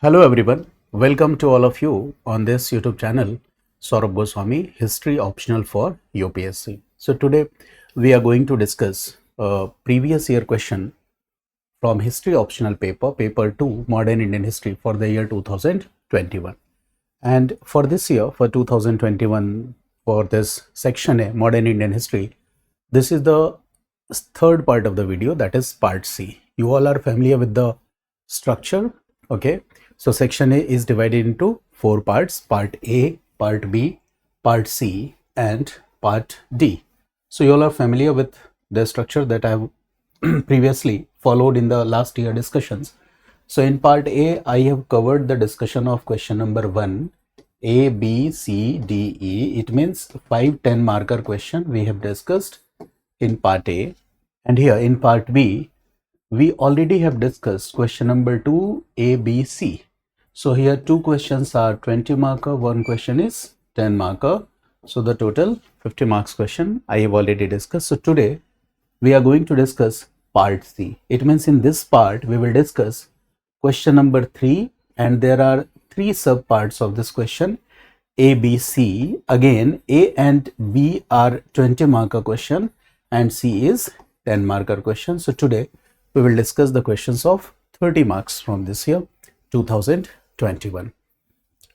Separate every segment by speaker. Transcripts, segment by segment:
Speaker 1: Hello everyone, welcome to all of you on this YouTube channel Saurabh Goswami History Optional for UPSC. So today we are going to discuss a previous year question from History Optional paper 2 Modern Indian History for the year 2021. And for this year, for 2021, for this section A Modern Indian History, this is the third part of the video, that is part C. You all are familiar with the structure, okay? So section A is divided into four parts: part A, part B, part C, and part D. So you all are familiar with the structure that I have previously followed in the last year discussions. So in part A, I have covered the discussion of question number 1, A, B, C, D, E. It means 5-10 marker question we have discussed in part A. And here in part B, we already have discussed question number 2, A, B, C. So here two questions are 20 marker, one question is 10 marker. So the total 50 marks question I have already discussed. So today we are going to discuss part C. It means in this part we will discuss question number 3, and there are three sub parts of this question: A, B, C. Again, A and B are 20 marker question and C is 10 marker question. So today we will discuss the questions of 30 marks from this year 2021.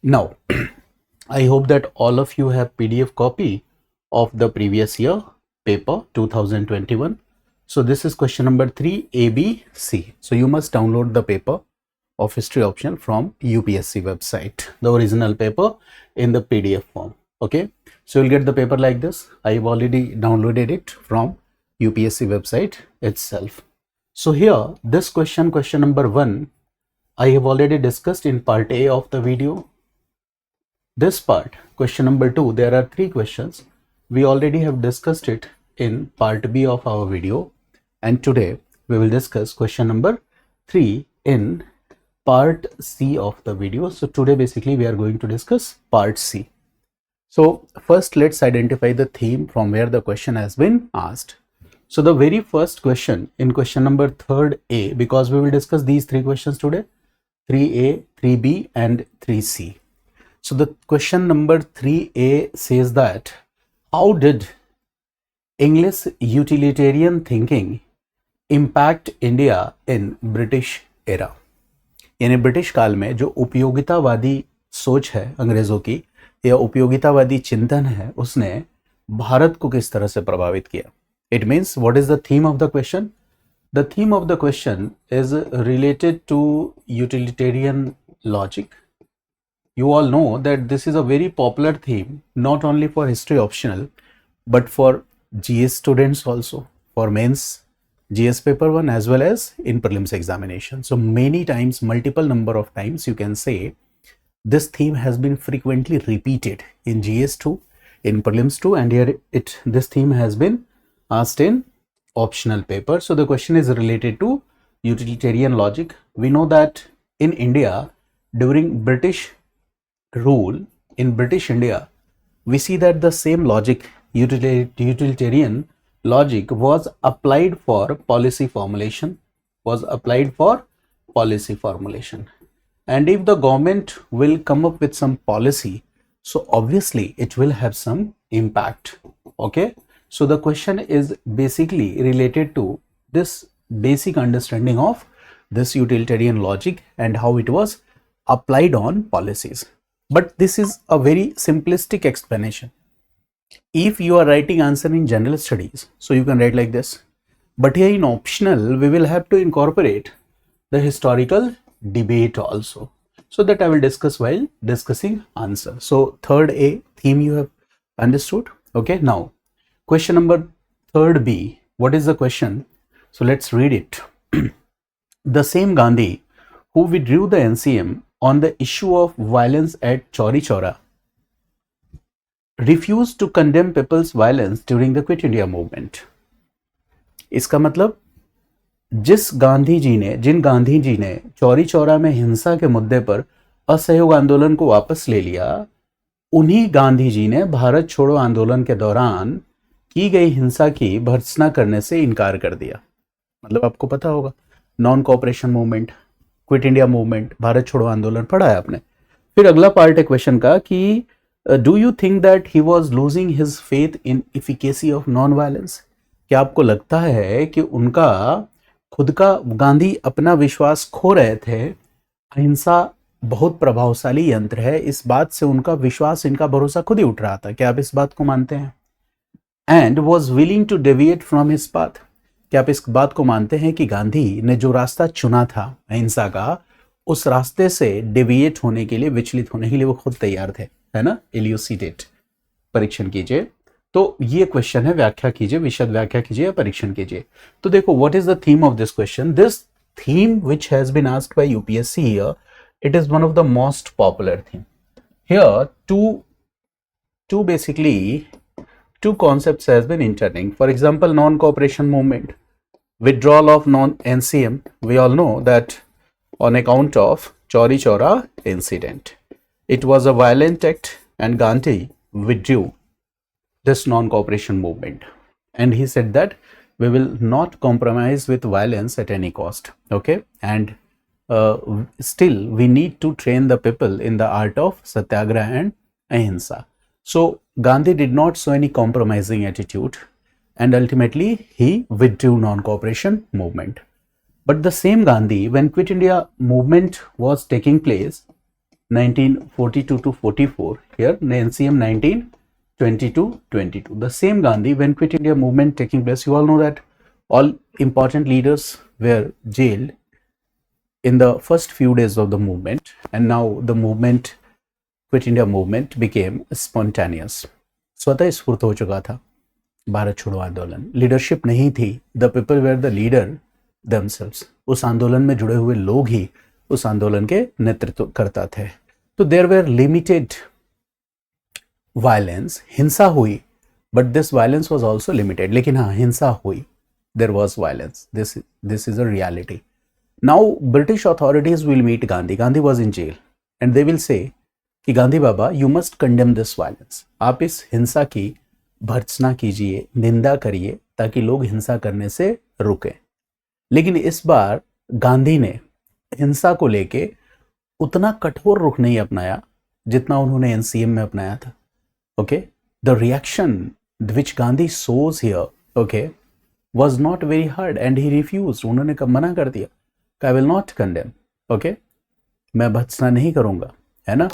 Speaker 1: Now I hope that all of you have PDF copy of the previous year paper 2021. So this is question number 3, A, B, C. So you must download the paper of history option from UPSC website, the original paper in the PDF form. Okay, so you'll get the paper like this. I have already downloaded it from UPSC website itself. So here this question number 1, I have already discussed in part A of the video. This part, question number 2, there are three questions. We already have discussed it in part B of our video, and today we will discuss question number 3 in part C of the video. So today basically we are going to discuss part C. So first let's identify the theme from where the question has been asked. So the very first question in question number 3rd A, because we will discuss these three questions today, 3A, 3B and 3C. So the question number 3A says that how did English utilitarian thinking impact India in British era? यानी British काल में जो उपयोगितावादी सोच है अंग्रेजों की या उपयोगितावादी चिंतन है, उसने भारत को किस तरह से प्रभावित किया? It means what is the theme of the question? The theme of the question is related to utilitarian logic. You all know that this is a very popular theme, not only for history optional, but for GS students also, for mains GS paper 1 as well as in prelims examination. So many times, multiple number of times, you can say this theme has been frequently repeated in GS 2, in prelims 2, and here this theme has been asked in optional paper. So the question is related to utilitarian logic. We know that in India during British rule, in British India, we see that the same logic, utilitarian logic, was applied for policy formulation, and if the government will come up with some policy, so obviously it will have some impact. Okay, so the question is basically related to this basic understanding of this utilitarian logic and how it was applied on policies. But this is a very simplistic explanation. If you are writing answer in general studies, so you can write like this. But here in optional, we will have to incorporate the historical debate also. So that I will discuss while discussing answer. So 3rd A theme you have understood. Okay, now question number 3rd B. What is the question? So let's read it. The same Gandhi who withdrew the NCM on the issue of violence at Chauri Chaura refused to condemn people's violence during the Quit India movement. इसका मतलब जिन गांधी जी ने चौरी चौरा में हिंसा के मुद्दे पर असहयोग आंदोलन को वापस ले लिया, उन्हीं गांधी जी ने भारत छोड़ो आंदोलन के दौरान की गई हिंसा की भर्त्सना करने से इनकार कर दिया. मतलब आपको पता होगा non cooperation movement, quit India movement, Bharat छोड़ो आंदोलन पढ़ा है आपने। फिर अगला पार्ट है क्वेश्चन का कि do you think that he was losing his faith in efficacy of non violence? क्या आपको लगता है कि उनका खुद का, गांधी अपना विश्वास खो रहे थे? अहिंसा बहुत प्रभावशाली यंत्र है, इस बात से उनका विश्वास, इनका भरोसा खुद ही उठ रहा था। क्या आप इस बात को मानते हैं? And was willing to deviate from his path. क्या आप इस बात को मानते हैं कि गांधी ने जो रास्ता चुना था अहिंसा का, उस रास्ते से डेविएट होने के लिए, विचलित होने के लिए वो खुद तैयार थे, है ना? इल्यूसिडेट, परीक्षण कीजिए। तो ये क्वेश्चन है, व्याख्या कीजिए, विशद व्याख्या कीजिए या परीक्षण कीजिए। तो देखो, what is the theme of this question? This theme which has been asked by UPSC here, it is one of the most popular theme. Here two concepts has been interlinked. For example, non-cooperation movement, withdrawal of non-NCM. We all know that on account of Chauri Chaura incident, it was a violent act and Gandhi withdrew this non-cooperation movement, and he said that we will not compromise with violence at any cost. Okay, and still we need to train the people in the art of satyagraha and ahimsa. So Gandhi did not show any compromising attitude, and ultimately he withdrew non-cooperation movement. But the same Gandhi, when Quit India movement was taking place 1942 to 44, here NCM 1922, the same Gandhi, when Quit India movement taking place, you all know that all important leaders were jailed in the first few days of the movement, and now the movement, Quit India movement, became spontaneous. स्वतः स्फूर्त हो चुका था भारत छोड़ो आंदोलन। Leadership नहीं थी, the people were the leader themselves. उस आंदोलन में जुड़े हुए लोग ही उस आंदोलन के नेतृत्व करता थे। तो देयर वेर लिमिटेड वायलेंस, हिंसा हुई, but this violence was also limited. लेकिन हाँ, हिंसा हुई, there was violence, this is a reality. Now British authorities will meet Gandhi, Gandhi was in jail, and they will say कि Gandhi baba, you must condemn this violence, आप इस हिंसा की भर्त्सना कीजिए, निंदा करिए, ताकि लोग हिंसा करने से रुकें। लेकिन इस बार गांधी ने हिंसा को लेके उतना कठोर रुख नहीं अपनाया जितना उन्होंने एनसीएम में अपनाया था। Okay, the reaction which Gandhi shows here, okay, was not very hard and he refused. उन्होंने कब मना कर दिया, I will not condemn, okay, मैं भत्सना नहीं करूंगा, है ना।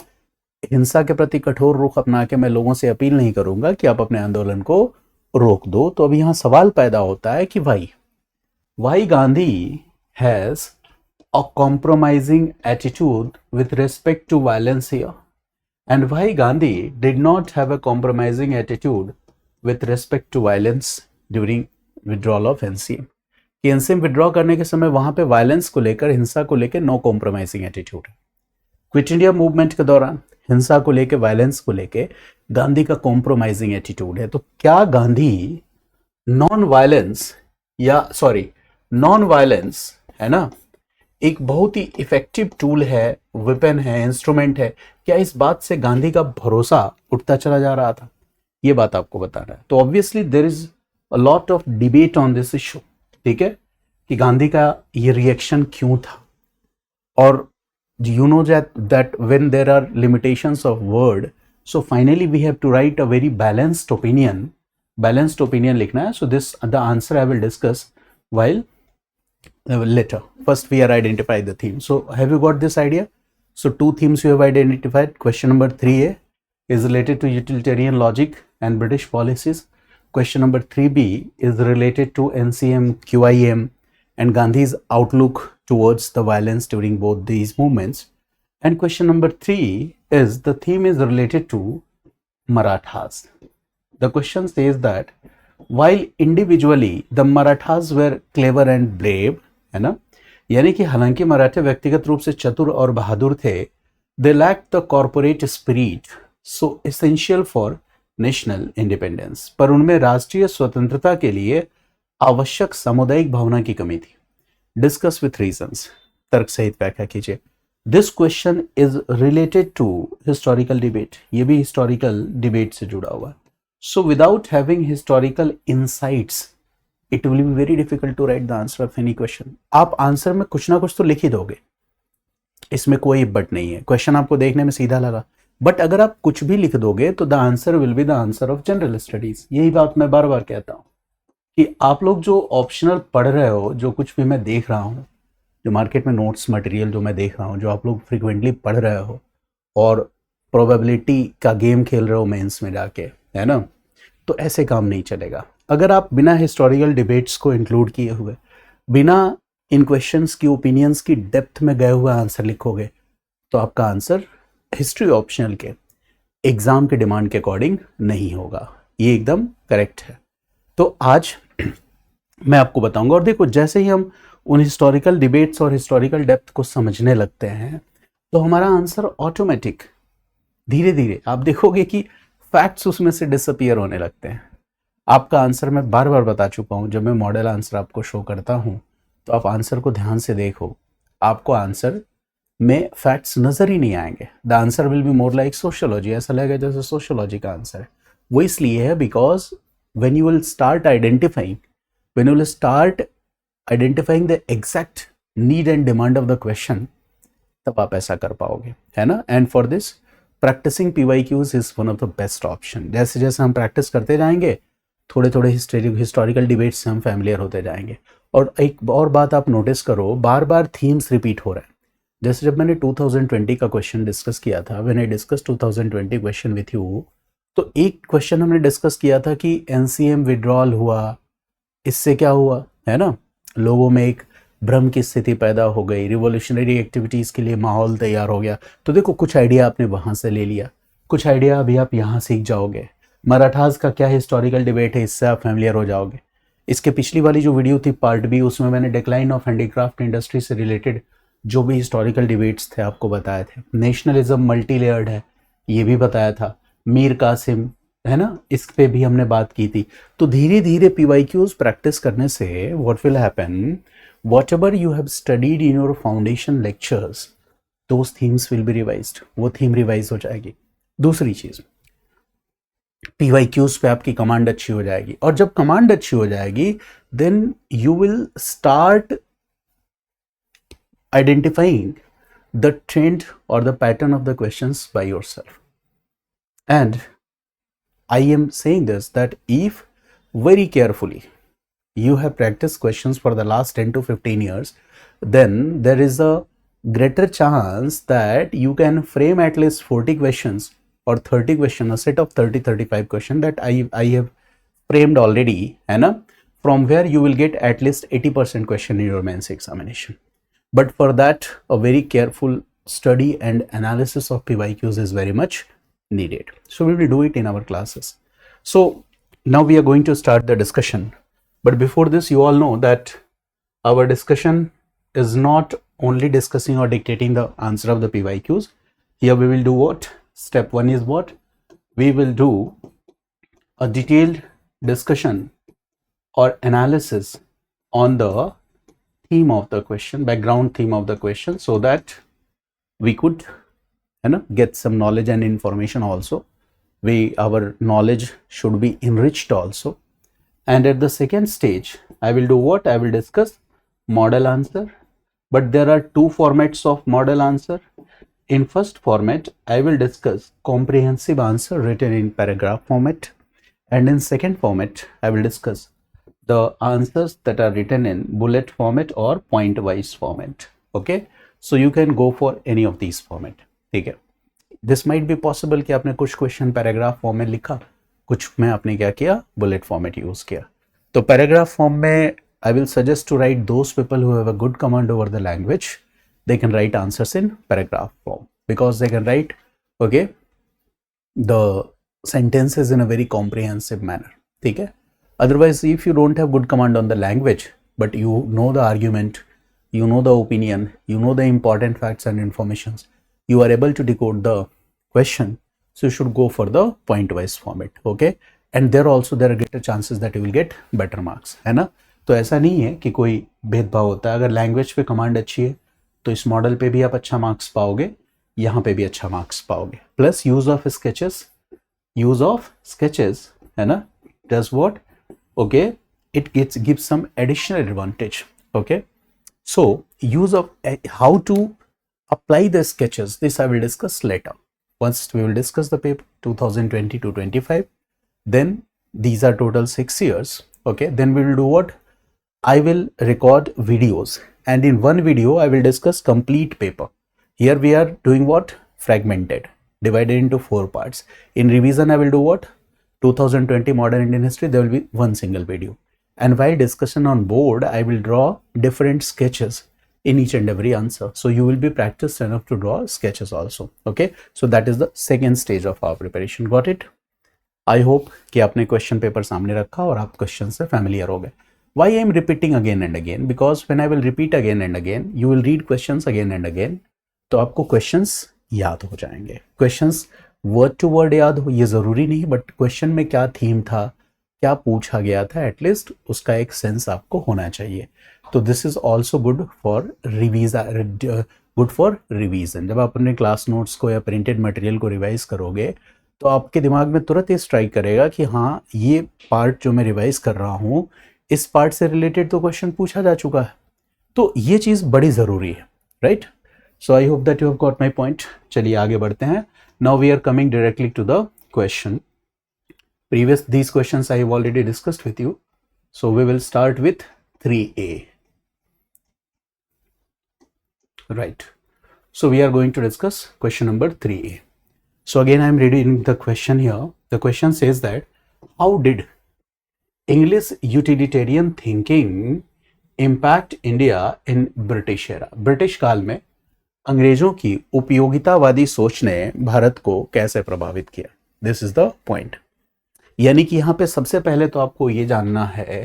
Speaker 1: हिंसा के प्रति कठोर रुख अपना के मैं लोगों से अपील नहीं करूंगा कि आप अपने आंदोलन को रोक दो। तो अब यहां सवाल पैदा होता है कि why Gandhi has a compromising attitude with respect to violence here, and why Gandhi did not have a compromising attitude with respect to violence during withdrawal of NCM. कि एनसीएम विड्रॉ करने के समय वहां पे वायलेंस को लेकर, हिंसा को लेकर नो कॉम्प्रोमाइजिंग एटीट्यूड है। क्विट इंडिया मूवमेंट के दौरान हिंसा को लेकर, वायलेंस को लेकर गांधी का कॉम्प्रोमाइजिंग एटीट्यूड है। तो क्या गांधी नॉन वायलेंस है ना, एक बहुत ही इफेक्टिव टूल है, वेपन है, इंस्ट्रूमेंट है, क्या इस बात से गांधी का भरोसा उठता चला जा रहा था? ये बात आपको बताना है। तो obviously there is a lot of debate on this issue, ठीक है, कि गांधी का ये रिएक्शन क्यों था। और you know that when there are limitations of word, so finally we have to write a very balanced opinion लिखना है। So this, the answer I will discuss while later. First we are identifying the theme. So have you got this idea? So two themes you have identified. Question number 3A is related to utilitarian logic and British policies. Question number 3B is related to NCM, QIM and Gandhi's outlook towards the violence during both these movements. And question number 3 is, the theme is related to Marathas. The question says that while individually the Marathas were clever and brave, है ना, यानी कि हालांकि मराठे व्यक्तिगत रूप से चतुर और बहादुर थे, they lacked the corporate spirit so essential for national independence, पर उनमें राष्ट्रीय स्वतंत्रता के लिए आवश्यक सामुदायिक भावना की कमी थी। डिस्कस विथ रीजंस, तर्क सहित व्याख्या कीजिए। This question is related to historical debate, ये भी हिस्टोरिकल डिबेट से जुड़ा हुआ है। So without having historical insights it will be very difficult to write the answer of any question. आप आंसर में कुछ ना कुछ तो लिख ही दोगे, इसमें कोई बट नहीं है, क्वेश्चन आपको देखने में सीधा लगा, बट अगर आप कुछ भी लिख दोगे तो the answer will be the answer of general studies. यही बात मैं बार बार कहता हूँ कि आप लोग जो ऑप्शनल पढ़ रहे हो, जो कुछ भी मैं देख रहा हूँ, जो मार्केट में नोट्स मटेरियल जो मैं देख रहा हूँ, जो आप लोग फ्रिक्वेंटली पढ़ रहे हो और प्रोबेबिलिटी का गेम खेल रहे हो मेंस में जाके, है ना, तो ऐसे काम नहीं चलेगा। अगर आप बिना हिस्टोरिकल डिबेट्स को इंक्लूड किए हुए, बिना इन क्वेश्चंस की ओपिनियंस की डेप्थ में गए हुए आंसर लिखोगे तो आपका आंसर हिस्ट्री ऑप्शनल के एग्जाम के डिमांड के अकॉर्डिंग नहीं होगा। ये एकदम करेक्ट है। तो आज मैं आपको बताऊंगा, और देखो जैसे ही हम उन हिस्टोरिकल डिबेट्स और हिस्टोरिकल डेप्थ को समझने लगते हैं तो हमारा आंसर ऑटोमेटिक धीरे धीरे आप देखोगे कि फैक्ट्स उसमें से डिसअपियर होने लगते हैं। आपका आंसर मैं बार बार बता चुका हूं, जब मैं मॉडल आंसर आपको शो करता हूं तो आप आंसर को ध्यान से देखो, आपको आंसर में फैक्ट्स नजर ही नहीं आएंगे। The answer will be more like sociology, ऐसा लगेगा जैसे सोशियोलॉजी का आंसर है। वो इसलिए है because when you will start identifying, when you will start identifying the exact need and demand of the question, तब आप ऐसा कर पाओगे, है ना। And for this practicing PYQs is one of the best option. जैसे जैसे हम प्रैक्टिस करते जाएंगे, थोड़े थोड़े हिस्टोरिकल डिबेट्स से हम फैमिलियर होते जाएंगे। और एक और बात आप नोटिस करो, बार बार थीम्स रिपीट हो रहे हैं। जैसे जब मैंने 2020 का क्वेश्चन डिस्कस किया था, when I discuss 2020 question with you, तो एक क्वेश्चन हमने डिस्कस किया था कि एनसीएम विड्रॉल हुआ, इससे क्या हुआ, है ना, लोगों में एक भ्रम की स्थिति पैदा हो गई, रिवोल्यूशनरी एक्टिविटीज के लिए माहौल तैयार हो गया। तो देखो कुछ आइडिया आपने वहां से ले लिया, कुछ आइडिया अभी आप यहाँ सीख जाओगे। मराठास का क्या हिस्टोरिकल डिबेट है, इससे आप फैमिलियर हो जाओगे। इसके पिछली वाली जो वीडियो थी पार्ट बी, उसमें मैंने डिक्लाइन ऑफ हैंडीक्राफ्ट इंडस्ट्री से रिलेटेड जो भी हिस्टोरिकल डिबेट्स थे आपको बताए थे। नेशनलिज्म मल्टी लेयर्ड है, ये भी बताया था। मीर कासिम, है ना, इस पे भी हमने बात की थी। तो धीरे धीरे PYQs प्रैक्टिस करने से what will happen, what ever you have studied in your foundation lectures, those themes will be revised, वो थीम रिवाइज हो जाएगी। दूसरी चीज, PYQs पे आपकी कमांड अच्छी हो जाएगी, और जब कमांड अच्छी हो जाएगी then you will start identifying the trend और the pattern of the questions by yourself. And I am saying this that if very carefully you have practiced questions for the last 10 to 15 years, then there is a greater chance that you can frame at least 40 questions or 30 questions, a set of 35 questions that I have framed already, है ना, from where you will get at least 80% question in your mains examination. But for that, a very careful study and analysis of PYQs is very much needed. So we will do it in our classes. So now we are going to start the discussion. But before this, you all know that our discussion is not only discussing or dictating the answer of the PYQs. Here we will do what? Step one is what? We will do a detailed discussion or analysis on the theme of the question, background theme of the question, so that we could get some knowledge and information also. Our knowledge should be enriched also. And at the second stage, I will do what? I will discuss model answer. But there are two formats of model answer. In first format, I will discuss comprehensive answer written in paragraph format. And in second format, I will discuss the answers that are written in bullet format or point wise format. Okay, so you can go for any of these format. ठीक है, this might be possible कि आपने कुछ question paragraph form में लिखा, कुछ में आपने क्या किया, बुलेट फॉर्मेट यूज किया। तो पैराग्राफ फॉर्म में I will suggest to write those people who have a good command over the language, they can write answers in paragraph form because they can write okay the sentences in a very comprehensive manner. ठीक है, otherwise if you don't have good command on the language but you know the argument, you know the opinion, you know the important facts and informations, you are able to decode the question, so you should go for the point wise format. Okay, and there also there are greater chances that you will get better marks, है ना। तो ऐसा नहीं है कि कोई भेदभाव होता है, अगर लैंग्वेज पे कमांड अच्छी है तो इस मॉडल पे भी आप अच्छा मार्क्स पाओगे, यहाँ पे भी अच्छा मार्क्स पाओगे। प्लस यूज ऑफ स्केचेस, है ना, does what? Okay, it gives some additional advantage. Okay, so use of how to apply the sketches. This I will discuss later. First, we will discuss the paper 2020 to 25. Then these are total 6 years. Okay. Then we will do what? I will record videos, and in one video I will discuss complete paper. Here we are doing what? Fragmented, divided into 4 parts. In revision I will do what? 2020 modern Indian history. There will be one single video. And while discussion on board, I will draw different sketches in each and every answer. So you will be practiced enough to draw sketches also. Okay. So that is the second stage of our preparation. Got it? I hope कि आपने question paper सामने रखा और आप question से familiar हो गए. Why I am repeating again and again? Because when I will repeat again and again, you will read questions again and again. तो आपको questions याद हो जाएंगे. Questions word to word याद हो ये जरूरी नहीं, बट क्वेश्चन में क्या थीम था, क्या पूछा गया था, एटलीस्ट उसका एक सेंस आपको होना चाहिए. तो this is also good for revision. जब आप अपने क्लास नोट्स को या प्रिंटेड मटेरियल को रिवाइज करोगे तो आपके दिमाग में तुरंत ये स्ट्राइक करेगा कि हाँ, ये पार्ट जो मैं रिवाइज कर रहा हूँ इस पार्ट से रिलेटेड तो क्वेश्चन पूछा जा चुका है. तो ये चीज़ बड़ी ज़रूरी है, right? So I hope that you have got my point. चलिए आगे बढ़ते हैं. Now we are coming directly to the question. These questions I have already discussed with you. So we will start with 3A. Right. So we are going to discuss question number 3A. So again I am reading the question here. The question says that how did English utilitarian thinking impact India in British era? British काल में अंग्रेजों की उपयोगितावादी सोच ने भारत को कैसे प्रभावित किया? This is the point. यानी कि यहाँ पे सबसे पहले तो आपको ये जानना है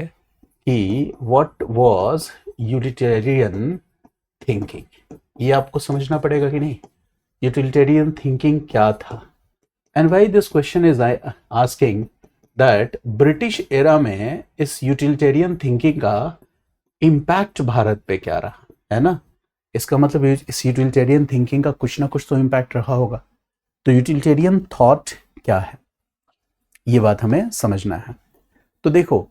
Speaker 1: कि what was utilitarian thinking. ये आपको समझना पड़ेगा कि नहीं, utilitarian thinking क्या था. And why this question is asking that British era में इस utilitarian thinking का इम्पैक्ट भारत पे क्या रहा, है ना? इसका मतलब इस utilitarian thinking का कुछ ना कुछ तो इम्पैक्ट रहा होगा. तो utilitarian thought क्या है, ये बात हमें समझना है. तो देखो,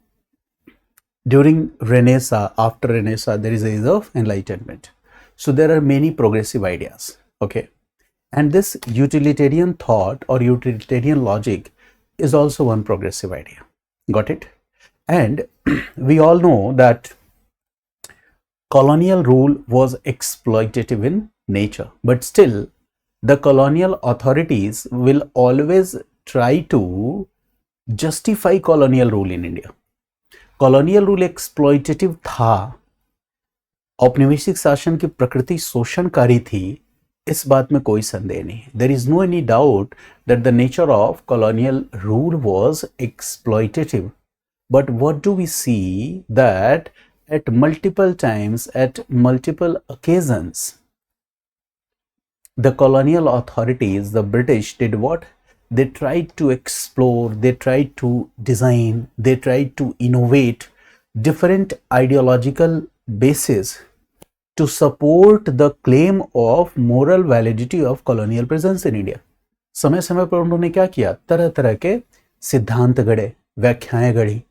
Speaker 1: during renaissance, after renaissance, there is age of enlightenment. So there are many progressive ideas. Okay, and this utilitarian thought और utilitarian logic is also one progressive idea. Got it? And we all know that colonial rule was exploitative in nature, but still the colonial authorities will always try to justify colonial rule in India. Colonial rule exploitative था, औपनिवेशिक शासन की प्रकृति शोषणकारी थी, इस बात में कोई संदेह नहीं. There is no any doubt that the nature of colonial rule was exploitative. But what do we see that at multiple times, at multiple occasions, the colonial authorities, the British, did what? They tried to explore, they tried to design, they tried to innovate different ideological bases to support the claim of moral validity of colonial presence in India. समय समय पर उन्होंने क्या किया? तरह तरह के सिद्धांत गढ़े, व्याख्याएं गढ़ी,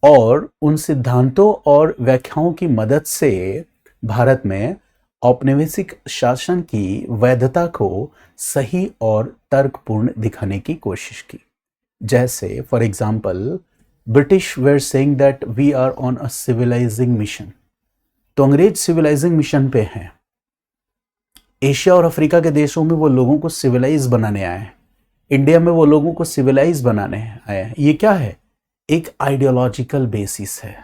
Speaker 1: और उन सिद्धांतों और व्याख्याओं की मदद से भारत में औपनिवेशिक शासन की वैधता को सही और तर्कपूर्ण दिखाने की कोशिश की. जैसे for example, British were saying that we are on a civilising mission. तो अंग्रेज सिविलाइजिंग मिशन पे हैं. एशिया और अफ्रीका के देशों में वो लोगों को सिविलाइज बनाने आए हैं, इंडिया में वो लोगों को सिविलाइज बनाने आए हैं. ये क्या है? एक आइडियोलॉजिकल बेसिस है,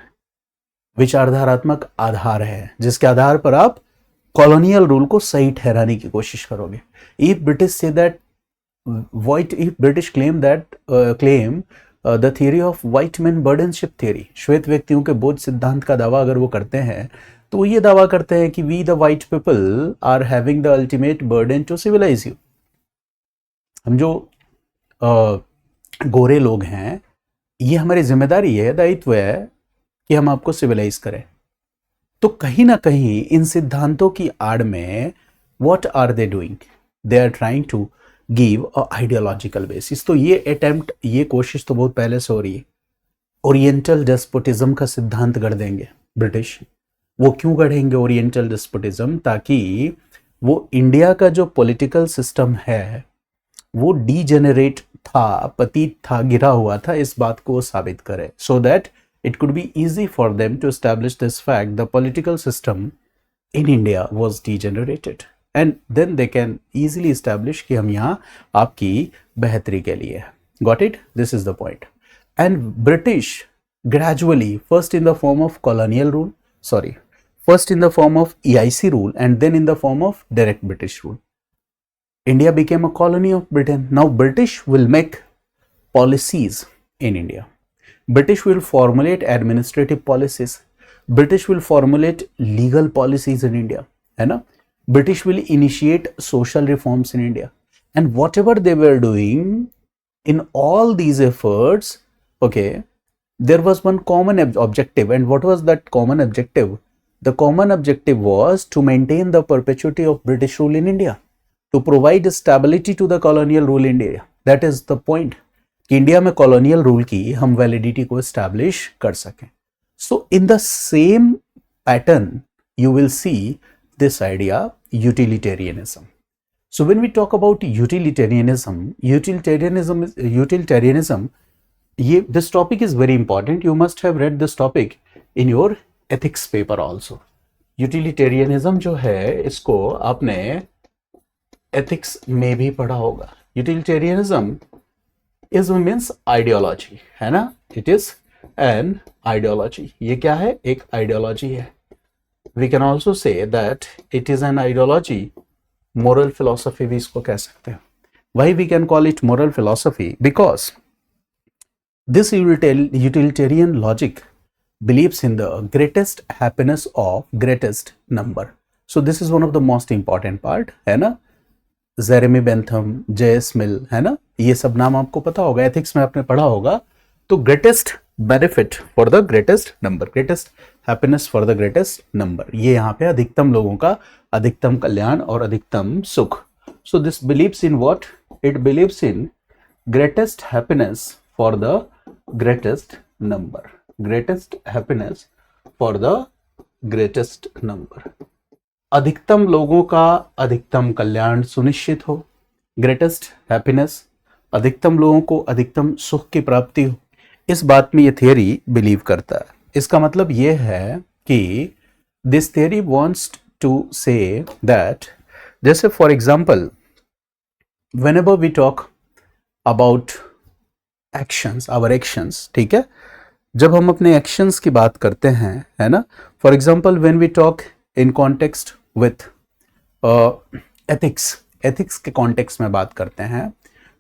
Speaker 1: विचारधारात्मक आधार है, जिसके आधार पर आप कॉलोनियल रूल को सही ठहराने की कोशिश करोगे. If British say that white, if British claim the theory of white man burdenship theory, श्वेत व्यक्तियों के बोझ सिद्धांत का दावा अगर वो करते हैं, तो वो ये दावा करते हैं कि we the white people are having the ultimate burden to civilize you. हम जो गोरे लोग हैं, ये हमारी जिम्मेदारी है, दायित्व है कि हम आपको सिविलाइज करें. तो कहीं ना कहीं इन सिद्धांतों की आड़ में what are they doing? They are trying to give a ideological basis. तो ये अटेम्प्ट, ये कोशिश तो बहुत पहले से हो रही है. ओरिएंटल डेस्पोटिज्म का सिद्धांत गढ़ देंगे ब्रिटिश. वो क्यों गढ़ेंगे ओरिएंटल डेस्पोटिज्म? ताकि वो इंडिया का जो पॉलिटिकल सिस्टम है वो डीजेनरेट था, पतित था, गिरा हुआ था, इस बात को वो साबित करे, so that it could be easy for them to establish this fact the political system in India was degenerated and then they can easily establish कि हम यहाँ आपकी बेहतरी के लिए हैं. Got it? This is the point. And British gradually, first in the form of colonial rule, first in the form of EIC rule and then in the form of direct British rule. India became a colony of Britain. Now British will make policies in India. British will formulate administrative policies. British will formulate legal policies in India. है ना? British will initiate social reforms in India. And whatever they were doing in all these efforts, okay, there was one common objective. And what was that common objective? The common objective was to maintain the perpetuity of British rule in India, to provide stability to the colonial rule in India. That is the point. कि India में colonial rule की हम validity को establish कर सकें. So in the same pattern you will see this idea utilitarianism. So when we talk about utilitarianism, ये this topic is very important. You must have read this topic in your ethics paper also. Utilitarianism जो है इसको आपने ethics में भी पढ़ा होगा. Utilitarianism is means ideology, है ना? It is an ideology. ये क्या है? एक ideology है. We can also say that it is an ideology. Moral philosophy भी इसको कह सकते हैं. Why we can call it moral philosophy? Because this utilitarian logic believes in the greatest happiness of greatest number. So this is one of the most important part, है ना? Jeremy Bentham, J.S. मिल, है ना? ये सब नाम आपको पता होगा, एथिक्स में आपने पढ़ा होगा. तो greatest benefit for the greatest number, greatest happiness for the greatest number, ये यहाँ पे अधिकतम लोगों का अधिकतम कल्याण और अधिकतम सुख. So this beliefs in what? It believes in greatest happiness for the greatest number, greatest happiness for the greatest number. अधिकतम लोगों का अधिकतम कल्याण सुनिश्चित हो, ग्रेटेस्ट हैप्पीनेस, अधिकतम लोगों को अधिकतम सुख की प्राप्ति हो, इस बात में ये थियरी बिलीव करता है. इसका मतलब ये है कि this theory wants to say that, जैसे for example whenever we talk about actions, our actions, ठीक है, जब हम अपने एक्शंस की बात करते हैं, है ना, for example when we talk in context with ethics, ethics के कॉन्टेक्स्ट में बात करते हैं.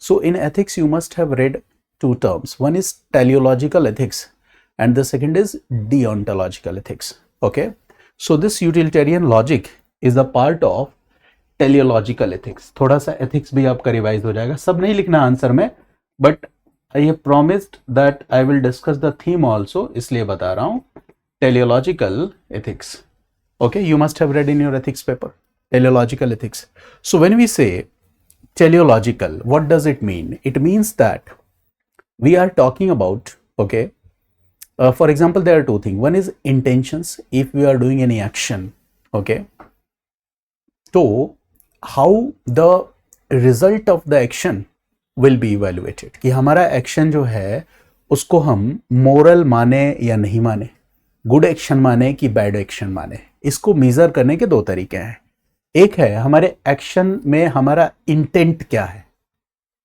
Speaker 1: So in ethics you must have read two terms. One is teleological ethics and the second is deontological ethics. Okay, so this utilitarian logic is a part of teleological ethics. थोड़ा सा ethics भी आपका revise हो जाएगा, सब नहीं लिखना answer में, but I have promised that I will discuss the theme also, इसलिए बता रहा हूँ. teleological ethics. Okay, you must have read in your ethics paper teleological ethics. So when we say teleological, what does it mean? It means that we are talking about, okay, for example, there are two things. One is intentions. If we are doing any action, okay, so how the result of the action will be evaluated, कि हमारा action जो है उसको हम moral माने या नहीं माने, गुड एक्शन माने कि बैड एक्शन माने, इसको मेजर करने के दो तरीके हैं. एक है हमारे एक्शन में हमारा इंटेंट क्या है,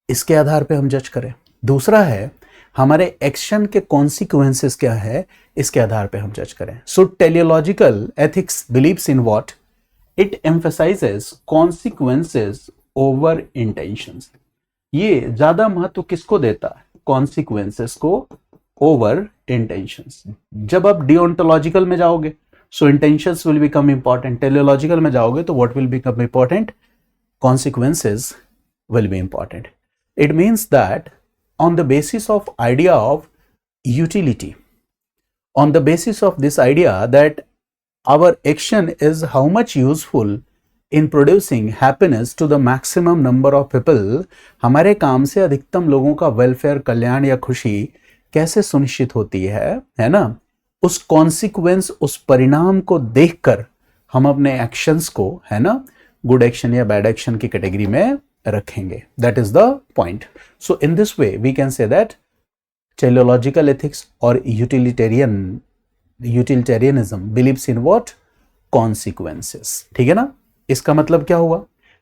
Speaker 1: इसके आधार पे हम जज करें. दूसरा है हमारे एक्शन के कॉन्सिक्वेंसेस क्या है, इसके आधार पे हम जज करें. So teleological ethics believes in what? It emphasises consequences over intentions. ये ज्यादा महत्व किसको देता है? कॉन्सिक्वेंसेस को ओवर इंटेंशंस. जब आप डिओंटोलॉजिकल में जाओगे so intentions will become important, teleological में जाओगे तो what will become important? Consequences will be important. It means that on the basis of idea of utility, on the basis of this idea that our action is how much useful in producing happiness to the maximum number of people, हमारे काम से अधिकतम लोगों का welfare, कल्याण या खुशी कैसे सुनिश्चित होती है ना, उस कॉन्सिक्वेंस, उस परिणाम को देखकर हम अपने एक्शंस को, है ना, गुड एक्शन या बैड एक्शन की कैटेगरी में रखेंगे. That is the point. So in this way we can say that teleological ethics or utilitarianism believes in what? Consequences. ठीक है ना. इसका मतलब क्या हुआ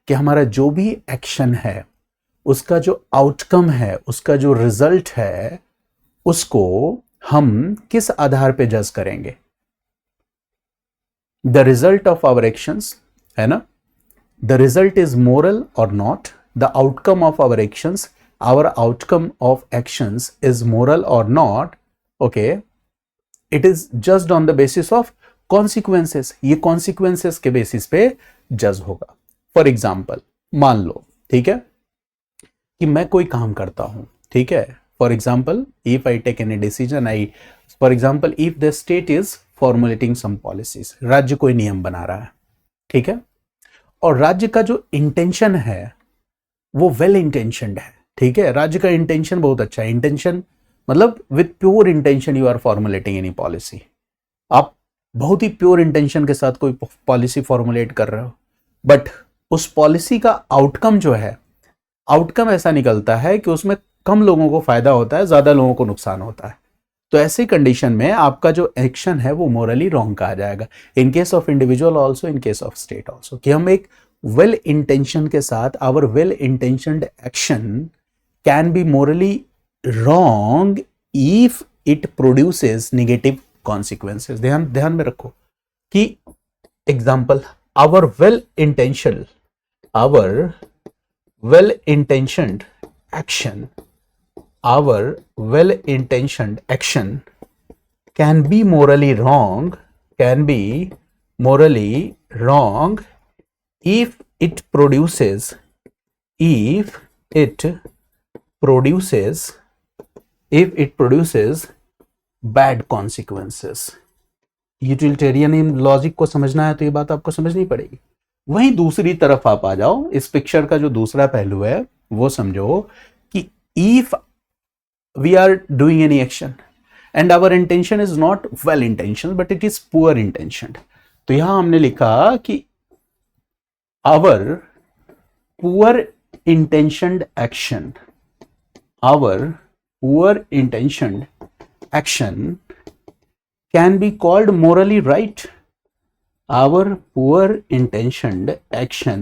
Speaker 1: कि हमारा जो भी एक्शन है उसका जो आउटकम है, उसका जो रिजल्ट है, उसको हम किस आधार पे जज करेंगे? The result of our actions, है ना. The result is moral or not. The outcome of our actions, our outcome of actions is moral or not, okay, it is judged on the basis of consequences. ये consequences के basis पे जज होगा. For example, मान लो, ठीक है, कि मैं कोई काम करता हूं, ठीक है. For example, if I take any decision, for example, if the state is formulating some policies, राज्य कोई नियम बना रहा है, ठीक है, और राज्य का जो इंटेंशन है वो वेल इंटेंशनड है, ठीक है. राज्य का इंटेंशन बहुत अच्छा है. इंटेंशन मतलब with pure intention you are formulating any policy. आप बहुत ही प्योर इंटेंशन के साथ कोई पॉलिसी फॉर्मुलेट कर रहे हो, बट उस पॉलिसी का आउटकम जो है, आउटकम ऐसा निकलता है कि उसमें कम लोगों को फायदा होता है, ज्यादा लोगों को नुकसान होता है. तो ऐसी कंडीशन में आपका जो एक्शन है वो मोरली रॉन्ग कहा जाएगा. In case of individual also, in case of state also, कि हम एक वेल इंटेंशन के साथ, our well intentioned action can be morally wrong if it produces negative consequences. ध्यान में रखो कि example, our well intentioned action can be morally wrong if it produces bad consequences. Utilitarian logic को समझना है तो ये बात आपको समझनी पड़ेगी. वहीं दूसरी तरफ आप आ जाओ, इस पिक्चर का जो दूसरा पहलू है वो समझो कि if we are doing any action and our intention is not well intention but it is poor intention, तो यहां हमने लिखा कि our poor intentioned action can be called morally right. Our poor intentioned action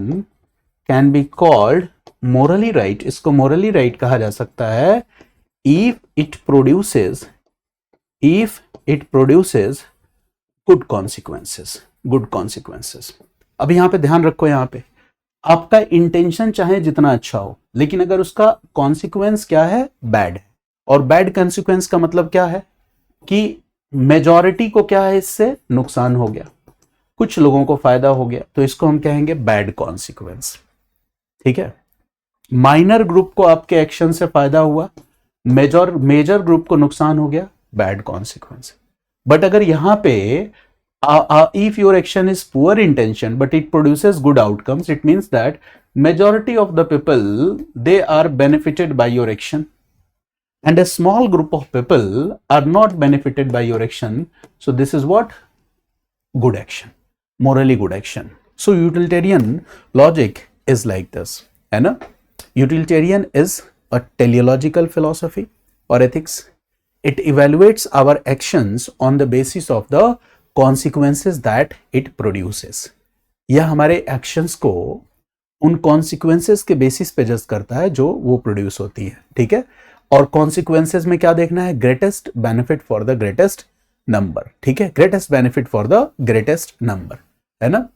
Speaker 1: can be called morally right. इसको morally right कहा जा सकता है if it produces good consequences. अब यहां पे ध्यान रखो, यहां पे आपका इंटेंशन चाहे जितना अच्छा हो, लेकिन अगर उसका कॉन्सिक्वेंस क्या है? बैड है. और बैड कॉन्सिक्वेंस का मतलब क्या है कि मेजॉरिटी को क्या है, इससे नुकसान हो गया, कुछ लोगों को फायदा हो गया, तो इसको हम कहेंगे बैड कॉन्सिक्वेंस. ठीक है. माइनर ग्रुप को आपके एक्शन से फायदा हुआ, मेजर ग्रुप को नुकसान हो गया, बैड कॉन्सिक्वेंस. बट अगर यहां पे if your action is poor intention but it produces good outcomes, it means that majority of the people, they are benefited by your action and a small group of people are not benefited by your action. So this is what? Good action, morally good action. So utilitarian logic is like this, है ना. Utilitarian is a teleological philosophy or ethics. It evaluates our actions on the basis of the consequences that it produces. यह हमारे actions को उन consequences के basis पे जज करता है जो वो प्रोड्यूस होती है. ठीक है. और consequences में क्या देखना है? Greatest benefit for the greatest number. ठीक है. Greatest benefit for the greatest number, है ना.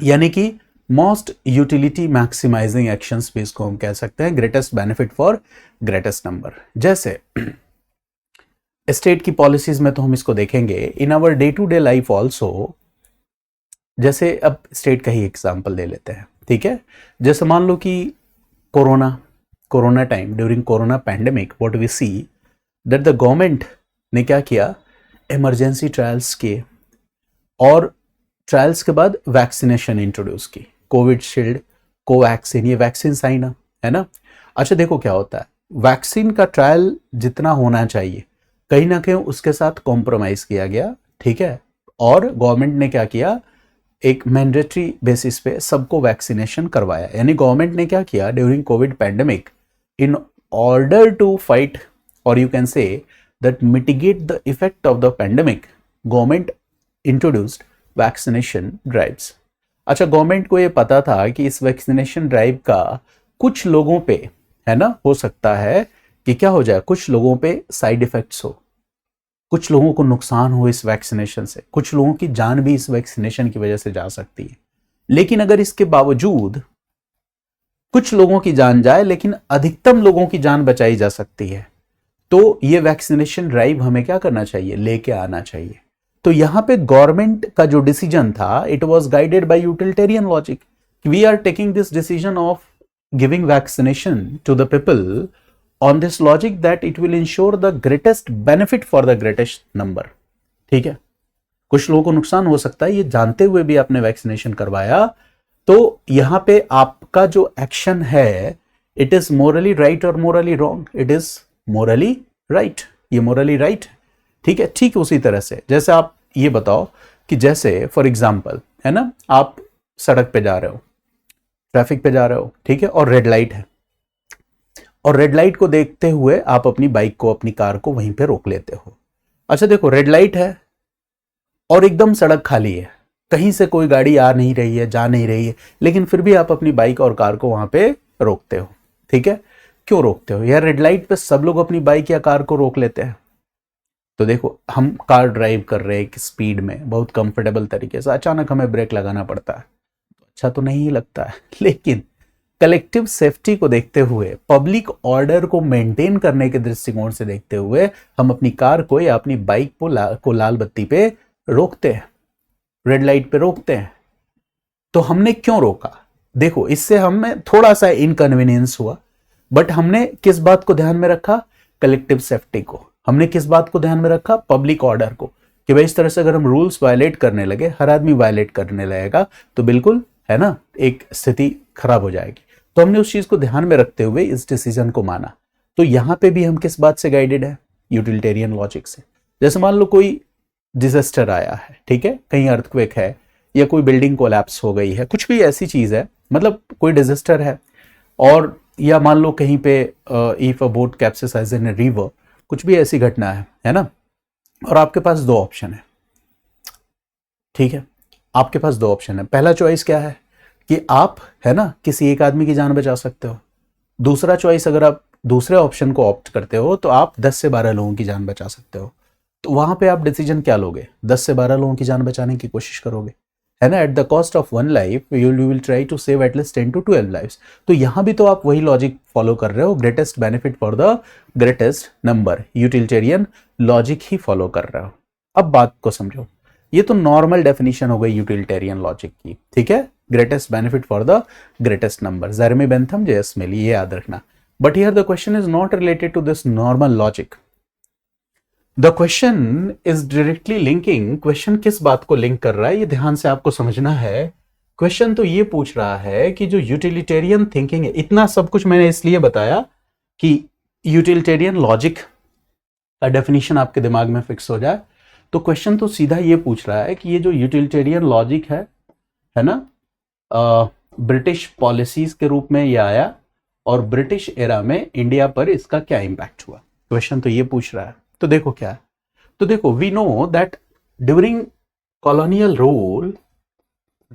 Speaker 1: यानी कि मोस्ट यूटिलिटी मैक्सिमाइजिंग एक्शंस भी इसको हम कह सकते हैं, greatest benefit for greatest number. जैसे स्टेट की पॉलिसीज में तो हम इसको देखेंगे, in our day to day life also. जैसे अब स्टेट का ही एग्जाम्पल ले लेते हैं. ठीक है. जैसे मान लो कि corona time, during corona pandemic, what we see that the government ने क्या किया, इमरजेंसी ट्रायल्स किए और ट्रायल्स के बाद वैक्सीनेशन इंट्रोड्यूस की. कोविशील्ड, कोवैक्सीन, ये वैक्सीन आई ना, है ना. अच्छा देखो क्या होता है, वैक्सीन का ट्रायल जितना होना चाहिए कहीं ना कहीं उसके साथ कॉम्प्रोमाइज किया गया. ठीक है. और गवर्नमेंट ने क्या किया, एक मैंडेटरी बेसिस पे सबको वैक्सीनेशन करवाया। यानी गवर्नमेंट ने क्या किया during Covid pandemic, in order to fight और you can say that mitigate the effect of the pandemic, government introduced vaccination drives. अच्छा, गवर्नमेंट को ये पता था कि इस वैक्सीनेशन ड्राइव का कुछ लोगों पे, है ना, हो सकता है कि क्या हो जाए, कुछ लोगों पे साइड इफेक्ट्स हो, कुछ लोगों को नुकसान हो इस वैक्सीनेशन से, कुछ लोगों की जान भी इस वैक्सीनेशन की वजह से जा सकती है। लेकिन अगर इसके बावजूद कुछ लोगों की जान जाए लेकिन अधिकतम लोगों की जान बचाई जा सकती है, तो ये वैक्सीनेशन ड्राइव हमें क्या करना चाहिए, लेके आना चाहिए। तो यहां पे गवर्नमेंट का जो डिसीजन था, it was guided by utilitarian logic. We are taking this decision of giving vaccination to the people on this logic that it will ensure the greatest benefit for the greatest number। ठीक है, कुछ लोगों को नुकसान हो सकता है, ये जानते हुए भी आपने वैक्सीनेशन करवाया, तो यहां पे आपका जो एक्शन है इट इज मोरली राइट और Morli wrong, it is Morli right, ये मोरली राइट। ठीक है, ठीक उसी तरह से जैसे आप ये बताओ कि जैसे फॉर एग्जाम्पल, है ना, आप सड़क पे जा रहे हो, ट्रैफिक पे जा रहे हो, ठीक है, और रेड लाइट है, और रेड लाइट को देखते हुए आप अपनी बाइक को, अपनी कार को वहीं पे रोक लेते हो। अच्छा देखो, रेड लाइट है और एकदम सड़क खाली है, कहीं से कोई गाड़ी आ नहीं रही है, जा नहीं रही है, लेकिन फिर भी आप अपनी बाइक और कार को वहां पे रोकते हो। ठीक है, क्यों रोकते हो यार? रेड लाइट पे सब लोग अपनी बाइक या कार को रोक लेते हैं। तो देखो, हम कार ड्राइव कर रहे हैं एक स्पीड में, बहुत कंफर्टेबल तरीके से, अचानक हमें ब्रेक लगाना पड़ता है, अच्छा तो नहीं लगता है, लेकिन कलेक्टिव सेफ्टी को देखते हुए, पब्लिक ऑर्डर को मेंटेन करने के दृष्टिकोण से देखते हुए, हम अपनी कार को या अपनी बाइक को लाल बत्ती पे रोकते हैं, रेड लाइट पे रोकते हैं। तो हमने क्यों रोका? देखो, इससे हमें थोड़ा सा इनकन्वीनियंस हुआ, बट हमने किस बात को ध्यान में रखा? कलेक्टिव सेफ्टी को। हमने किस बात को ध्यान में रखा? पब्लिक ऑर्डर को, कि भाई इस तरह से अगर हम रूल्स वायलेट करने लगे, हर आदमी वायलेट करने लगेगा, तो बिल्कुल, है ना, एक स्थिति खराब हो जाएगी। तो हमने उस चीज को ध्यान में रखते हुए इस डिसीजन को माना। तो यहां पे भी हम किस बात से गाइडेड है? यूटिलिटेरियन लॉजिक से। जैसे मान लो कोई डिजास्टर आया है, ठीक है, कहीं अर्थक्वेक है या कोई बिल्डिंग कोलैप्स हो गई है, कुछ भी ऐसी चीज है, मतलब कोई डिजास्टर है, और या मान लो कहीं पे if a boat capsize in a river, कुछ भी ऐसी घटना है ना, और आपके पास दो ऑप्शन है। ठीक है, आपके पास दो ऑप्शन है। पहला चॉइस क्या है कि आप, है ना, किसी एक आदमी की जान बचा सकते हो। दूसरा चॉइस, अगर आप दूसरे ऑप्शन को ऑप्ट करते हो, तो आप 10 से 12 लोगों की जान बचा सकते हो। तो वहां पे आप डिसीजन क्या लोगे? 10 से 12 लोगों की जान बचाने की कोशिश करोगे, है ना। At the cost of one life you will try to save at least 10 to 12 lifes. तो यहां भी तो आप वही लॉजिक फॉलो कर रहे हो, greatest benefit for the greatest number, utilitarian logic he follow कर रहे हो। अब बात को समझो, ये तो नॉर्मल डेफिनेशन हो गई यूटिलिटेरियन लॉजिक की, ठीक है, greatest benefit for the greatest number, Jeremy Bentham, JS Mill, ये याद रखना। But here the question is not related to this normal logic. The question is directly linking, question किस बात को लिंक कर रहा है ये ध्यान से आपको समझना है। क्वेश्चन तो ये पूछ रहा है कि जो यूटिलिटेरियन थिंकिंग है, इतना सब कुछ मैंने इसलिए बताया कि यूटिलिटेरियन लॉजिक का डेफिनेशन आपके दिमाग में फिक्स हो जाए। तो क्वेश्चन तो सीधा ये पूछ रहा है कि ये जो यूटिलिटेरियन लॉजिक है ना, ब्रिटिश पॉलिसीज के रूप में ये आया, और ब्रिटिश एरा में इंडिया पर इसका क्या इंपैक्ट हुआ, क्वेश्चन तो ये पूछ रहा है। तो देखो क्या है, तो देखो, we know that during colonial rule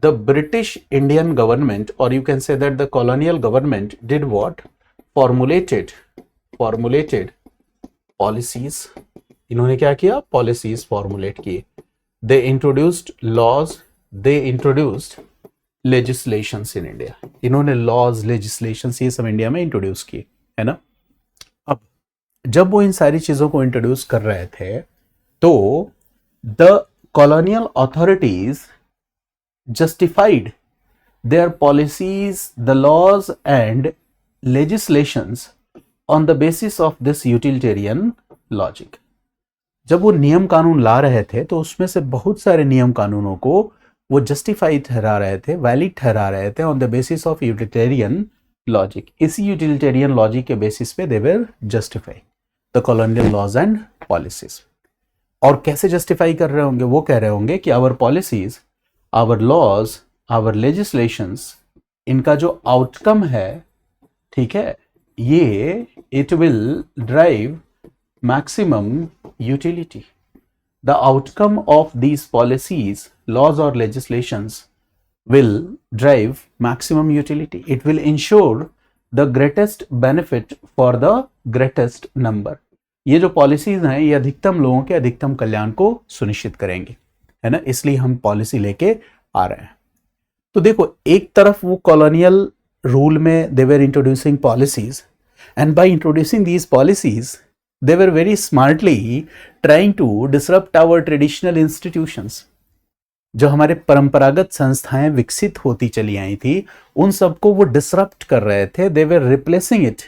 Speaker 1: the British Indian government, और you can say that the colonial government did what? Formulated policies. इन्होंने क्या किया? पॉलिसीज फॉर्मुलेट किए। They introduced laws, they introduced legislations in India. इन्होंने laws, legislations, ये सब India में introduce किए, है ना। अब जब वो इन सारी चीजों को इंट्रोड्यूस कर रहे थे, तो the colonial authorities justified their policies, the laws and legislations on the basis of this utilitarian logic। जब वो नियम कानून ला रहे थे, तो उसमें से बहुत सारे नियम कानूनों को वो जस्टिफाई ठहरा रहे थे, वैलिड ठहरा रहे थे on the basis of utilitarian logic. इसी यूटिलिटेरियन लॉजिक के बेसिस पे they were justify the colonial laws and policies. और कैसे जस्टिफाई कर रहे होंगे? वो कह रहे होंगे कि our policies our laws, our legislations, इनका जो आउटकम है, ठीक है, ये it will drive maximum utility. The outcome of these policies, laws or legislations will drive maximum utility. It will ensure the greatest benefit for the greatest number. ये जो policies हैं ये अधिकतम लोगों के अधिकतम कल्याण को सुनिश्चित करेंगे, है ना, इसलिए हम पॉलिसी लेके आ रहे हैं. तो देखो, एक तरफ वो कॉलोनियल रूल में they were introducing policies, and by introducing these policies they were very smartly trying to disrupt our traditional institutions. जो हमारे परंपरागत संस्थाएं विकसित होती चली आई थी, उन सबको वो डिसरप्ट कर रहे थे. they were replacing it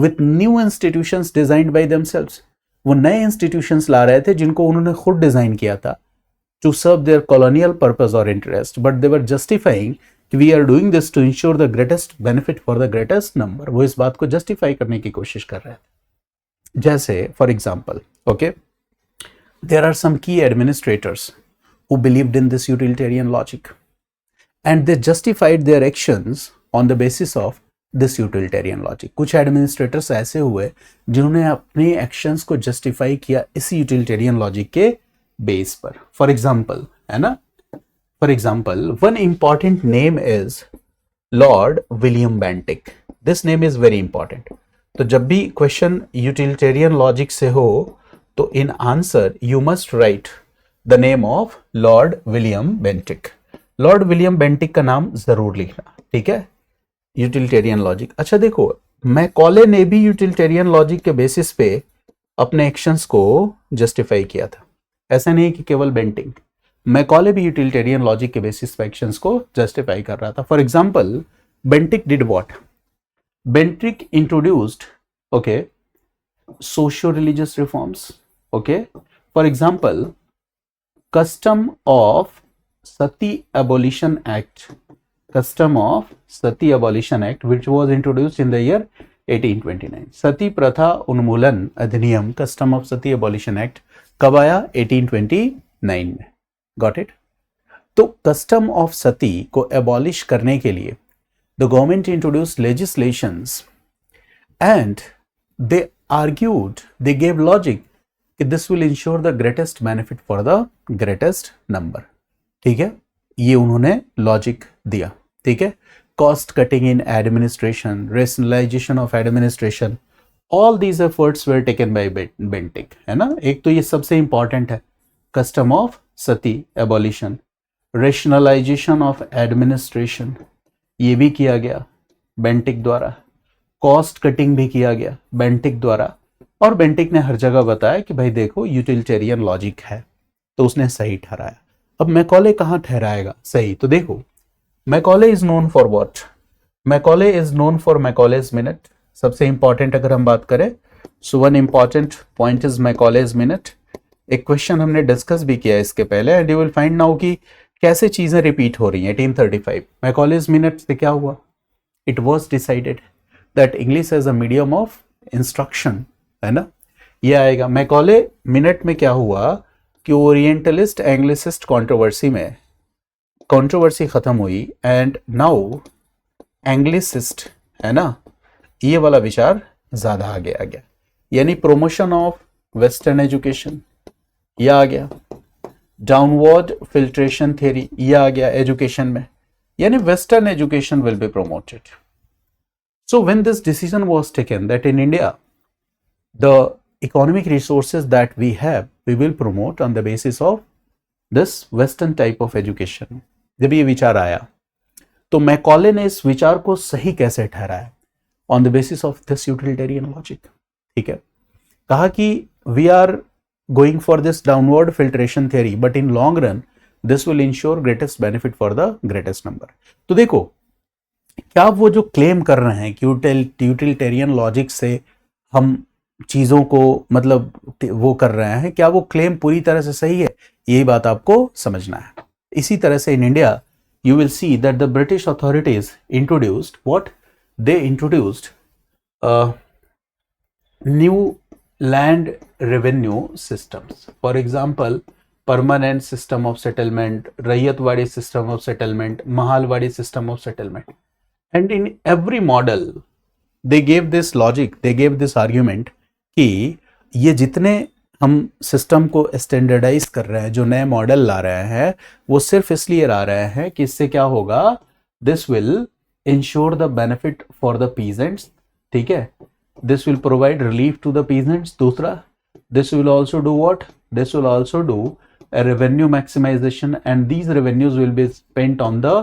Speaker 1: with new institutions designed by themselves. वो नए इंस्टीट्यूशंस ला रहे थे जिनको उन्होंने खुद डिजाइन किया था to serve their colonial purpose or interest, but they were justifying कि we are doing this to ensure the greatest benefit for the greatest number. वो इस बात को जस्टिफाई करने की कोशिश कर रहे थे. जैसे for example, okay, there are some की administrators who believed in this utilitarian logic and they justified their actions on the basis of this utilitarian logic. कुछ एडमिनिस्ट्रेटर्स ऐसे हुए जिन्होंने अपने एक्शंस को जस्टिफाई किया इस यूटिलिटेरियन लॉजिक के बेस पर. फॉर एग्जाम्पल, है ना, for example, one important name is Lord William Bentinck. This name is very important. तो जब भी क्वेश्चन यूटिलिटेरियन लॉजिक से हो तो in answer you must write the name of Lord William Bentinck. Lord William Bentinck का नाम जरूर लिखना, ठीक है, यूटिलिटेरियन लॉजिक. अच्छा देखो, मैकॉले ने भी यूटिलिटेरियन लॉजिक के बेसिस पे अपने एक्शंस को जस्टिफाई किया था. ऐसा नहीं कि केवल बेंटिक, मैकॉले भी यूटिलिटेरियन लॉजिक के बेसिस पे एक्शंस को जस्टिफाई कर रहा था. For example, Bentinck did what? Bentinck introduced, okay, socio-religious reforms, okay. For example, Custom of Sati Abolition Act, Custom of Sati Abolition Act, which was introduced in the year 1829. सती प्रथा उन्मूलन अधिनियम, Custom of Sati Abolition Act, कब आया? 1829 में. Got it? तो Custom of Sati को abolish करने के लिए the government introduced legislations and they argued, they gave logic that this will ensure the greatest benefit for the greatest number. ठीक है, ये उन्होंने लॉजिक दिया. ठीक है, cost cutting in administration, rationalization of administration, all these efforts were taken by Bentinck, है ना. एक तो ये सबसे इंपॉर्टेंट है, custom of sati abolition, rationalization of administration, ये भी किया गया बेंटिक द्वारा, कॉस्ट कटिंग भी किया गया बेंटिक द्वारा. और बेंटिक ने हर जगह बताया कि भाई देखो यूटिलिटेरियन लॉजिक है, तो उसने सही ठहराया. अब मैकॉले कहाँ ठहराएगा सही? तो देखो, Macaulay is known for what? Macaulay is known for Macaulay's minute. सबसे इंपॉर्टेंट अगर हम बात करें, so one important point is Macaulay's minute. एक क्वेश्चन हमने डिस्कस भी किया इसके पहले, and you will find now कि कैसे चीजें रिपीट हो रही हैं. 1835 मैकॉलेज मिनट से क्या हुआ? It was decided that English as a medium of instruction, है ना, ये आएगा. मैकॉले मिनट में क्या हुआ कि ओरिएंटलिस्ट एंग्लिसिस्ट कंट्रोवर्सी में कंट्रोवर्सी खत्म हुई, एंड नाउ एंग्लिसिस्ट, है ना, ये वाला विचार ज्यादा आगे आ गया. यानी प्रोमोशन ऑफ वेस्टर्न एजुकेशन, ये आ गया. डाउनवर्ड फिल्ट्रेशन थ्योरी, ये आ गया एजुकेशन में, यानी western education will be promoted. So when this decision was taken that in India the economic resources that we have we will promote on the basis of this western type of education. जब ये विचार आया तो Macaulay ने इस विचार को सही कैसे ठहराया? On the basis of this utilitarian logic. ठीक है, कहा कि we are going for this downward filtration theory, but in long run this will ensure greatest benefit for the greatest number. तो देखो, क्या वो जो क्लेम कर रहे हैं कि यूटिलिटेरियन लॉजिक से हम चीजों को मतलब वो कर रहे हैं, क्या वो क्लेम पूरी तरह से सही है? यही बात आपको समझना है. इसी तरह से in India you will see that the British authorities introduced what? They introduced new land revenue systems. For example, permanent system of settlement, Raiyatwadi system of settlement, Mahalwadi system of settlement. And in every model, they gave this logic, they gave this argument कि ये जितने हम system को standardise कर रहे हैं, जो नए मॉडल ला रहे हैं, वो सिर्फ इसलिए ला रहे हैं कि इससे क्या होगा, this will ensure the benefit for the peasants, ठीक है, this will provide relief to the peasants. दूसरा, this will also do what? This will also do a revenue maximization, and these revenues will be spent on the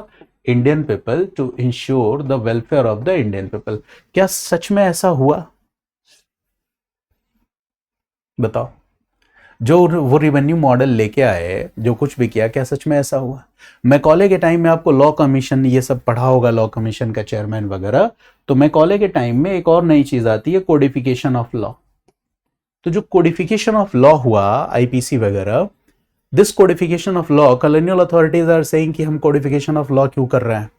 Speaker 1: Indian people to ensure the welfare of the Indian people. क्या सच में ऐसा हुआ? बताओ. जो वो revenue model लेके आए, जो कुछ भी किया, क्या सच में ऐसा हुआ? मैकॉले के टाइम में आपको लॉ कमीशन ये सब पढ़ा होगा, लॉ कमीशन का चेयरमैन वगैरह. तो मैकॉले के टाइम में एक और नई चीज आती है, कोडिफिकेशन ऑफ लॉ. तो जो कोडिफिकेशन ऑफ लॉ हुआ, आईपीसी वगैरह, this codification of law, colonial authorities are saying कि हम कोडिफिकेशन ऑफ लॉ क्यों कर रहे हैं?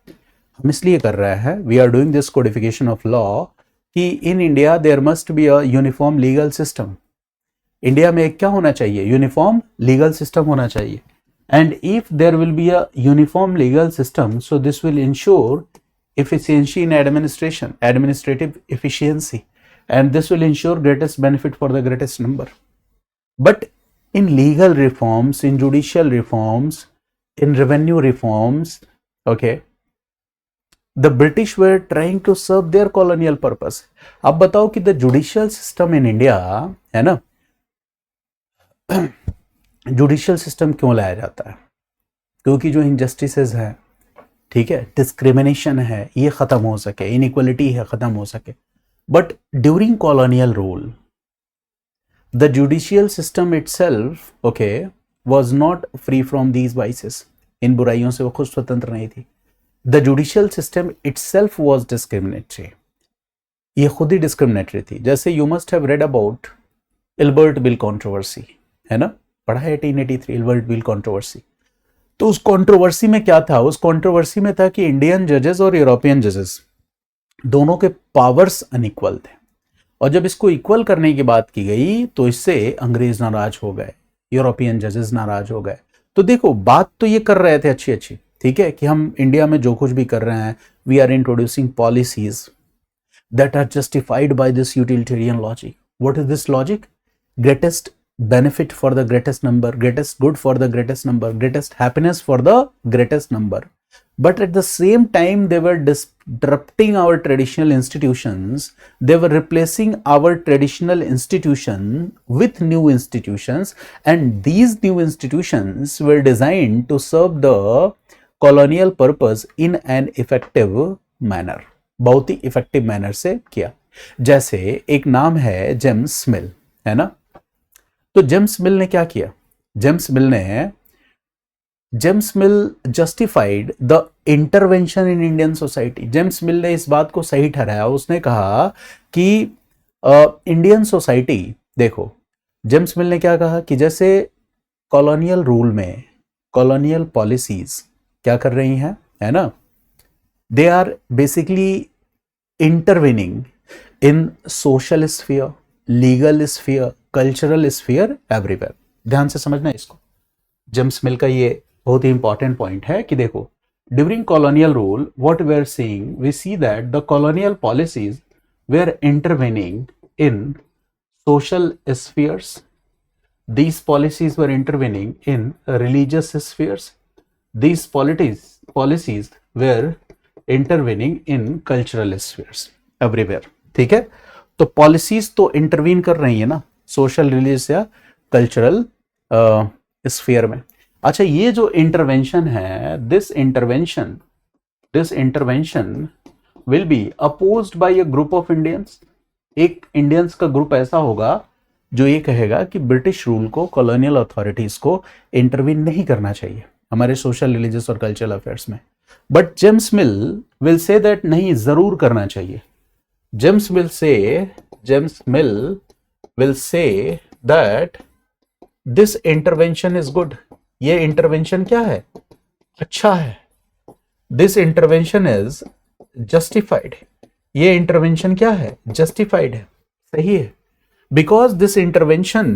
Speaker 1: हम इसलिए कर रहे हैं, we are doing this codification of law कि in India there must be a uniform legal system. India में क्या होना चाहिए? यूनिफॉर्म लीगल सिस्टम होना चाहिए. And if there will be a uniform legal system, so this will ensure efficiency in administration, administrative efficiency, and this will ensure greatest benefit for the greatest number. But in legal reforms, in judicial reforms, in revenue reforms, okay, the British were trying to serve their colonial purpose. अब बताओ कि the judicial system in India, है ना, judicial system क्यों लाया जाता है? क्योंकि जो injustices है, ठीक है, डिस्क्रिमिनेशन है, ये खत्म हो सके, इनइक्वालिटी है, खत्म हो सके. But during colonial rule, the judicial system itself, okay, was not free from these vices. इन बुराइयों से वो खुद स्वतंत्र नहीं थी. The judicial system itself was discriminatory. ये खुद ही डिस्क्रिमिनेटरी थी. जैसे you must have read about Ilbert bill controversy, है ना, पढ़ा है 1883 इल्बर्ट बिल कंट्रोवर्सी. तो उस कंट्रोवर्सी में क्या था? उस कंट्रोवर्सी में था कि इंडियन जजेस और यूरोपियन जजेस दोनों के पावर्स अनइक्वल थे, और जब इसको इक्वल करने की बात की गई तो इससे अंग्रेज नाराज हो गए, यूरोपियन जजेस नाराज हो गए. तो देखो, बात तो ये कर रहे थे अच्छी अच्छी, ठीक है, कि हम इंडिया में जो कुछ भी कर रहे हैं, we are introducing policies that are justified by this utilitarian logic. What is this logic? Greatest benefit for the greatest number, greatest good for the greatest number, greatest happiness for the greatest number. But at the same time, they were disrupting our traditional institutions. They were replacing our traditional institution with new institutions, and these new institutions were designed to serve the colonial purpose in an effective manner. बहुत ही effective manner से किया. जैसे एक नाम है James Mill, है ना. तो जेम्स मिल ने क्या किया? James Mill justified the intervention in Indian society. James Mill ने इस बात को सही ठहराया. उसने कहा कि इंडियन सोसाइटी, देखो, जेम्स मिल ने क्या कहा कि जैसे कॉलोनियल रूल में कॉलोनियल पॉलिसीज क्या कर रही हैं, है ना, they are basically intervening in social sphere, legal sphere, cultural sphere, everywhere. ध्यान से समझना इसको. जेम्स मिल का ये बहुत ही इंपॉर्टेंट पॉइंट है कि देखो, during colonial rule what we are seeing, we see that the colonial policies were intervening in social spheres. These policies were intervening in religious spheres. These policies were intervening in cultural spheres, everywhere. ठीक है, तो policies तो intervene कर रही है ना social, religious या cultural sphere में. अच्छा, ये जो इंटरवेंशन है, this intervention will be opposed by a group of Indians. एक इंडियंस का ग्रुप ऐसा होगा जो ये कहेगा कि ब्रिटिश रूल को, कॉलोनियल अथॉरिटीज को इंटरवीन नहीं करना चाहिए हमारे सोशल, रिलीजियस और कल्चरल अफेयर्स में. But James Mill will say that नहीं, जरूर करना चाहिए. James Mill will say that this intervention is good. ये intervention क्या है? अच्छा है. This intervention is justified. ये intervention क्या है? Justified है, सही है. Because this intervention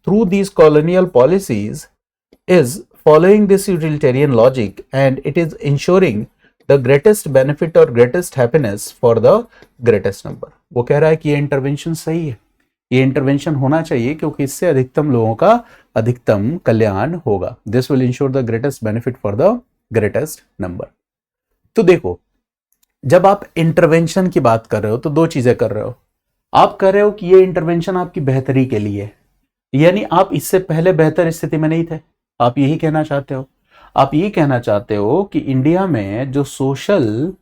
Speaker 1: through these colonial policies is following this utilitarian logic and it is ensuring the greatest benefit or greatest happiness for the greatest number. वो कह रहा है कि ये इंटरवेंशन सही है, ये इंटरवेंशन होना चाहिए क्योंकि इससे अधिकतम लोगों का अधिकतम कल्याण होगा. This will ensure the greatest benefit for the greatest number. तो देखो, जब आप इंटरवेंशन की बात कर रहे हो तो दो चीजें कर रहे हो. आप कर रहे हो कि ये इंटरवेंशन आपकी बेहतरी के लिए, यानी आप इससे पहले बेहतर स्थिति में नहीं थे. आप यही कहना चाहते हो. आप ये कहना चाहते हो कि इंडिया में जो सोशल,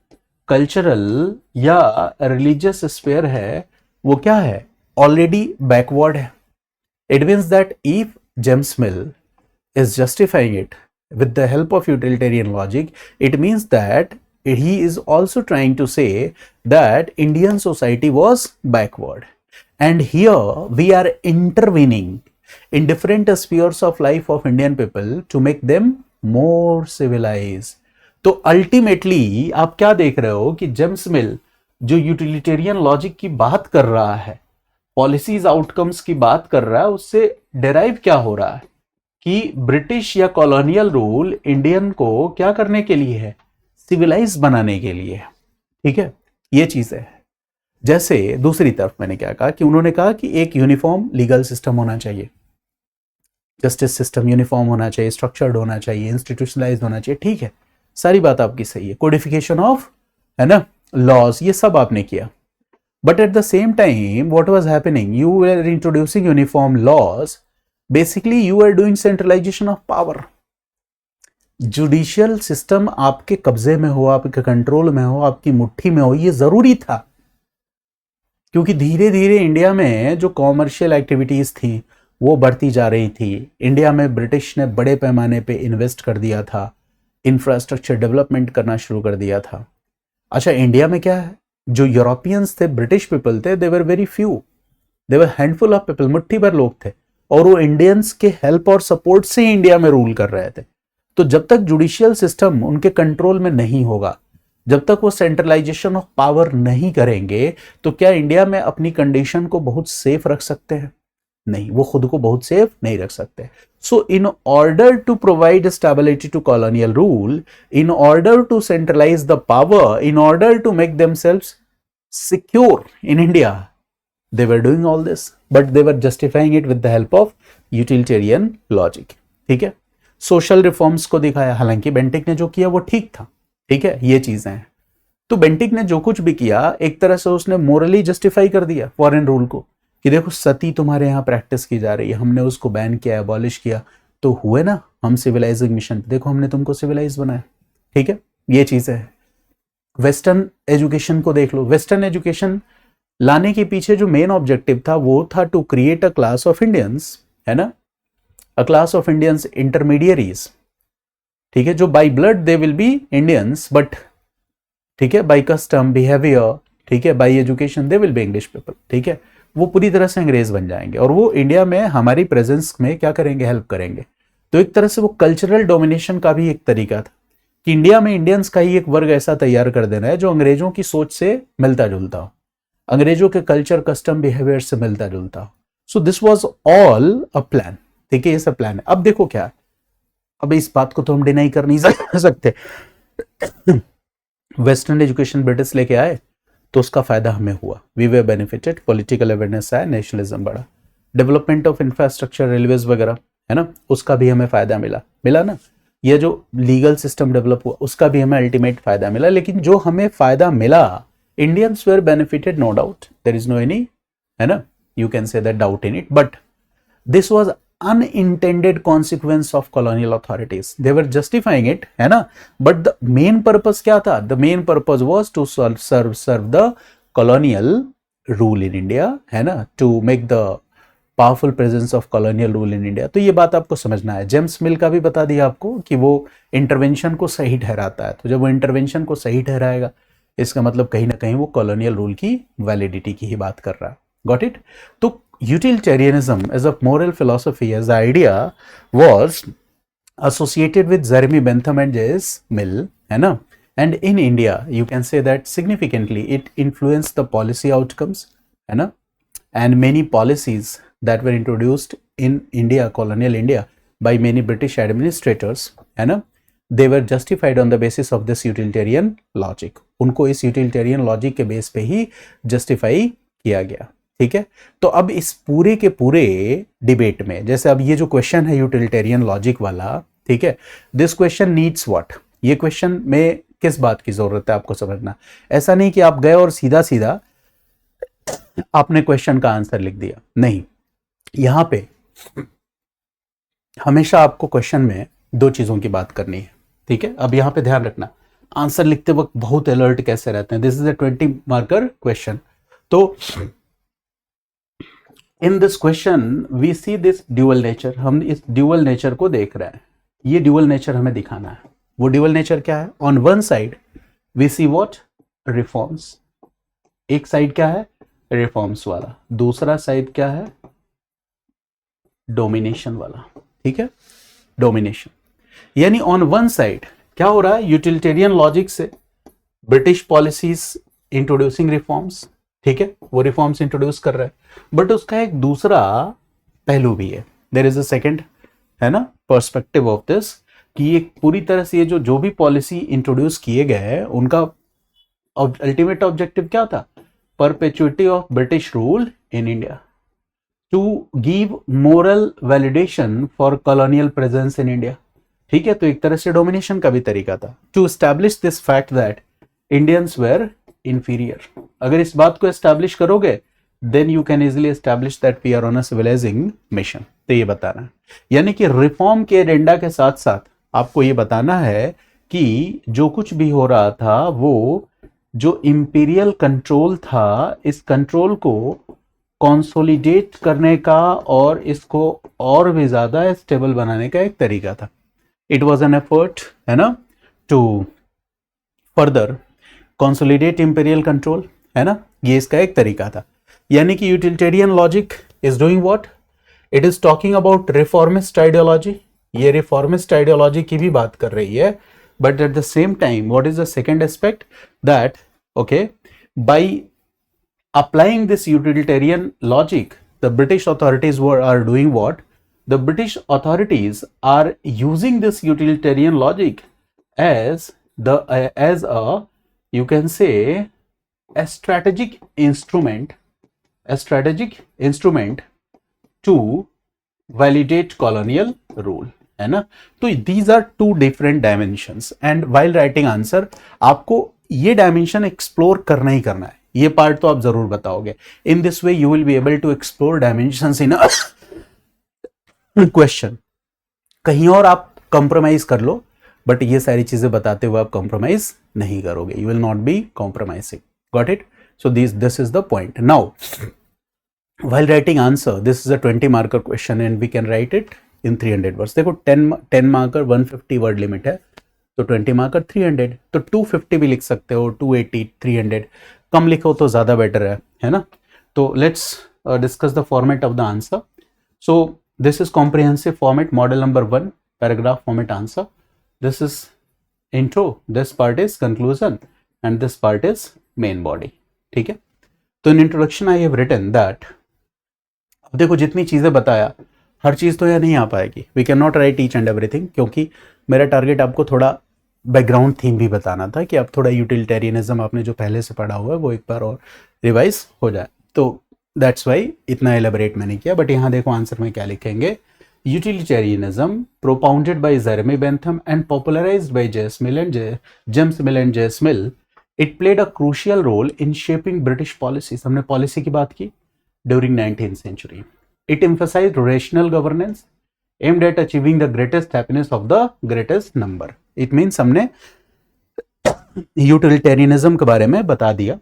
Speaker 1: कल्चरल या रिलीजियस स्फीयर है वो क्या है, ऑलरेडी बैकवर्ड है. It means that if James mill is justifying it with the help of utilitarian logic, it means that he is also trying to say that Indian society was backward. And here we are intervening in different spheres of life of Indian people to make them more civilized. तो ultimately आप क्या देख रहे हो कि James मिल जो utilitarian logic की बात कर रहा है, पॉलिसीज आउटकम्स की बात कर रहा है, उससे डेराइव क्या हो रहा है कि ब्रिटिश या कॉलोनियल रूल इंडियन को क्या करने के लिए है, सिविलाइज बनाने के लिए है. ठीक है, ये चीज है. जैसे दूसरी तरफ मैंने क्या कहा कि उन्होंने कहा कि एक यूनिफॉर्म लीगल सिस्टम होना चाहिए, जस्टिस सिस्टम यूनिफॉर्म होना चाहिए, स्ट्रक्चर्ड होना चाहिए, इंस्टीट्यूशनलाइज होना चाहिए. ठीक है, सारी बात आपकी सही है. कोडिफिकेशन ऑफ, है ना, लॉज, ये सब आपने किया. But at the same time what was happening, you were introducing uniform laws. Basically you are doing centralization of power. Judicial system आपके कब्जे में हो, आपके कंट्रोल में हो, आपकी मुट्ठी में हो, ये जरूरी था क्योंकि धीरे धीरे इंडिया में जो कॉमर्शियल एक्टिविटीज थी वो बढ़ती जा रही थी. इंडिया में ब्रिटिश ने बड़े पैमाने पे इन्वेस्ट कर दिया था, इंफ्रास्ट्रक्चर डेवलपमेंट करना शुरू कर दिया था. अच्छा, इंडिया में क्या है, जो यूरोपियंस थे, ब्रिटिश पीपल थे, they were very few, they were handful of people, मुट्ठी भर लोग थे, और वो इंडियंस के हेल्प और सपोर्ट से ही इंडिया में रूल कर रहे थे. तो जब तक जुडिशियल सिस्टम उनके कंट्रोल में नहीं होगा, जब तक वो सेंट्रलाइजेशन ऑफ पावर नहीं करेंगे, तो क्या इंडिया में अपनी कंडीशन को बहुत सेफ रख सकते हैं? नहीं, वो खुद को बहुत सेफ नहीं रख सकते. So in order to provide stability to colonial rule, in order to centralise the power, in order to make themselves secure in India, they were doing all this, but they were justifying it with the help of utilitarian logic. ठीक है, social reforms को दिखाया, हालांकि Bentinck ने जो किया वो ठीक था. ठीक है, ये चीजें हैं. तो बेंटिक ने जो कुछ भी किया एक तरह से उसने मोरली जस्टिफाई कर दिया फॉरेन रूल को कि देखो सती तुम्हारे यहाँ प्रैक्टिस की जा रही है, हमने उसको बैन किया, एबॉलिश किया, तो हुए ना हम सिविलाइजिंग मिशन, देखो हमने तुमको सिविलाइज बनाया. ठीक है, ये चीजें है. वेस्टर्न एजुकेशन को देख लो. वेस्टर्न एजुकेशन लाने के पीछे जो मेन ऑब्जेक्टिव था वो था to create a class of Indians, है ना, a class of Indians intermediaries. ठीक है, जो by blood they will be Indians, but ठीक है, बाय कस्टम, बिहेवियर, ठीक है, by education they will be English people. ठीक है, वो पूरी तरह से अंग्रेज बन जाएंगे और वो इंडिया में हमारी प्रेजेंस में क्या करेंगे, हेल्प करेंगे. तो एक तरह से वो कल्चरल डोमिनेशन का भी एक तरीका था कि इंडिया में इंडियंस का ही एक वर्ग ऐसा तैयार कर देना है जो अंग्रेजों की सोच से मिलता जुलता हो, अंग्रेजों के कल्चर, कस्टम, बिहेवियर से मिलता जुलता हो. So this was all a plan. ठीक है, ये सब प्लान है. अब देखो क्या है, अब इस बात को तो हम डिनाई कर नहीं सकते. वेस्टर्न एजुकेशन ब्रिटिश लेके आए तो उसका फायदा हमें हुआ, we were benefited, political awareness आया, नेशनलिज्म बढ़ा, डेवलपमेंट ऑफ इंफ्रास्ट्रक्चर, रेलवेज वगैरह, है ना, उसका भी हमें फायदा मिला ना. ये जो लीगल सिस्टम डेवलप हुआ उसका भी हमें अल्टीमेट फायदा मिला. लेकिन जो हमें फायदा मिला, Indians were benefited, no doubt. There is no any, है ना, you can say that doubt in it. But this was unintended consequence of colonial authorities. They were justifying it, है ना. But the main purpose क्या था? The main purpose was to serve the colonial rule in India, है ना, to make the powerful presence of colonial rule in India. तो ये बात आपको समझना है. जेम्स मिल का भी बता दिया आपको कि वो इंटरवेंशन को सही ठहराता है. तो जब वो इंटरवेंशन को सही ठहराएगा इसका मतलब कहीं ना कहीं वो कॉलोनियल रूल की वैलिडिटी की ही बात कर रहा है. Got it. तो utilitarianism as a moral philosophy, as a idea, was associated with Jeremy Bentham and James Mill, है ना. And in India you can say that significantly it influenced the policy outcomes, है ना, and many policies that were introduced in India, colonial India, by many British administrators, है ना, they were justified on the basis of this utilitarian logic. उनको इस utilitarian logic के base पे ही justify किया गया. ठीक है, तो अब इस पूरे के पूरे डिबेट में, जैसे अब ये जो क्वेश्चन है यूटिलिटेरियन लॉजिक वाला, ठीक है, दिस क्वेश्चन नीड्स व्हाट, ये क्वेश्चन में किस बात की जरूरत है आपको समझना. ऐसा नहीं कि आप गए और सीधा सीधा आपने क्वेश्चन का आंसर लिख दिया, नहीं. यहां पे हमेशा आपको क्वेश्चन में दो चीजों की बात करनी है. ठीक है, अब यहां पे ध्यान रखना, आंसर लिखते वक्त बहुत अलर्ट कैसे रहते हैं. This is a 20 marker question. तो in this question we see this dual nature, हम इस ड्यूअल नेचर को देख रहे हैं. ये ड्यूअल नेचर हमें दिखाना है. वो ड्यूअल नेचर क्या है? On one side we see what, reforms. एक साइड क्या है? रिफॉर्म्स वाला. दूसरा साइड क्या है? डोमिनेशन वाला. ठीक है, डोमिनेशन. यानी ऑन वन साइड क्या हो रहा है? यूटिलिटेरियन लॉजिक से ब्रिटिश पॉलिसीज इंट्रोड्यूसिंग रिफॉर्म्स. ठीक है, वो रिफॉर्म्स इंट्रोड्यूस कर रहा है, बट उसका एक दूसरा पहलू भी है. देयर इज अ सेकंड, है ना, पर्सपेक्टिव ऑफ दिस, कि ये पूरी तरह से ये जो भी पॉलिसी इंट्रोड्यूस किए गए हैं उनका अल्टीमेट ऑब्जेक्टिव क्या था? Perpetuity of British rule in India, to give moral validation for colonial presence in India. ठीक है, तो एक तरह से डोमिनेशन का भी तरीका था. To establish this fact that Indians were inferior. अगर इस बात को एस्टैब्लिश करोगे then you can easily establish that we are on a civilising mission. तो ये बताना है, यानी कि रिफॉर्म के एजेंडा के साथ साथ आपको ये बताना है कि जो कुछ भी हो रहा था वो जो इंपीरियल कंट्रोल था, इस कंट्रोल को कंसोलिडेट करने का और इसको और भी ज्यादा स्टेबल बनाने का एक तरीका था. इट वॉज एन एफर्ट, है ना, to further consolidate imperial control, है ना, ये इसका एक तरीका था. यानी कि utilitarian logic is doing what, it is talking about reformist ideology. ये रिफॉर्मिस्ट आइडियोलॉजी की भी बात कर रही है, but at the same time what is the second aspect, that okay, by applying this utilitarian logic, the British authorities are doing what? The British authorities are using this utilitarian logic as a, you can say, a strategic instrument to validate colonial rule, है ना. तो these are two different dimensions, and while writing answer आपको ये dimension explore करना ही करना है. ये part तो आप जरूर बताओगे. In this way you will be able to explore dimensions in a question. कहीं और आप कंप्रोमाइज कर लो, बट ये सारी चीजें बताते हुए आप कंप्रोमाइज नहीं करोगे. You will not B compromising. Got it? So this is the point. Now while writing answer, this is a 20 marker question and we can write it in 300 words. देखो 10 marker 150 word limit है, तो 20 marker 300, तो 250 भी लिख सकते हो, 280, 300. कम लिखो तो ज्यादा बेटर है ना. तो let's discuss the format of the answer. So this is comprehensive format, model number 1, paragraph format answer. This is intro, this part is conclusion and this part is main body. ठीक है, तो in introduction I have written that, अब देखो जितनी चीजें बताया हर चीज तो यह नहीं आ पाएगी. We can not write each and everything, क्योंकि मेरा टारगेट आपको थोड़ा बैकग्राउंड थीम भी बताना था कि आप थोड़ा यूटिलिटेरियनिज्म आपने जो पहले से पढ़ा हुआ है वो एक बार और रिवाइज हो जाए. तो दैट्स वाई इतना एलेबरेट मैंने किया. बट यहाँ देखो आंसर में क्या लिखेंगे. Utilitarianism propounded by Jeremy Bentham and popularised by James Mill and James Mill, it played a crucial role in shaping British policies. हमने पॉलिसी की बात की during 19th century. It emphasized rational governance aimed at achieving the greatest happiness of the greatest number. It means हमने utilitarianism के बारे में बता दिया.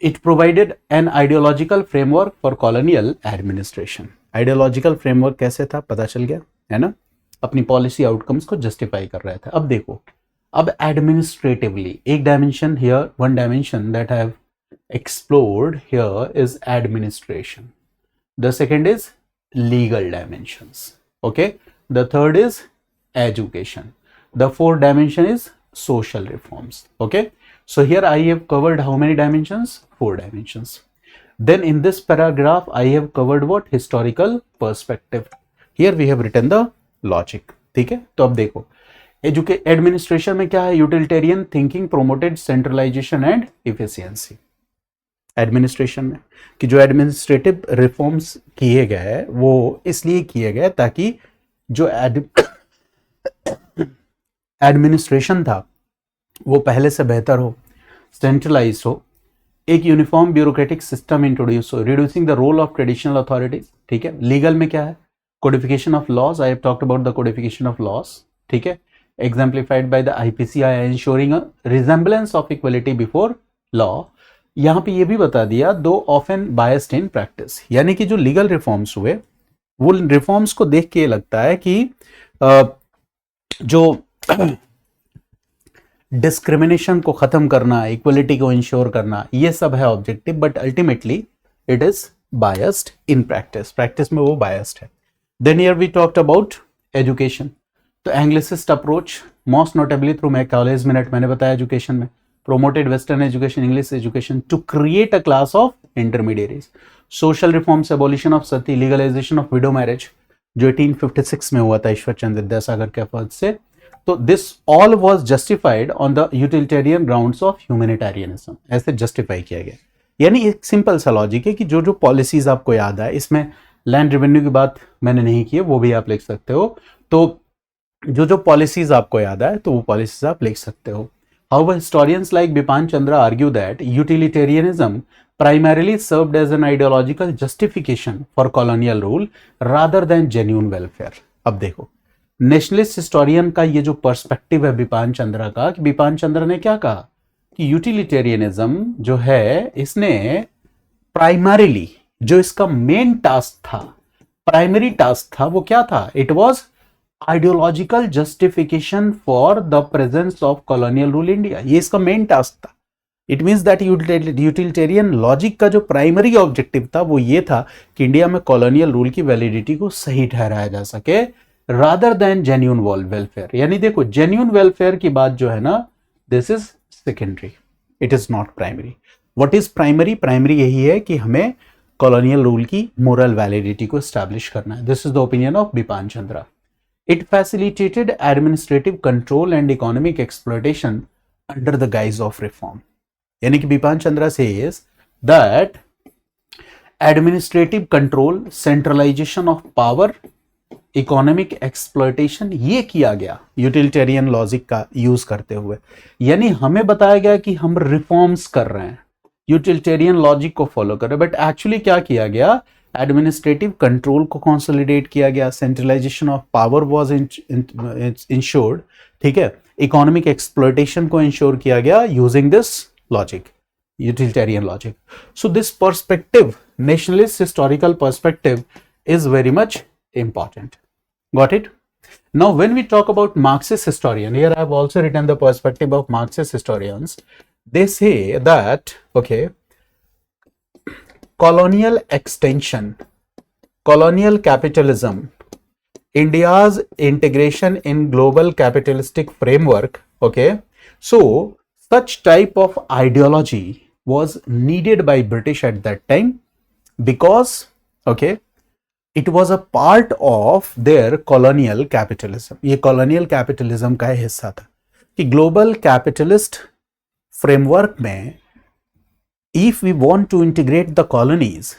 Speaker 1: It provided an ideological framework for colonial administration. Ideological framework कैसे था पता चल गया, है ना. अपनी पॉलिसी आउटकम्स को जस्टिफाई कर रहा था. अब देखो, अब एडमिनिस्ट्रेटिवली एक dimension here, one dimension that I have explored here is administration. The second is legal dimensions. Okay, the third is education. The fourth dimension is social reforms. Okay, so here I have covered how many dimensions? 4 dimensions. Then in this paragraph I have covered what? Historical perspective. Here we have written the logic, ठीक है। तो अब देखो administration में क्या है, utilitarian thinking promoted centralisation and efficiency. Administration में कि जो एडमिनिस्ट्रेटिव रिफॉर्म्स किए गए वो इसलिए किए गए ताकि जो एडमिनिस्ट्रेशन था वो पहले से बेहतर हो, सेंट्रलाइज हो, एक यूनिफॉर्म ब्यूरोक्रेटिक सिस्टम इंट्रोड्यूस हो, reducing the role of traditional authorities, ठीक है। लीगल में क्या है, codification of laws, I have talked about the codification of laws, ठीक है, exemplified by the IPCI ensuring a resemblance of equality before law. यहां पे ये भी बता दिया दो ऑफन बायस्ड इन प्रैक्टिस, यानी कि जो लीगल रिफॉर्म्स हुए वो रिफॉर्म्स को देख के लगता है कि जो डिस्क्रिमिनेशन को खत्म करना, इक्वलिटी को इंश्योर करना, ये सब है objective, but ultimately it is biased in practice, practice में वो बायस्ड है। Then here we talked about education, तो Anglicist approach most notably through Macaulay's minute, मैंने बताया एजुकेशन में, promoted western education, English education to create a class of intermediaries. Social reforms, abolition of sati, legalization of widow marriage जो 1856 में हुआ था ईश्वर चंद्र विद्यासागर के पद से, तो this all was justified on the utilitarian grounds of humanitarianism, ऐसे justify किया गया। यानी एक सिंपल सा लॉजिक है कि जो जो पॉलिसीज आपको याद है, इसमें लैंड रेवेन्यू की बात मैंने नहीं की है, वो भी आप लिख सकते हो, तो जो जो पॉलिसीज आपको याद है तो वो पॉलिसीज आप लिख सकते हो। However, historians like Bipan Chandra argue that utilitarianism primarily served as an ideological justification for colonial rule rather than genuine welfare. अब देखो नेशनलिस्ट हिस्टोरियन का ये जो पर्सपेक्टिव है बिपान चंद्रा का, कि बिपान चंद्रा ने क्या कहा कि यूटिलिटेरियनिज्म जो है इसने प्राइमरीली जो इसका मेन टास्क था, प्राइमरी टास्क था, वो क्या था, it was ideological justification for the presence of colonial rule India, ये इसका मेन टास्क था। It means that utilitarian logic का जो प्राइमरी ऑब्जेक्टिव था वो ये था कि इंडिया में कॉलोनियल रूल की वैलिडिटी को सही ठहराया जा सके, रादर देन जेन्यून वेलफेयर। यानी देखो जेन्यून वेलफेयर की बात जो है ना, this is secondary, it is not primary. What is primary, primary यही है कि हमें कॉलोनियल रूल की मोरल वैलिडिटी को एस्टैब्लिश करना है। This is the opinion of Bipan Chandra. It facilitated administrative control and economic exploitation under the guise of reform. यानी कि बिपान Chandra says that administrative control, centralization of power, economic exploitation ये किया गया utilitarian logic का use करते हुए। यानी हमें बताया गया कि हम रिफॉर्म्स कर रहे हैं, यूटिलिटेरियन लॉजिक को फॉलो कर रहे हैं, बट एक्चुअली क्या किया गया, एडमिनिस्ट्रेटिव कंट्रोल को कंसोलिडेट किया गया, centralisation of power was ensured, ठीक है, इकोनॉमिक एक्सप्लॉयटेशन को इंश्योर किया गया using this logic, utilitarian logic. So this perspective, nationalist historical perspective is very much important. Got it? Now when we talk about Marxist historian, here I have also written the perspective of Marxist historians. They say that, okay, colonial extension, colonial capitalism, India's integration in global capitalistic framework, okay, so such type of ideology was needed by British at that time because, okay, it was a part of their colonial capitalism. ये colonial capitalism का हिस्सा था कि global capitalist framework में if we want to integrate the colonies,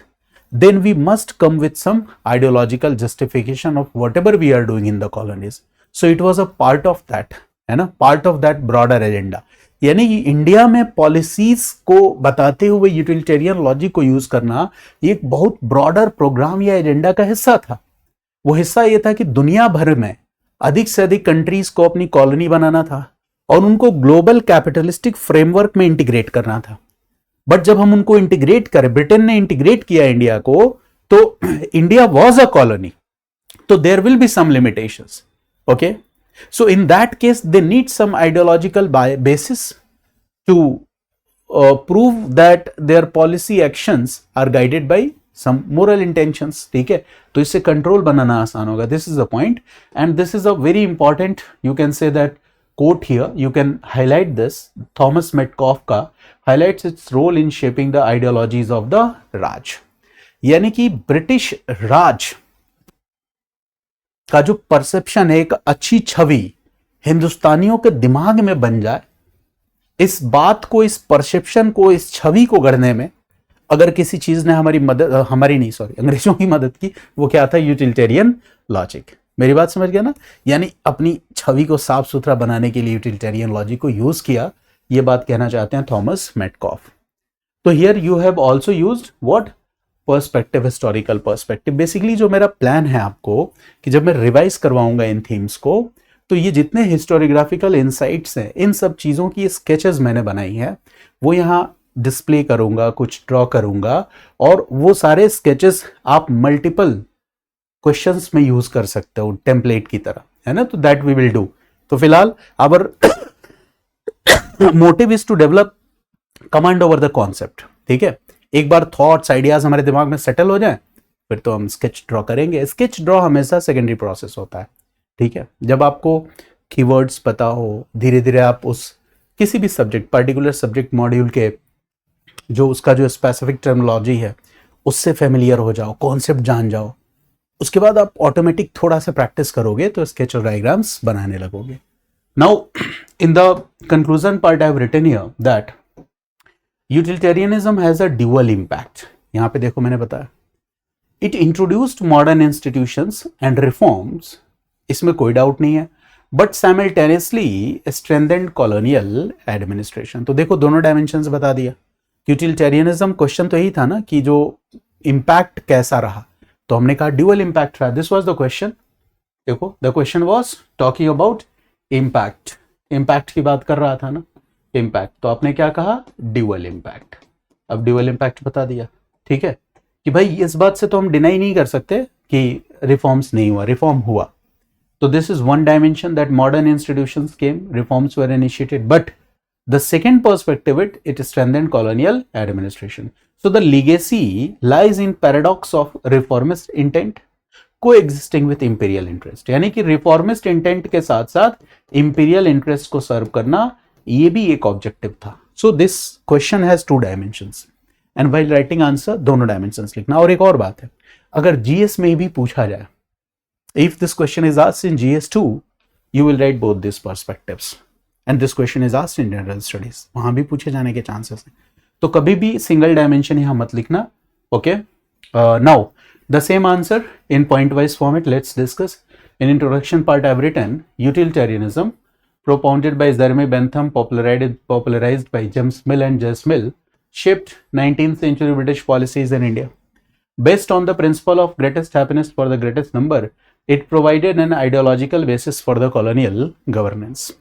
Speaker 1: then we must come with some ideological justification of whatever we are doing in the colonies. So it was a part of that, है ना, part of that broader agenda. यानी India में policies को बताते हुए utilitarian logic को use करना ये एक बहुत ब्रॉडर प्रोग्राम या एजेंडा का हिस्सा था। वो हिस्सा ये था कि दुनिया भर में अधिक से अधिक कंट्रीज को अपनी कॉलोनी बनाना था और उनको ग्लोबल कैपिटलिस्टिक फ्रेमवर्क में इंटीग्रेट करना था। बट जब हम उनको इंटीग्रेट करें, ब्रिटेन ने इंटीग्रेट किया इंडिया को, तो इंडिया वॉज अ कॉलोनी, तो there will be some limitations, okay. So in that case, they need some ideological basis to prove that their policy actions are guided by some moral intentions, ठीक है, तो इससे control बनाना आसान होगा। This is the point, and this is a very important, you can say that quote here, you can highlight this, Thomas Metcalfe का highlights its role in shaping the ideologies of the Raj। यानी कि British राज का जो perception है, एक अच्छी छवि हिंदुस्तानियों के दिमाग में बन जाए, इस बात को, इस परसेप्शन को, इस छवि को गढ़ने में अगर किसी चीज ने हमारी मदद, हमारी नहीं सॉरी, अंग्रेजों की मदद की, वो क्या था? Utilitarian logic. मेरी बात समझ गया ना? यानी अपनी छवि को साफ सुथरा बनाने के लिए यूटिलिटेरियन लॉजिक को यूज किया, ये बात कहना चाहते हैं थॉमस मेटकॉफ। तो here you have also used what? Perspective, historical perspective. Basically जो मेरा प्लान है आपको, कि जब मैं रिवाइज करवाऊंगा इन थीम्स को, तो ये जितने हिस्टोरियोग्राफिकल इंसाइट्स हैं, इन सब चीजों की स्केचेस मैंने बनाई है, वो यहाँ डिस्प्ले करूंगा, कुछ ड्रॉ करूंगा, और वो सारे स्केचेस आप मल्टीपल क्वेश्चंस में यूज कर सकते हो टेम्पलेट की तरह, है ना? तो दैट वी विल डू। तो फिलहाल our motive is to develop command over the concept. ठीक है, एक बार थॉट्स, आइडियाज हमारे दिमाग में सेटल हो जाए, फिर तो हम स्केच ड्रॉ करेंगे। स्केच ड्रॉ हमेशा सेकेंडरी प्रोसेस होता है। ठीक है, जब आपको कीवर्ड्स पता हो, धीरे धीरे आप उस किसी भी सब्जेक्ट, पर्टिकुलर सब्जेक्ट मॉड्यूल के जो उसका जो स्पेसिफिक टर्मिनोलॉजी है, उससे फेमिलियर हो जाओ, कॉन्सेप्ट जान जाओ, उसके बाद आप ऑटोमेटिक थोड़ा सा प्रैक्टिस करोगे तो स्केच और डायग्राम्स बनाने लगोगे। Now in the conclusion part I have written here that utilitarianism has a dual impact. यहां पे देखो मैंने बताया, it introduced modern institutions and reforms, इसमें कोई डाउट नहीं है, but simultaneously strengthened colonial administration. तो देखो दोनों डायमेंशंस बता दिया। यूटिलिटेरियनिज्म क्वेश्चन तो यही था ना कि जो इम्पैक्ट कैसा रहा, तो हमने कहा ड्यूअल इम्पैक्ट रहा। This was the question. देखो the question was talking about impact, impact की बात कर रहा था ना, इम्पैक्ट। तो आपने क्या कहा? Dual impact. अब ड्यूअल इम्पैक्ट बता दिया। ठीक है, कि भाई इस बात से तो हम डिनाई नहीं कर सकते कि रिफॉर्म्स नहीं हुआ, रिफॉर्म हुआ। तो this is one dimension, that modern institutions came, reforms were initiated, but the second perspective, it strengthened colonial administration. So the legacy lies in paradox of reformist intent coexisting with imperial interest. यानी कि reformist intent के साथ साथ imperial interest को serve करना, ये भी एक objective था. So this question has two dimensions. And while writing answer, दोनों dimensions लिखना। और एक और बात है, अगर GS में भी पूछा जाए, if this question is asked in GS2, you will write both these perspectives. And this question is asked in general studies, वहां भी पूछे जाने के चांसेस हैं। तो कभी भी सिंगल डायमेंशन यहां मत लिखना। Okay, now the same answer in point wise format, let's discuss. In introduction part I have written utilitarianism propounded by Jeremy Bentham, popularized by James Mill and Jess Mill, shaped 19th century British policies in India. Based on the principle of greatest happiness for the greatest number, it provided an ideological basis for the colonial governance.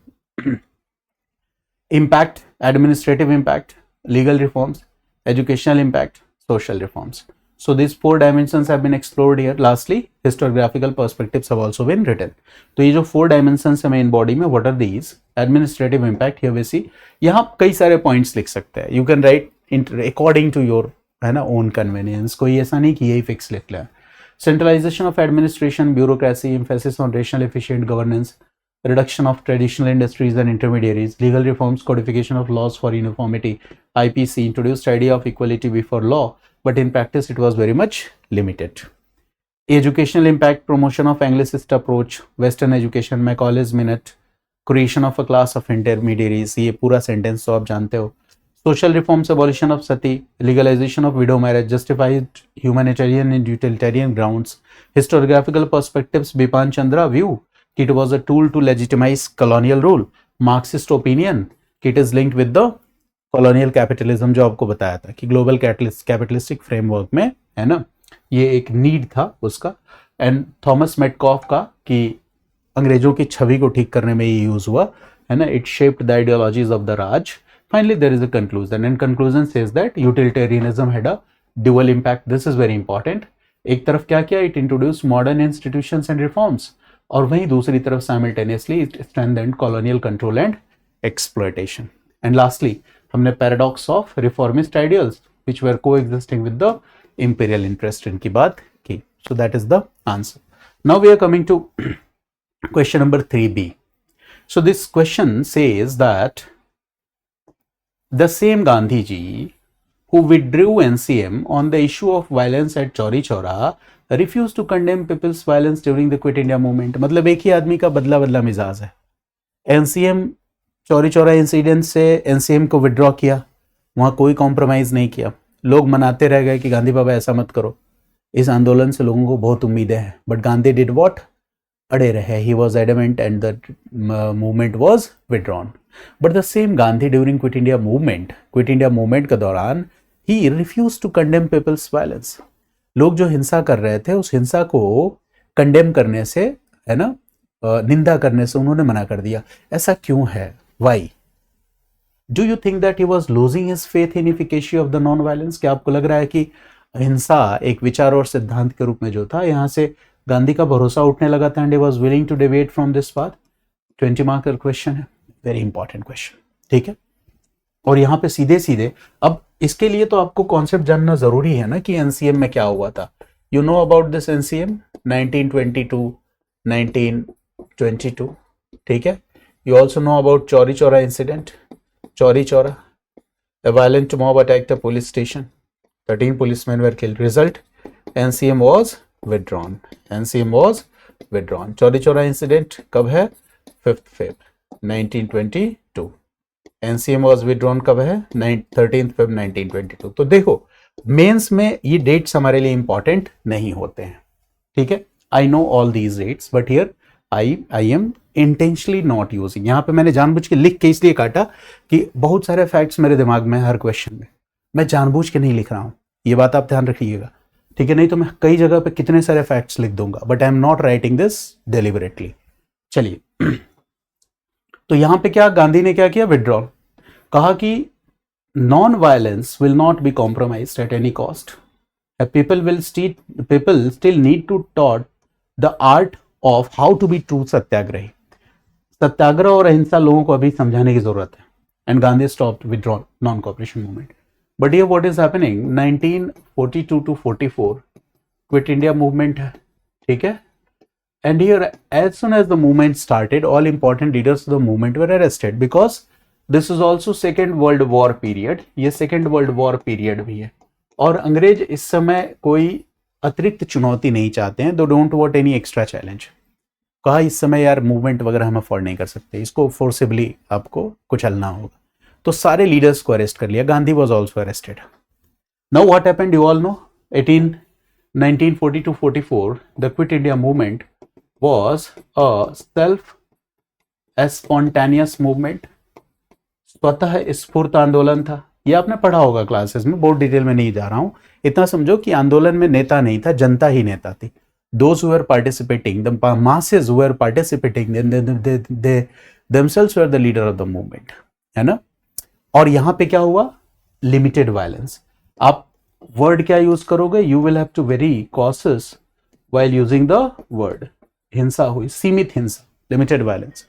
Speaker 1: Impact, administrative impact, legal reforms, educational impact, social reforms. So these four dimensions have been explored here. Lastly, historiographical perspectives have also been written. तो ये जो four dimensions है main body में, what are these? Administrative impact, here we see, यहाँ कई सारे points लिख सकते हैं. You can write according to your, है ना, own convenience. कोई ऐसा नहीं कि यही fix लिख लें. Centralization of administration, bureaucracy, emphasis on rational efficient governance, reduction of traditional industries and intermediaries, legal reforms, codification of laws for uniformity, IPC introduced idea of equality before law, but in practice it was very much limited. Educational impact, promotion of Anglicist approach, Western education, Macaulay's minute, creation of a class of intermediaries, ये पूरा sentence तो आप जानते हो. Social reforms, abolition of sati, legalization of widow marriage, justified humanitarian and utilitarian grounds, historiographical perspectives, Bipan Chandra view, it was a tool to legitimize colonial rule, Marxist opinion, it is linked with the colonial capitalism, जो आपको बताया था कि global capitalistic framework में, है ना, ये एक नीड था उसका, एंड थॉमस मेटकॉफ का कि अंग्रेजों की छवि को ठीक करने में ये यूज हुआ, है ना, it shaped the ideologies of the Raj. Finally, there is a conclusion, and conclusion says that utilitarianism had a dual impact. This is very important. एक तरफ क्या किया? It introduced modern institutions and reforms, और वहीं दूसरी तरफ simultaneously it strengthened colonial control and exploitation. And lastly, हमने paradox of reformist ideals which were coexisting with the imperial interest इनकी बात की. So that is the answer. Now we are coming to question number 3b. So this question says that the same Gandhi ji who withdrew NCM on the issue of violence at Chauri Chaura refused to condemn people's violence during the Quit India movement. मतलब एक ही आदमी का बदला बदला मिजाज है. NCM Chauri Chaura incident से NCM को विड्रॉ किया, वहां कोई कॉम्प्रोमाइज नहीं किया. लोग मनाते रह गए कि गांधी बाबा ऐसा मत करो. इस आंदोलन से लोगों को बहुत उम्मीदें हैं, बट गांधी डिड व्हाट? अड़े रहे. He was adamant and the movement was withdrawn. But the same Gandhi during quit India movement के दौरान he refuse to condemn people's violence. लोग जो हिंसा कर रहे थे उस हिंसा को कंडेम करने से, है ना, निंदा करने से उन्होंने मना कर दिया. ऐसा क्यों है? Why? Do you think that he was losing his faith in efficacy of the non violence? क्या आपको लग रहा है कि हिंसा एक विचार और सिद्धांत के रूप में जो था, यहां से गांधी का भरोसा उठने लगा था and he was willing to deviate from this path? 20 mark का क्वेश्चन है, वेरी इंपॉर्टेंट क्वेश्चन. ठीक है, और यहां पे सीधे सीधे, अब इसके लिए तो आपको कॉन्सेप्ट जानना जरूरी है ना कि एनसीएम में क्या हुआ था. You know about this NCM 1922. ठीक है. You also know about Chauri Chaura incident. Chauri Chaura, a violent mob attacked a police station. 13 policemen were killed. Result, NCM was withdrawn. Chauri Chaura incident कब है? 5th Feb 1922. NCM was withdrawn कब है? 13th Feb 1922. तो देखो, mains में ये डेट्स हमारे लिए इंपॉर्टेंट नहीं होते हैं. ठीक है, I know all these dates, but here I am intentionally not using. यहां पे मैंने जानबूझ के लिख के इसलिए काटा कि बहुत सारे फैक्ट्स मेरे दिमाग में हर क्वेश्चन में, मैं जानबूझ के नहीं लिख रहा हूं. ये बात आप ध्यान रखिएगा. ठीक है, नहीं तो मैं कई जगह पे कितने सारे फैक्ट्स लिख दूंगा, but I am not writing this deliberately. चलिए, तो यहां पे क्या गांधी ने क्या किया? विड्रॉ. कहा कि non violence will not be compromised at any cost. People still need to taught the art of how to be true satyagrahi. Satyagraha और अहिंसा लोगों को अभी समझाने की जरूरत है. And Gandhi stopped withdrawn non cooperation movement. But ये what is happening 1942 to 44 Quit India movement है. ठीक है, and here as soon as the movement started, all important leaders of the movement were arrested because this is also Second World War period. ये Second World War period भी है, और अंग्रेज इस समय कोई अतिरिक्त चुनौती नहीं चाहते हैं. दो don't want any extra challenge. कहा इस समय यार मूवमेंट वगैरह हम अफोर्ड नहीं कर सकते, इसको फोर्सिबली आपको कुचलना होगा. तो सारे लीडर्स को अरेस्ट कर लिया. Gandhi was also arrested. Now what happened you all know. 1942-44 the quit India movement was a self spontaneous movement. स्वतः स्फूर्त आंदोलन था. ये आपने पढ़ा होगा क्लासेस में, बहुत डिटेल में नहीं जा रहा हूं. इतना समझो कि आंदोलन में नेता नहीं था, जनता ही नेता थी. Those who were participating, the masses who were participating, they themselves were the leader of the movement, है ना. और यहां पे क्या हुआ? Limited violence. आप वर्ड क्या यूज करोगे? You will have to very cautious while using the word. हिंसा हुई, सीमित हिंसा, लिमिटेड वायलेंस.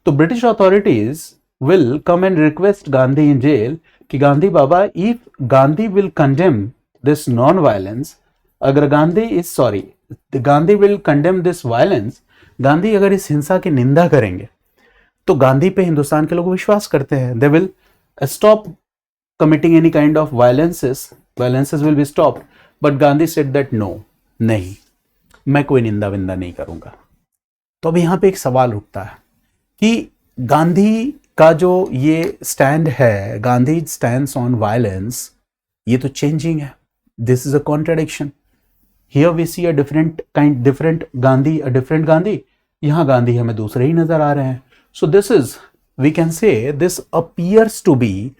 Speaker 1: तो British authorities will come and request Gandhi in jail कि गांधी बाबा, if Gandhi will condemn this non-violence, अगर Gandhi will condemn this violence, Gandhi अगर इस हिंसा की निंदा करेंगे तो गांधी पे हिंदुस्तान के लोग विश्वास करते हैं. they will stop committing any kind of violences will be stopped. but Gandhi said that no, नहीं, मैं कोई निंदा विंदा नहीं करूंगा. तो अब यहां पे एक सवाल उठता है कि गांधी का जो ये स्टैंड है, गांधी स्टैंड्स ऑन वायलेंस, ये तो चेंजिंग है. This is a contradiction. Here we see a different Gandhi. यहां गांधी हमें दूसरे ही नजर आ रहे हैं. So this is, we can say this appears to be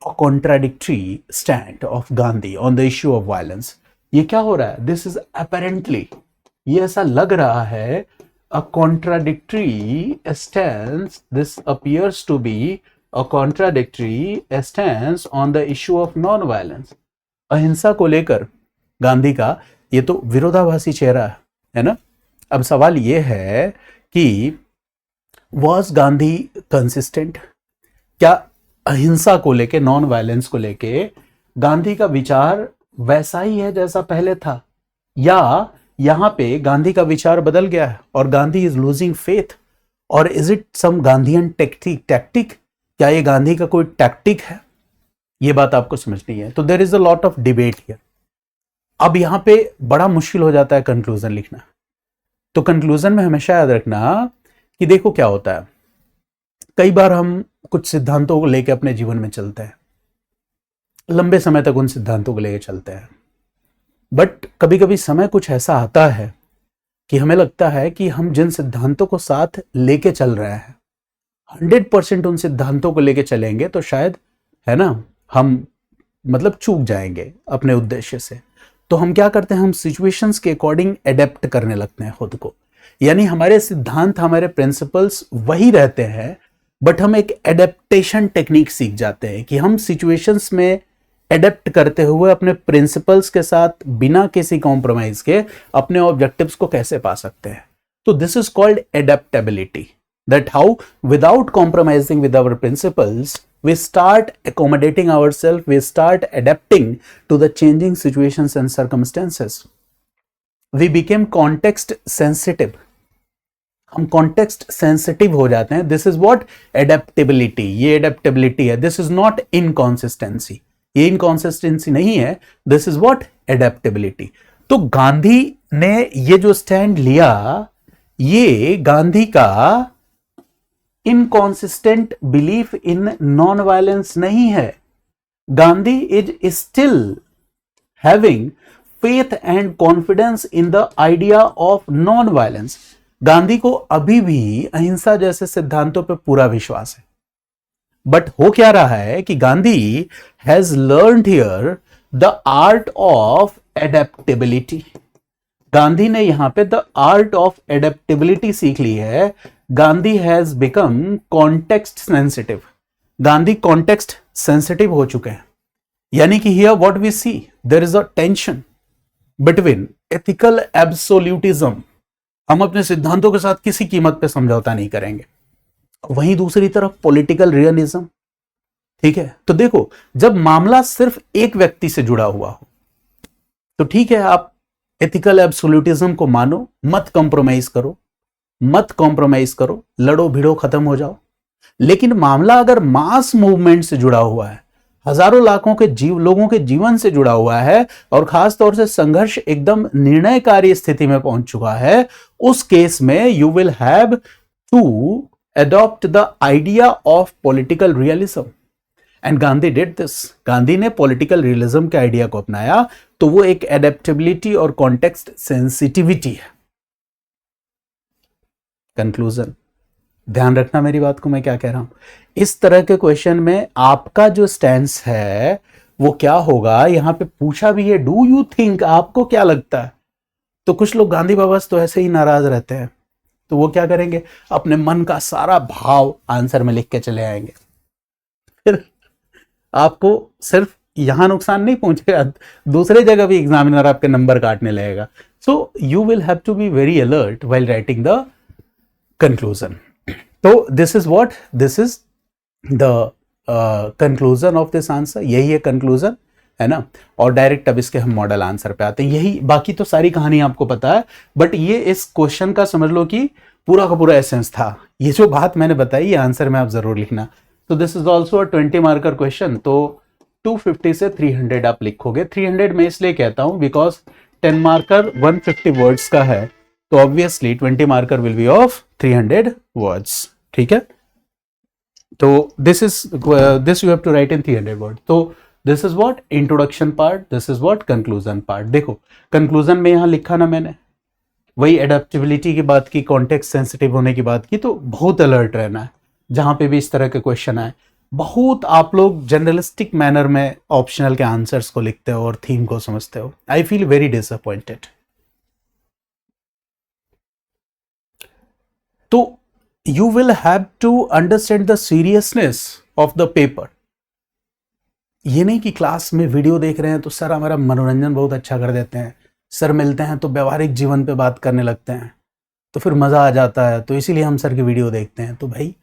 Speaker 1: a contradictory stand of Gandhi on the issue of violence. ये क्या हो रहा है? दिस इज अपेरेंटली, ये ऐसा लग रहा है, a contradictory stance. This appears to be a contradictory stance on the issue of non-violence. अहिंसा को लेकर गांधी का ये तो विरोधाभासी चेहरा है ना. अब सवाल ये है कि was गांधी कंसिस्टेंट? क्या अहिंसा को लेके, नॉन वायलेंस को लेके गांधी का विचार वैसा ही है जैसा पहले था, या यहां पे गांधी का विचार बदल गया है और गांधी इज लूजिंग फेथ? और is it some Gandhian tactic? क्या ये गांधी का कोई टैक्टिक है? ये बात आपको समझनी है। तो there is a lot of debate here. अब यहां पे बड़ा मुश्किल हो जाता है कंक्लूजन लिखना। तो कंक्लूजन में हमेशा याद रखना कि देखो क्या होता है, कई बार हम कुछ सिद्धांतों को लेकर अपने जीवन में चलते हैं, लंबे समय तक उन सिद्धांतों को लेकर चलते हैं, बट कभी कभी समय कुछ ऐसा आता है कि हमें लगता है कि हम जिन सिद्धांतों को साथ लेके चल रहे हैं 100% उन सिद्धांतों को लेके चलेंगे तो शायद, है ना, हम मतलब चूक जाएंगे अपने उद्देश्य से। तो हम क्या करते हैं, हम सिचुएशंस के अकॉर्डिंग एडेप्ट करने लगते हैं खुद को। यानी हमारे सिद्धांत, हमारे प्रिंसिपल्स वही रहते हैं, बट हम एक एडेप्टेशन टेक्निक सीख जाते हैं कि हम सिचुएशंस में एडेप्ट करते हुए अपने प्रिंसिपल्स के साथ बिना किसी कॉम्प्रोमाइज के अपने ऑब्जेक्टिव्स को कैसे पा सकते हैं। तो this is called adaptability, that how without compromising with our principles we start accommodating ourselves, we start adapting to the changing situations and circumstances. We became context sensitive, हम कॉन्टेक्स्ट सेंसिटिव हो जाते हैं। दिस इज व्हाट एडेप्टेबिलिटी, ये adaptability है। This is not इनकॉन्सिस्टेंसी, ये इनकॉन्सिस्टेंसी नहीं है, this is what adaptability. तो गांधी ने ये जो स्टैंड लिया, ये गांधी का inconsistent belief in non violence नहीं है। Gandhi is still having faith and confidence in the idea of non violence. Gandhi को अभी भी अहिंसा जैसे सिद्धांतों पर पूरा विश्वास है। बट हो क्या रहा है कि Gandhi has learned here the art of adaptability. Gandhi ने यहां पे द आर्ट ऑफ एडेप्टेबिलिटी सीख ली है। Gandhi has become context sensitive. Gandhi context sensitive हो चुके हैं। यानी कि here what we see, there is a tension between ethical absolutism, हम अपने सिद्धांतों के साथ किसी कीमत पे समझौता नहीं करेंगे, वहीं दूसरी तरफ पॉलिटिकल रियलिज्म। ठीक है, तो देखो जब मामला सिर्फ एक व्यक्ति से जुड़ा हुआ हो तो ठीक है, आप एथिकल एब्सोल्यूटिज्म को मानो, मत कॉम्प्रोमाइज करो, मत कॉम्प्रोमाइज करो, लड़ो भिड़ो खत्म हो जाओ। लेकिन मामला अगर मास मूवमेंट से जुड़ा हुआ है, हजारों लाखों के लोगों के जीवन से जुड़ा हुआ है, और खास तौर से संघर्ष एकदम निर्णयकारी स्थिति में पहुंच चुका है, उस केस में you will have to adopt the idea of political realism. And Gandhi did this. Gandhi ने पॉलिटिकल रियलिज्म के आइडिया को अपनाया। तो वो एक एडेप्टेबिलिटी और कॉन्टेक्स्ट सेंसिटिविटी है। कंक्लूजन, ध्यान रखना मेरी बात को, मैं क्या कह रहा हूं। इस तरह के क्वेश्चन में आपका जो स्टैंस है वो क्या होगा, यहां पे पूछा भी है डू यू थिंक, आपको क्या लगता है। तो कुछ लोग गांधी बाबा तो ऐसे ही नाराज रहते हैं, तो वो क्या करेंगे, अपने मन का सारा भाव आंसर में लिख के चले आएंगे। फिर आपको सिर्फ यहां नुकसान नहीं पहुंचेगा, दूसरे जगह भी एग्जामिनर आपके नंबर काटने लगेगा। So you will have to be very alert while writing the conclusion. तो this is what, this is the conclusion of this answer. यही है कंक्लूजन, है ना। और डायरेक्ट अब इसके हम मॉडल आंसर पे आते हैं। यही, बाकी तो सारी कहानी आपको पता है, बट ये इस क्वेश्चन का समझ लो कि पूरा का पूरा एसेंस था। ये जो बात मैंने बताई, ये आंसर में आप जरूर लिखना। तो this is also a 20 marker question. तो 250 से 300 आप लिखोगे। 300 में इसलिए कहता हूं बिकॉज 10 मार्कर 150 वर्ड्स का है, तो obviously 20 marker will be of 300 words. ठीक है, तो this you have to write in 300 word. तो this is what introduction part, this is what conclusion part. देखो कंक्लूजन में यहां लिखा ना मैंने, वही एडेप्टेबिलिटी की बात की, कॉन्टेक्स्ट सेंसिटिव होने की बात की। तो बहुत अलर्ट रहना है जहां पे भी इस तरह के क्वेश्चन आए। बहुत आप लोग जनरलिस्टिक मैनर में ऑप्शनल के आंसर्स को लिखते हो और थीम को समझते हो। I feel very disappointed. तो you will have to understand the seriousness of the paper. ये नहीं कि क्लास में वीडियो देख रहे हैं तो सर हमारा मनोरंजन बहुत अच्छा कर देते हैं, सर मिलते हैं तो व्यवहारिक जीवन पे बात करने लगते हैं, तो फिर मज़ा आ जाता है, तो इसीलिए हम सर की वीडियो देखते हैं। तो भाई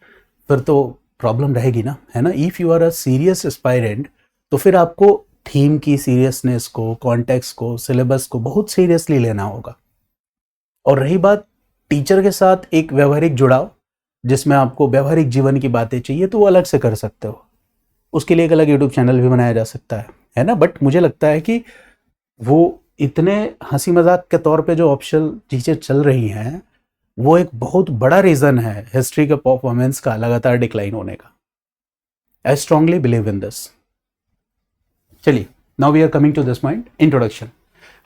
Speaker 1: फिर तो प्रॉब्लम रहेगी ना, है ना। If you are a serious aspirant तो फिर आपको थीम की सीरियसनेस को, कॉन्टेक्स्ट को, सिलेबस को बहुत सीरियसली लेना होगा। और रही बात टीचर के साथ एक व्यवहारिक जुड़ाव, जिसमें आपको व्यवहारिक जीवन की बातें चाहिए, तो वो अलग से कर सकते हो। उसके लिए एक अलग यूट्यूब चैनल भी बनाया जा सकता है ना। बट मुझे लगता है कि वो इतने हंसी मजाक के तौर पे जो ऑप्शनल चीज़ें चल रही हैं, वो एक बहुत बड़ा रीज़न है हिस्ट्री के परफॉर्मेंस का लगातार डिक्लाइन होने का। I strongly believe in this. चलिए, now we are coming to this point, introduction.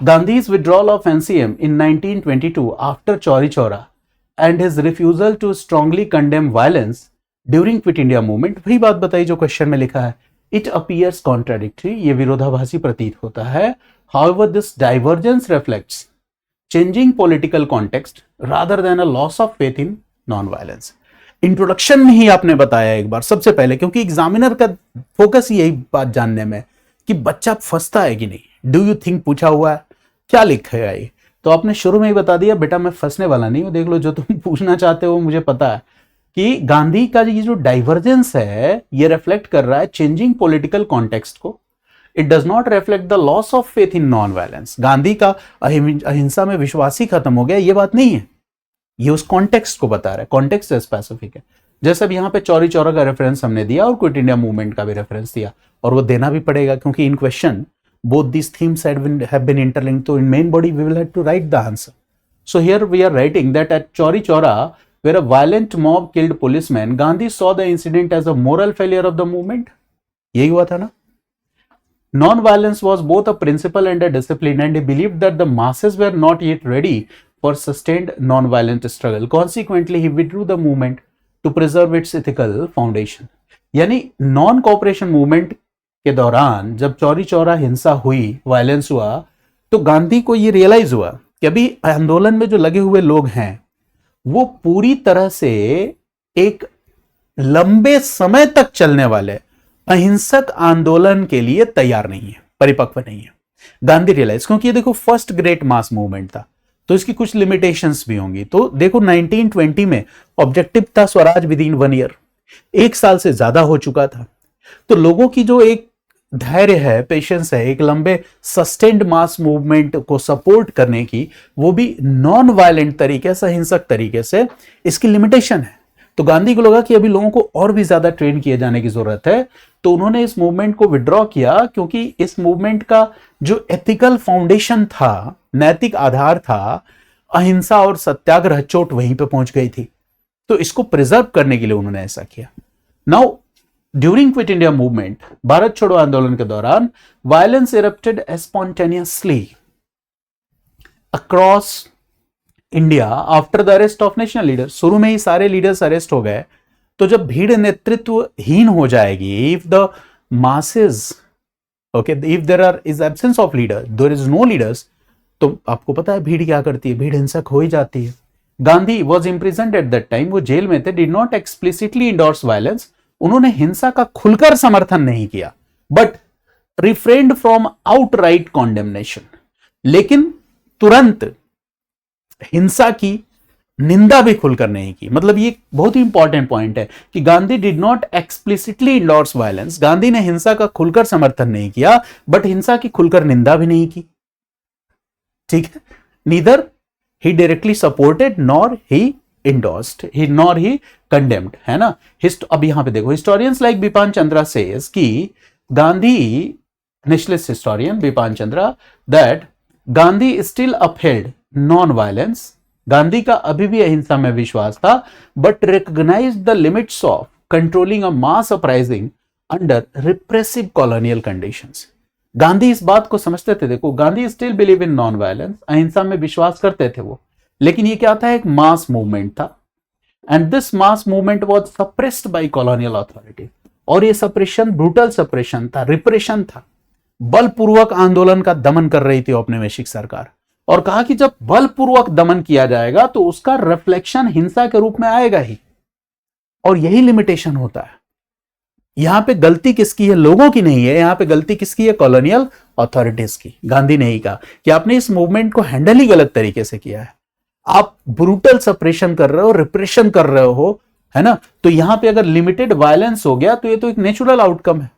Speaker 1: Gandhi's withdrawal of NCM in 1922 after Chauri Chaura and his refusal to strongly condemn violence during Quit India movement, वही बात बताई जो question में लिखा है। It appears contradictory, ये विरोधाभासी प्रतीत होता है। However, this divergence reflects changing political context rather than a loss of faith in non-violence. Introduction में ही आपने बताया एक बार सबसे पहले, क्योंकि एग्जामिनर का फोकस यही बात जानने में कि बच्चा फंसता है कि नहीं। डू यू थिंक पूछा हुआ है, क्या लिखेगा ये, तो आपने शुरू में ही बता दिया बेटा मैं फंसने वाला नहीं हूं, देख लो जो तुम पूछना चाहते हो मुझे पता है। कि गांधी का ये जो डाइवर्जेंस है ये रिफ्लेक्ट कर रहा है चेंजिंग पॉलिटिकल कॉन्टेक्स्ट को। It does not reflect the loss of faith in non violence. Gandhi का अहिंसा में विश्वास ही खत्म हो गया, ये बात नहीं है, ये उस कॉन्टेक्स्ट को बता रहा है। कॉन्टेक्स्ट स्पेसिफिक है। जैसे अब यहाँ पे चौरी चौरा का रेफरेंस हमने दिया और क्विट इंडिया मूवमेंट का भी रेफरेंस दिया, और वो देना भी पड़ेगा क्योंकि इन question both these themes have been interlinked. So in main body we will have to write the answer. So here we are writing that at Chauri Chaura, where a violent mob killed policemen, Gandhi saw the incident as a moral failure of the movement. यही हुआ था ना। Non-violence was both a principle and a discipline, and he believed that the masses were not yet ready for sustained non-violent struggle. Consequently, he withdrew the movement to preserve its ethical foundation. यानी non-cooperation movement के दौरान जब चौरी चौरा हिंसा हुई, violence हुआ, तो गांधी को ये रियलाइज हुआ कि अभी आंदोलन में जो लगे हुए लोग हैं वो पूरी तरह से एक लंबे समय तक चलने वाले अहिंसक आंदोलन के लिए तैयार नहीं है, परिपक्व नहीं है। गांधी रियलाइज, क्योंकि ये देखो फर्स्ट ग्रेट मास मूवमेंट था तो इसकी कुछ लिमिटेशंस भी होंगी। तो देखो 1920 में ऑब्जेक्टिव था स्वराज विद इन 1 ईयर, 1 साल से ज्यादा हो चुका था। तो लोगों की जो एक धैर्य है, पेशेंस है, एक लंबे सस्टेन्ड मास मूवमेंट को सपोर्ट करने की, वो भी नॉन वायलेंट तरीके से, अहिंसक तरीके से, इसकी लिमिटेशन है। तो गांधी को लगा कि अभी लोगों को और भी ज्यादा ट्रेन किए जाने की जरूरत है, तो उन्होंने इस मूवमेंट को विड्रॉ किया, क्योंकि इस मूवमेंट का जो एथिकल फाउंडेशन था, नैतिक आधार था, अहिंसा और सत्याग्रह, चोट वहीं पे पहुंच गई थी। तो इसको प्रिजर्व करने के लिए उन्होंने ऐसा किया। Now during quit India movement, Bharat छोड़ो आंदोलन के दौरान, violence erupted spontaneously across India after the arrest of national leaders. शुरू में ही सारे लीडर्स अरेस्ट हो गए, तो जब भीड़ नेतृत्वहीन हो जाएगी, if the masses, okay, if there is absence of leader, there is no leaders, तो आपको पता है भीड़ क्या करती है, भीड़ हिंसक हो ही जाती है। Gandhi was imprisoned at that time, वो जेल में थे, did not explicitly endorse violence, उन्होंने हिंसा का खुलकर समर्थन नहीं किया, but refrained from outright condemnation, लेकिन तुरंत हिंसा की निंदा भी खुलकर नहीं की। मतलब ये बहुत ही इंपॉर्टेंट पॉइंट है कि Gandhi did not explicitly endorse violence, Gandhi ने हिंसा का खुलकर समर्थन नहीं किया, बट हिंसा की खुलकर निंदा भी नहीं की। ठीक है, neither he directly supported nor he endorsed, nor he condemned, है ना। अब यहां पे देखो, historians like Bipan Chandra says कि Gandhi, nationalist historian Bipan Chandra, that Gandhi still upheld non violence, Gandhi का अभी भी अहिंसा में विश्वास था, but recognise the limits of controlling a mass uprising under repressive colonial conditions. Gandhi इस बात को समझते थे, देखो Gandhi still believe in non violence, अहिंसा में विश्वास करते थे वो, लेकिन ये क्या था, एक मास मूवमेंट था, and this mass movement was suppressed bye colonial authority, और ये सप्रेशन ब्रूटल सप्रेशन था, रिप्रेशन था, बलपूर्वक आंदोलन का दमन कर रही थी औपनिवेशिक सरकार। और कहा कि जब बलपूर्वक दमन किया जाएगा तो उसका रिफ्लेक्शन हिंसा के रूप में आएगा ही, और यही लिमिटेशन होता है। यहां पे गलती किसकी है, लोगों की नहीं है, यहां पे गलती किसकी है, कॉलोनियल अथॉरिटीज की। गांधी ने ही कहा कि आपने इस मूवमेंट को हैंडल ही गलत तरीके से किया है, आप ब्रूटल सप्रेशन कर रहे हो, रिप्रेशन कर रहे हो, है ना। तो यहां पे अगर लिमिटेड वायलेंस हो गया तो ये तो एक नेचुरल आउटकम है।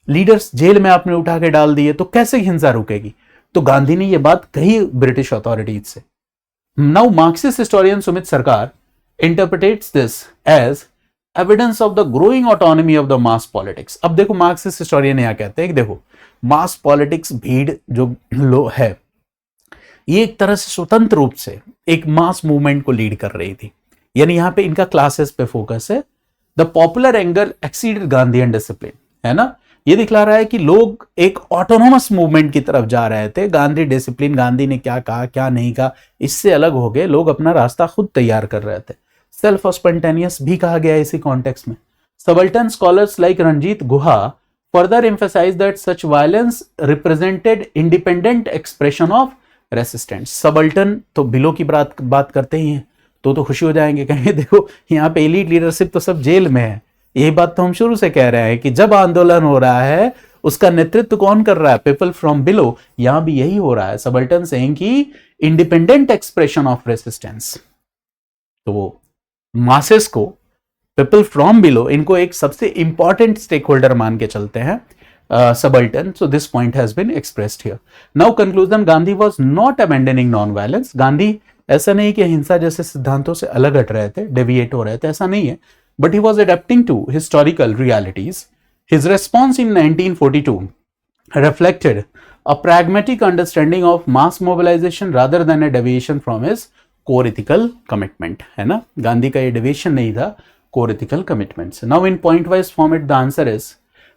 Speaker 1: लीडर्स जेल में आपने उठा के डाल दिए तो कैसे हिंसा रुकेगी। तो गांधी ने यह बात कही ब्रिटिश अथॉरिटीज से। Now Marxist historian Sumit Sarkar interprets this as evidence of the growing autonomy of the mass politics. अब देखो मार्क्सिस्ट हिस्टोरियन यहाँ कहते हैं कि देखो मास पॉलिटिक्स भीड़ जो लो है ये एक तरह से स्वतंत्र रूप से एक मास मूवमेंट को लीड कर रही थी, यानी यहां पे इनका क्लासेस पे फोकस है। The popular angle exceeded Gandhian discipline, है ना, ये दिखला रहा है कि लोग एक ऑटोनोमस मूवमेंट की तरफ जा रहे थे। गांधी डिसिप्लिन, गांधी ने क्या कहा क्या नहीं कहा, इससे अलग हो गए, लोग अपना रास्ता खुद तैयार कर रहे थे। सेल्फ स्पॉन्टेनियस भी कहा गया इसी कॉन्टेक्स्ट में। Subaltern scholars like Ranjit Guha further emphasise that such violence represented independent expression of resistance. Subaltern तो बिलो की बात करते ही हैं, तो खुशी हो जाएंगे, कहेंगे देखो यहाँ पे एलीट लीडरशिप तो सब जेल में है। यही बात तो हम शुरू से कह रहे हैं कि जब आंदोलन हो रहा है उसका नेतृत्व कौन कर रहा है, पीपल फ्रॉम बिलो। यहां भी यही हो रहा है, सबल्टन सेइंग कि इंडिपेंडेंट एक्सप्रेशन ऑफ रेसिस्टेंस। तो वो मासेस को, पीपल फ्रॉम बिलो, इनको एक सबसे इंपॉर्टेंट स्टेक होल्डर मान के चलते हैं subaltern. So this point has been expressed here. Now conclusion, Gandhi was not abandoning non violence. Gandhi ऐसा नहीं कि हिंसा जैसे सिद्धांतों से अलग हट रहे थे, डेविएट हो रहे थे, ऐसा नहीं है, but he was adapting to historical realities. His response in 1942 reflected a pragmatic understanding of mass mobilization rather than a deviation from his core ethical commitment, है ना, गांधी का ये deviation नहीं था core ethical commitments. Now in point wise format the answer is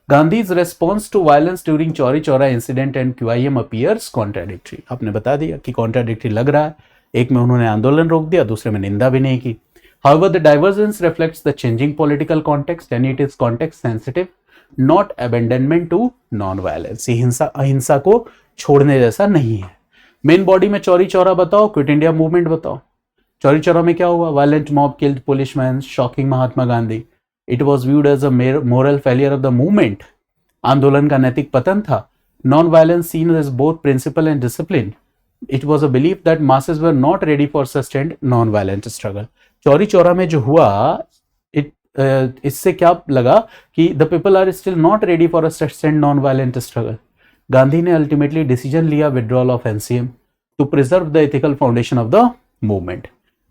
Speaker 1: Gandhi's response to violence during Chauri Chaura incident and QIM appears contradictory. आपने बता दिया कि contradictory लग रहा है, एक में उन्होंने आंदोलन रोक दिया, दूसरे में निंदा भी नहीं की। However, the divergence reflects the changing political context and it is context sensitive, not abandonment to non-violence. ये हिंसा अहिंसा को छोड़ने जैसा नहीं है। मेन बॉडी में चौरी चौरा बताओ, क्विट इंडिया मूवमेंट बताओ। चौरी चौरा में क्या हुआ? Violent mob killed policeman, shocking Mahatma Gandhi. It was viewed as a moral failure of the movement. आंदोलन का नैतिक पतन था। Non violence seen as both principle and discipline. It was a belief that masses were not ready for sustained non violent struggle. Chauri Chaura में जो हुआ, इससे क्या लगा कि the people are still not ready for a sustained non violent struggle. Gandhi ने ultimately decision लिया withdrawal of NCM to preserve the ethical foundation of the movement.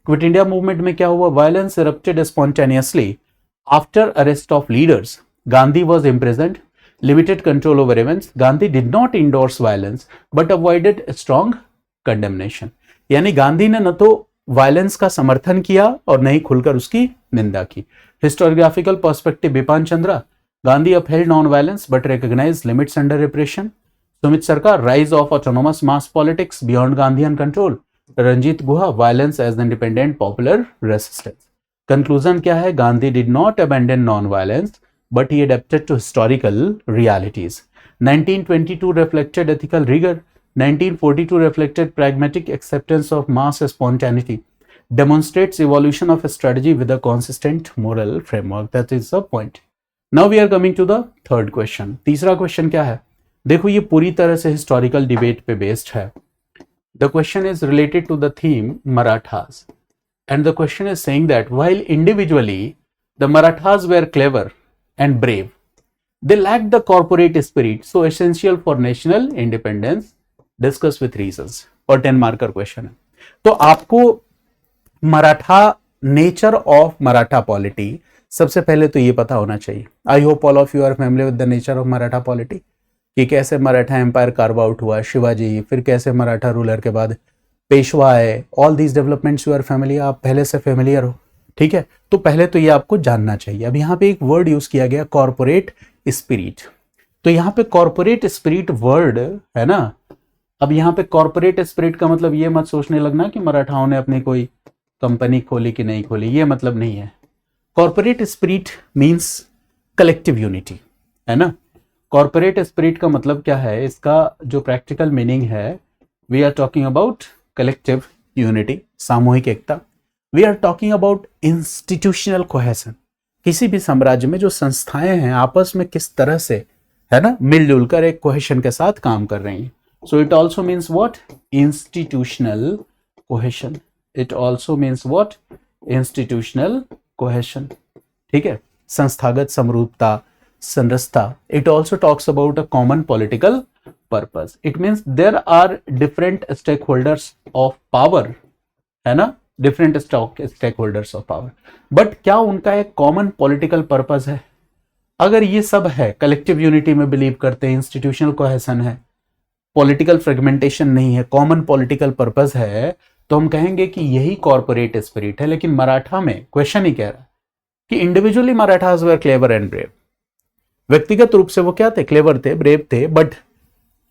Speaker 1: Quit India movement में क्या हुआ? Violence erupted spontaneously after arrest of leaders. Gandhi was imprisoned, limited control over events. Gandhi did not endorse violence but avoided strong condemnation. यानी गांधी ने न तो violence का समर्थन किया और नहीं खुलकर उसकी निंदा की। Historiographical perspective, Bipan Chandra, Gandhi upheld non violence but recognised limits under repression. Sumit Sarkar, rise of autonomous mass politics beyond Gandhian control. Ranajit Guha, violence as independent popular resistance. Conclusion क्या है? Gandhi did not abandon non violence but he adapted to historical realities. 1922 reflected ethical rigor. 1942 reflected pragmatic acceptance of mass spontaneity, demonstrates evolution of a strategy with a consistent moral framework. That is the point. Now we are coming to the third question. तीसरा question क्या है? देखो ये पूरी तरह से historical debate पे based है। The question is related to the theme Marathas, and the question is saying that while individually the Marathas were clever and brave, they lacked the corporate spirit so essential for national independence. Discuss with reasons. और 10 marker question है। तो आपको Maratha, nature of Maratha polity, सबसे पहले तो ये पता होना चाहिए। I hope all of you are family with the nature of Maratha polity, कि कैसे मराठा एम्पायर कार्व आउट हुआ, शिवाजी, फिर कैसे मराठा रूलर के बाद पेशवा है। All these developments you are familiar, आप पहले से फैमिलियर हो, ठीक है। तो पहले तो ये आपको जानना चाहिए। अब यहाँ पे एक वर्ड यूज किया गया, कॉर्पोरेट स्पिरिट। तो यहाँ पे कॉर्पोरेट स्पिरिट वर्ड है ना। अब यहाँ पे कॉर्पोरेट स्पिरिट का मतलब ये मत सोचने लगना कि मराठाओं ने अपनी कोई कंपनी खोली कि नहीं खोली, ये मतलब नहीं है। Corporate spirit means collective unity, है ना। कॉर्पोरेट स्पिरिट का मतलब क्या है? इसका जो प्रैक्टिकल मीनिंग है, we are talking about collective unity, सामूहिक एकता। We are talking about institutional cohesion. किसी भी साम्राज्य में जो संस्थाएं हैं आपस में किस तरह से, है ना, मिलजुल कर एक कोहेशन के साथ काम कर रही हैं। So it also means what? Institutional cohesion. It also means what? Institutional cohesion. ठीक है, संस्थागत समरूपता, संरचना। It also talks about a common political purpose. It means there are different stakeholders of power, है ना, different stake holders of power, but क्या उनका एक कॉमन पॉलिटिकल पर्पस है? अगर ये सब है, कलेक्टिव यूनिटी में बिलीव करते हैं, इंस्टीट्यूशनल कोहेसन है, पॉलिटिकल फ्रेगमेंटेशन नहीं है, कॉमन पॉलिटिकल पर्पस है, तो हम कहेंगे कि यही कॉर्पोरेट स्पिरिट है। लेकिन मराठा में क्वेश्चन ही कह रहा है कि individually Marathas were clever and brave, व्यक्तिगत रूप से वो क्या थे? क्लेवर थे, ब्रेव थे, बट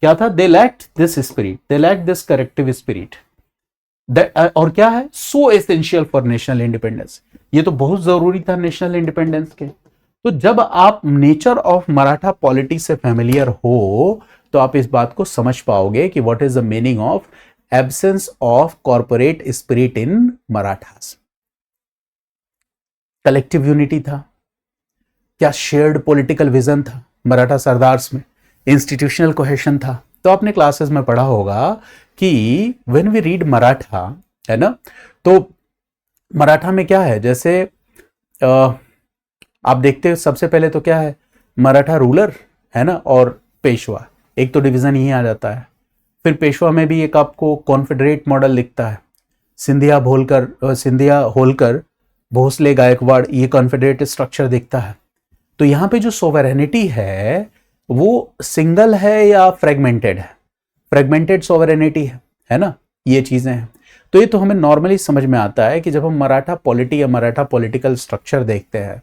Speaker 1: क्या था? They lacked this spirit, they lacked this corrective spirit. और क्या है? So essential for national independence, ये तो बहुत जरूरी था नेशनल इंडिपेंडेंस के। तो जब आप नेचर ऑफ मराठा पॉलिटी से फैमिलियर हो तो आप इस बात को समझ पाओगे कि what is the meaning of absence of corporate spirit in Marathas. Collective unity था, क्या शेयर्ड पॉलिटिकल विजन था मराठा सरदार्स में, इंस्टीट्यूशनल कोहेशन था। तो आपने क्लासेस में पढ़ा होगा कि व्हेन वी रीड मराठा, है ना, तो मराठा में क्या है, जैसे आप देखते हो सबसे पहले तो क्या है, मराठा रूलर, है ना, और पेशवा, एक तो डिवीजन ही आ जाता है। फिर पेशवा में भी एक आपको कॉन्फेडरेट मॉडल दिखता है, सिंधिया होलकर भोसले गायकवाड़, ये कॉन्फेडरेट स्ट्रक्चर दिखता है। तो यहाँ पे जो सोवरेनिटी है वो सिंगल है या फ्रेगमेंटेड है? फ्रेगमेंटेड सोवरेनिटी है ना, ये चीजें हैं। तो ये तो हमें नॉर्मली समझ में आता है कि जब हम मराठा पॉलिटी या मराठा पॉलिटिकल स्ट्रक्चर देखते हैं,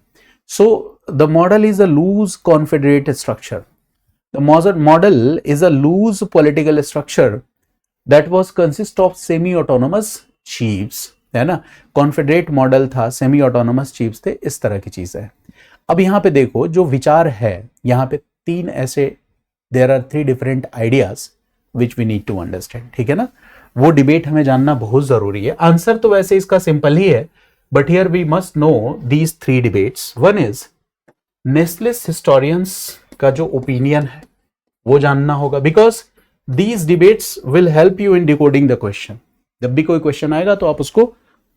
Speaker 1: so the model is a loose confederate structure. The model is a loose political structure that was consist of semi-autonomous chiefs, है ना, कॉन्फेडरेट मॉडल था, सेमी ऑटोनोमस चीफ्स थे, इस तरह की चीज है। अब यहाँ पे देखो जो विचार है, यहाँ पे तीन ऐसे, there are 3 different ideas which we need to understand, ठीक है ना, वो डिबेट हमें जानना बहुत जरूरी है। आंसर तो वैसे इसका सिंपल ही है, but here we must know these 3 debates. One is nationalist historians का जो ओपिनियन है वो जानना होगा, because these debates will help you in decoding the question. जब भी कोई क्वेश्चन आएगा तो आप उसको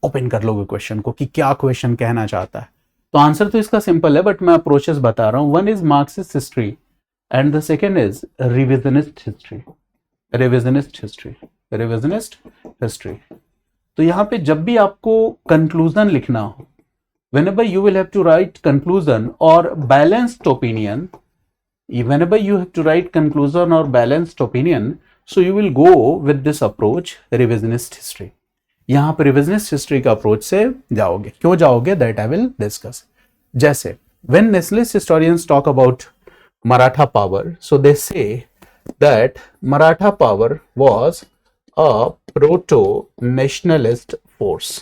Speaker 1: ओपन कर लोगे क्वेश्चन को कि क्या क्वेश्चन कहना चाहता है। तो आंसर तो इसका सिंपल है, बट मैं अप्रोचेस बता रहा हूं। One is Marxist history and the second is revisionist history. Revisionist history. तो यहां पे जब भी आपको कंक्लूजन लिखना हो, whenever you will have to write conclusion or balanced opinion, whenever you have to write conclusion or balanced opinion, so you will go with this approach, revisionist history. यहां पर revisionist history का approach से जाओगे। क्यों जाओगे, that I will discuss. जैसे when nationalist historians talk about Maratha power, so they say that Maratha power was a proto-nationalist force.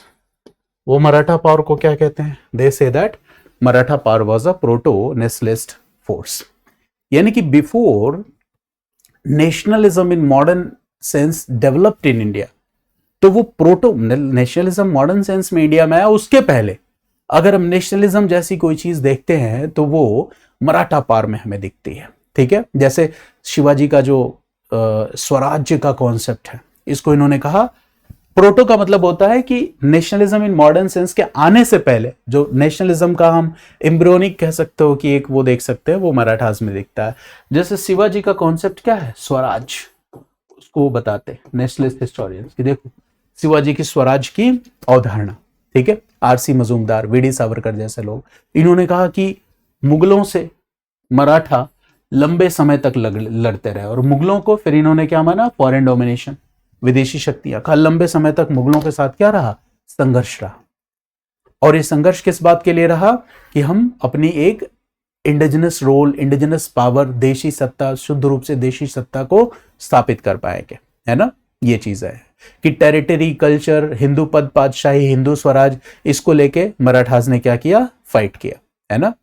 Speaker 1: वो Maratha power को क्या कहते हैं? They say that Maratha power was a proto nationalist force, यानी कि before nationalism in modern sense developed in India. तो वो proto nationalism modern sense में इंडिया में आया, उसके पहले अगर हम नेशनलिज्म जैसी कोई चीज देखते हैं तो वो मराठा पावर में हमें दिखती है, ठीक है। जैसे शिवाजी का जो स्वराज्य का कॉन्सेप्ट है, इसको इन्होंने कहा, प्रोटो का मतलब होता है कि नेशनलिज्म इन मॉडर्न सेंस के आने से पहले जो नेशनलिज्म का हम एम्ब्रियोनिक कह सकते हो कि एक वो देख सकते हैं, वो मराठास में दिखता है। जैसे शिवाजी का कॉन्सेप्ट क्या है, स्वराज, उसको वो बताते हैं नेशनलिस्ट हिस्टोरियंस कि देखो शिवाजी की स्वराज की अवधारणा, ठीक है। आरसी मजूमदार, वीडी सावरकर जैसे लोग, इन्होंने कहा कि मुगलों से मराठा लंबे समय तक लड़ते रहे, और मुगलों को फिर इन्होंने क्या माना, फॉरेन डोमिनेशन, विदेशी शक्तियां का लंबे समय तक मुगलों के साथ क्या रहा, संघर्ष रहा। और ये संघर्ष किस बात के लिए रहा कि हम अपनी एक इंडिजिनस रोल, इंडिजिनस पावर, देशी सत्ता, शुद्ध रूप से देशी सत्ता को स्थापित कर पाएंगे, है ना। ये चीज है कि टेरिटरी, कल्चर, हिंदू पद पातशाही, हिंदू स्वराज, इसको लेके मराठास ने क्या किया, फाइट किया, है ना।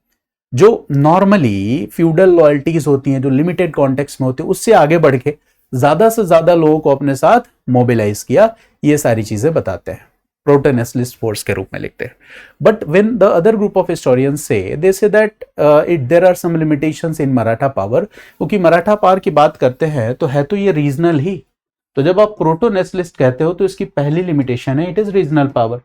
Speaker 1: जो नॉर्मली फ्यूडल लॉयल्टीज होती हैं, जो लिमिटेड कॉन्टेक्स्ट में होती है, उससे आगे बढ़ के ज्यादा से ज्यादा लोगों को अपने साथ मोबिलाइज किया। ये सारी चीजें बताते हैं, प्रोटो नेशनलिस्ट फोर्स के रूप में लिखते हैं। But when the other group of historians say, they say that there are some limitations in Maratha power, क्योंकि मराठा पावर की बात करते हैं तो है तो ये रीजनल ही। तो जब आप प्रोटो नेशनलिस्ट कहते हो तो इसकी पहली लिमिटेशन है, it is regional power.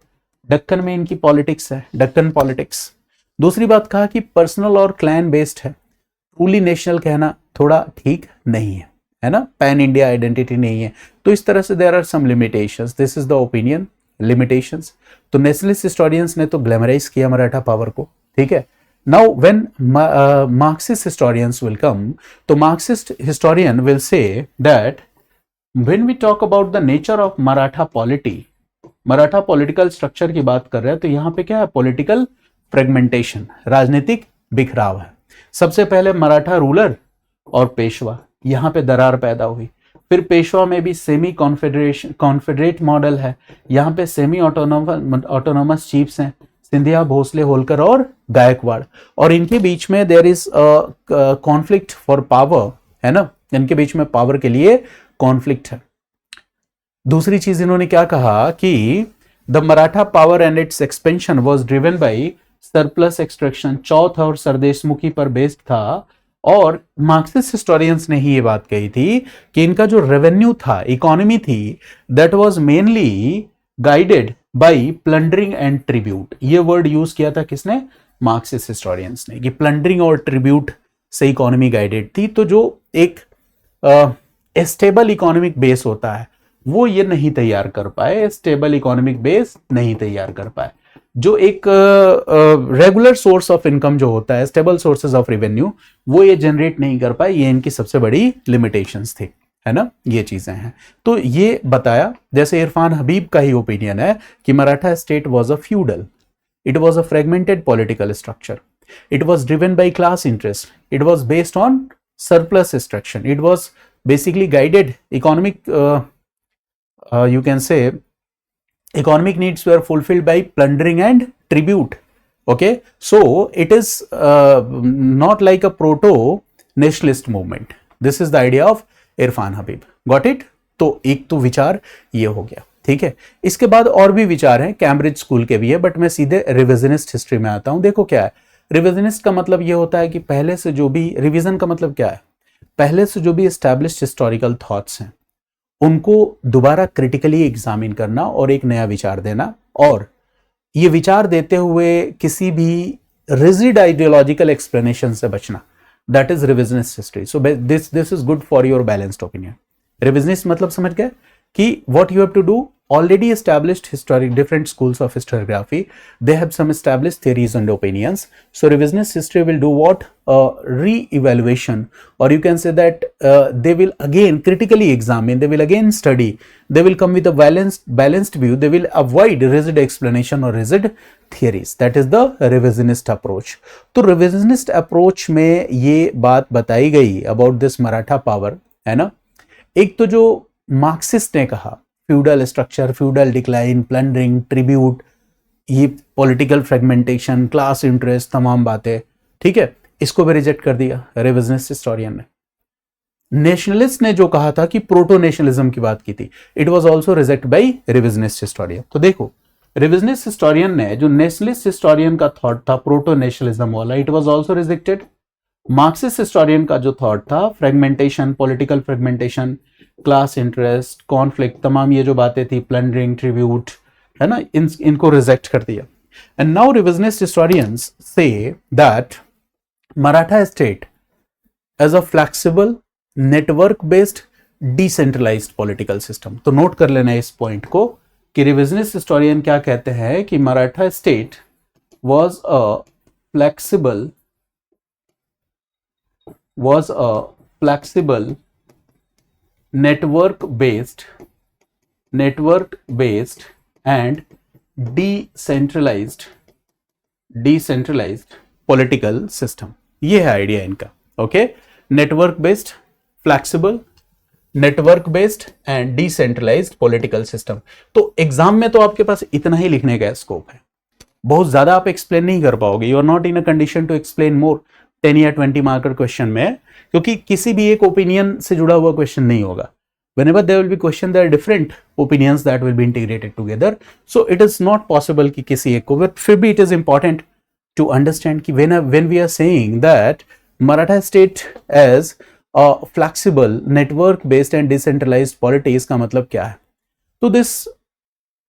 Speaker 1: Deccan में इनकी पॉलिटिक्स है, दक्कन पॉलिटिक्स। दूसरी बात कहा कि पर्सनल और क्लैन बेस्ड है, ट्रूली नेशनल कहना थोड़ा ठीक नहीं है ना, पैन इंडिया आइडेंटिटी नहीं है। तो इस तरह से there are some limitations, this is the opinion, limitations. तो नेशनलिस्ट हिस्टोरियंस ने तो ग्लैमराइज किया मराठा पावर को, ठीक है। Now when Marxist historians will come, तो Marxist historian will say that when we talk about the nature of Maratha polity, Maratha political structure की बात कर रहे हैं, तो यहां पे क्या है, पॉलिटिकल फ्रेगमेंटेशन, राजनीतिक बिखराव है। सबसे पहले मराठा रूलर और पेशवा, यहां पे दरार पैदा हुई। फिर पेशवा में भी सेमी कॉन्फेडरेट मॉडल है, यहां पे सेमी ऑटोनोमस चीफ्स हैं, सिंधिया, भोसले, होलकर और गायकवाड़, और इनके बीच में there is conflict for power, है ना, इनके बीच में पावर के लिए कॉन्फ्लिक्ट है। दूसरी चीज इन्होंने क्या कहा कि the Maratha power and its expansion was driven by surplus extraction, chauth और सरदेशमुखी पर बेस्ड था। और मार्क्सिस्ट हिस्टोरियंस ने ही ये बात कही थी कि इनका जो रेवेन्यू था, इकोनॉमी थी, that was mainly guided by plundering and tribute. ये वर्ड यूज किया था किसने, मार्क्सिस्ट हिस्टोरियंस ने, कि प्लंडरिंग और ट्रिब्यूट से इकोनॉमी गाइडेड थी। तो जो एक स्टेबल इकोनॉमिक बेस होता है वो ये नहीं तैयार कर पाए, स्टेबल इकोनॉमिक बेस नहीं तैयार कर पाए। जो एक रेगुलर सोर्स ऑफ इनकम जो होता है, स्टेबल सोर्सेज ऑफ रेवेन्यू, वो ये जनरेट नहीं कर पाए। ये इनकी सबसे बड़ी लिमिटेशंस थी, है ना, ये चीजें हैं। तो ये बताया, जैसे इरफान हबीब का ही ओपिनियन है कि Maratha state was a feudal, it was a fragmented political structure, it was driven bye class interest, it was based on surplus extraction, it was basically guided economic you can say economic needs were fulfilled by plundering and tribute. Okay, so it is not like a proto nationalist movement. This is the idea of Irfan Habib. Got it? तो एक तो विचार ये हो गया, ठीक है। इसके बाद और भी विचार हैं, कैम्ब्रिज स्कूल के भी है, बट मैं सीधे रिविजनिस्ट हिस्ट्री में आता हूं। देखो क्या है रिविजनिस्ट का मतलब ये होता है कि पहले से जो भी, रिवीजन का मतलब क्या है, पहले से जो भी एस्टैब्लिश्ड हिस्टोरिकल थॉट्स हैं उनको दोबारा क्रिटिकली एग्जामिन करना और एक नया विचार देना, और ये विचार देते हुए किसी भी रिजिड आइडियोलॉजिकल एक्सप्लेनेशन से बचना, that is revisionist history. So this is good for your balanced opinion. Revisionist मतलब समझ गए कि what you have to do, already established historic different schools of historiography, they have some established theories and opinions. So revisionist history will do what, re-evaluation, or you can say that they will again critically examine, they will again study, they will come with a balanced view, they will avoid rigid explanation or rigid theories. That is the revisionist approach. तो revisionist approach में ये बात बताई गई about this Maratha power, है ना। एक तो जो मार्क्सिस्ट ने कहा feudal structure, feudal decline, plundering, tribute, ये पॉलिटिकल फ्रेगमेंटेशन, क्लास इंटरेस्ट, तमाम बातें, ठीक है, इसको भी रिजेक्ट कर दिया रिविजनिस्ट हिस्टोरियन ने। नेशनलिस्ट ने जो कहा था कि प्रोटो नेशनलिज्म की बात की थी, it was also reject by revisionist historian. तो देखो रिविजनिस्ट हिस्टोरियन ने जो नेशनलिस्ट हिस्टोरियन का थॉट था प्रोटो नेशनलिज्म वाला, it was also rejected. Marxist historian का जो थॉट था fragmentation, political fragmentation, class interest, conflict, तमाम ये जो बातें थी, प्लंडरिंग, ट्रिब्यूट, है ना, इनको रिजेक्ट कर दिया। And now revisionist historians say that Maratha state as a flexible network based decentralised political system. तो नोट कर लेना इस पॉइंट को कि रिविजनिस्ट हिस्टोरियन क्या कहते हैं कि Maratha state was a flexible network based and decentralized political system। ये है आइडिया इनका। Okay, network based, flexible, network based and decentralised political system. तो एग्जाम में तो आपके पास इतना ही लिखने का स्कोप है, बहुत ज्यादा आप एक्सप्लेन नहीं कर पाओगे। You are not in a condition to explain more 10 या 20 मार्कर क्वेश्चन में, क्योंकि किसी भी एक ओपिनियन से जुड़ा हुआ क्वेश्चन नहीं होगा। whenever there will be question, there are different opinions that will be integrated together, so it is not possible कि किसी एक को, but फिर भी it is important to understand कि when we are saying that Maratha state as a flexible network based and decentralized polity, इसका मतलब क्या है। तो this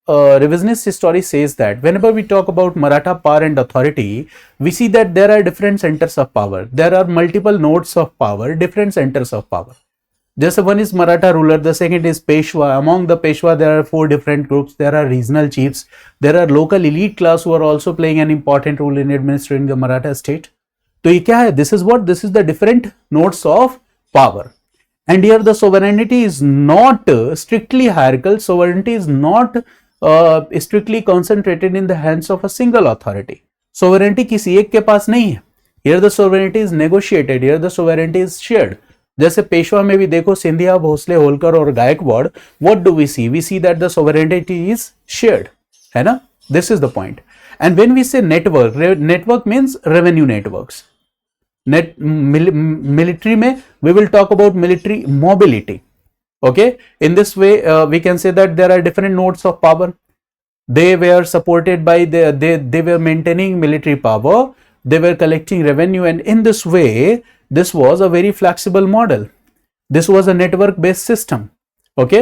Speaker 1: revisionist history says that whenever we talk about Maratha power and authority, we see that there are different centers of power, there are multiple nodes of power, different centers of power. जैसे one is Maratha ruler, the second is Peshwa. Among the Peshwa, there are 4 different groups. There are regional chiefs. There are local elite class who are also playing an important role in administering the Maratha state. तो ये क्या है? This is what? This is the different nodes of power. And here the sovereignty is not strictly hierarchical. Sovereignty is not strictly concentrated in the hands of a single authority. Sovereignty किसी एक के पास नहीं है. Here the sovereignty is negotiated. Here the sovereignty is shared. जैसे पेशवा में भी देखो, सिंधिया, भोसले, होलकर और Gaekwad, what do we see? We see that the sovereignty is shared, है ना? This is the point. And when we say network, network means revenue networks. Military में we will talk about military mobility. Okay, in this way we can say that there are different nodes of power. They were supported by they were maintaining military power, they were collecting revenue, and in this way this was a very flexible model. This was a network based system. Okay,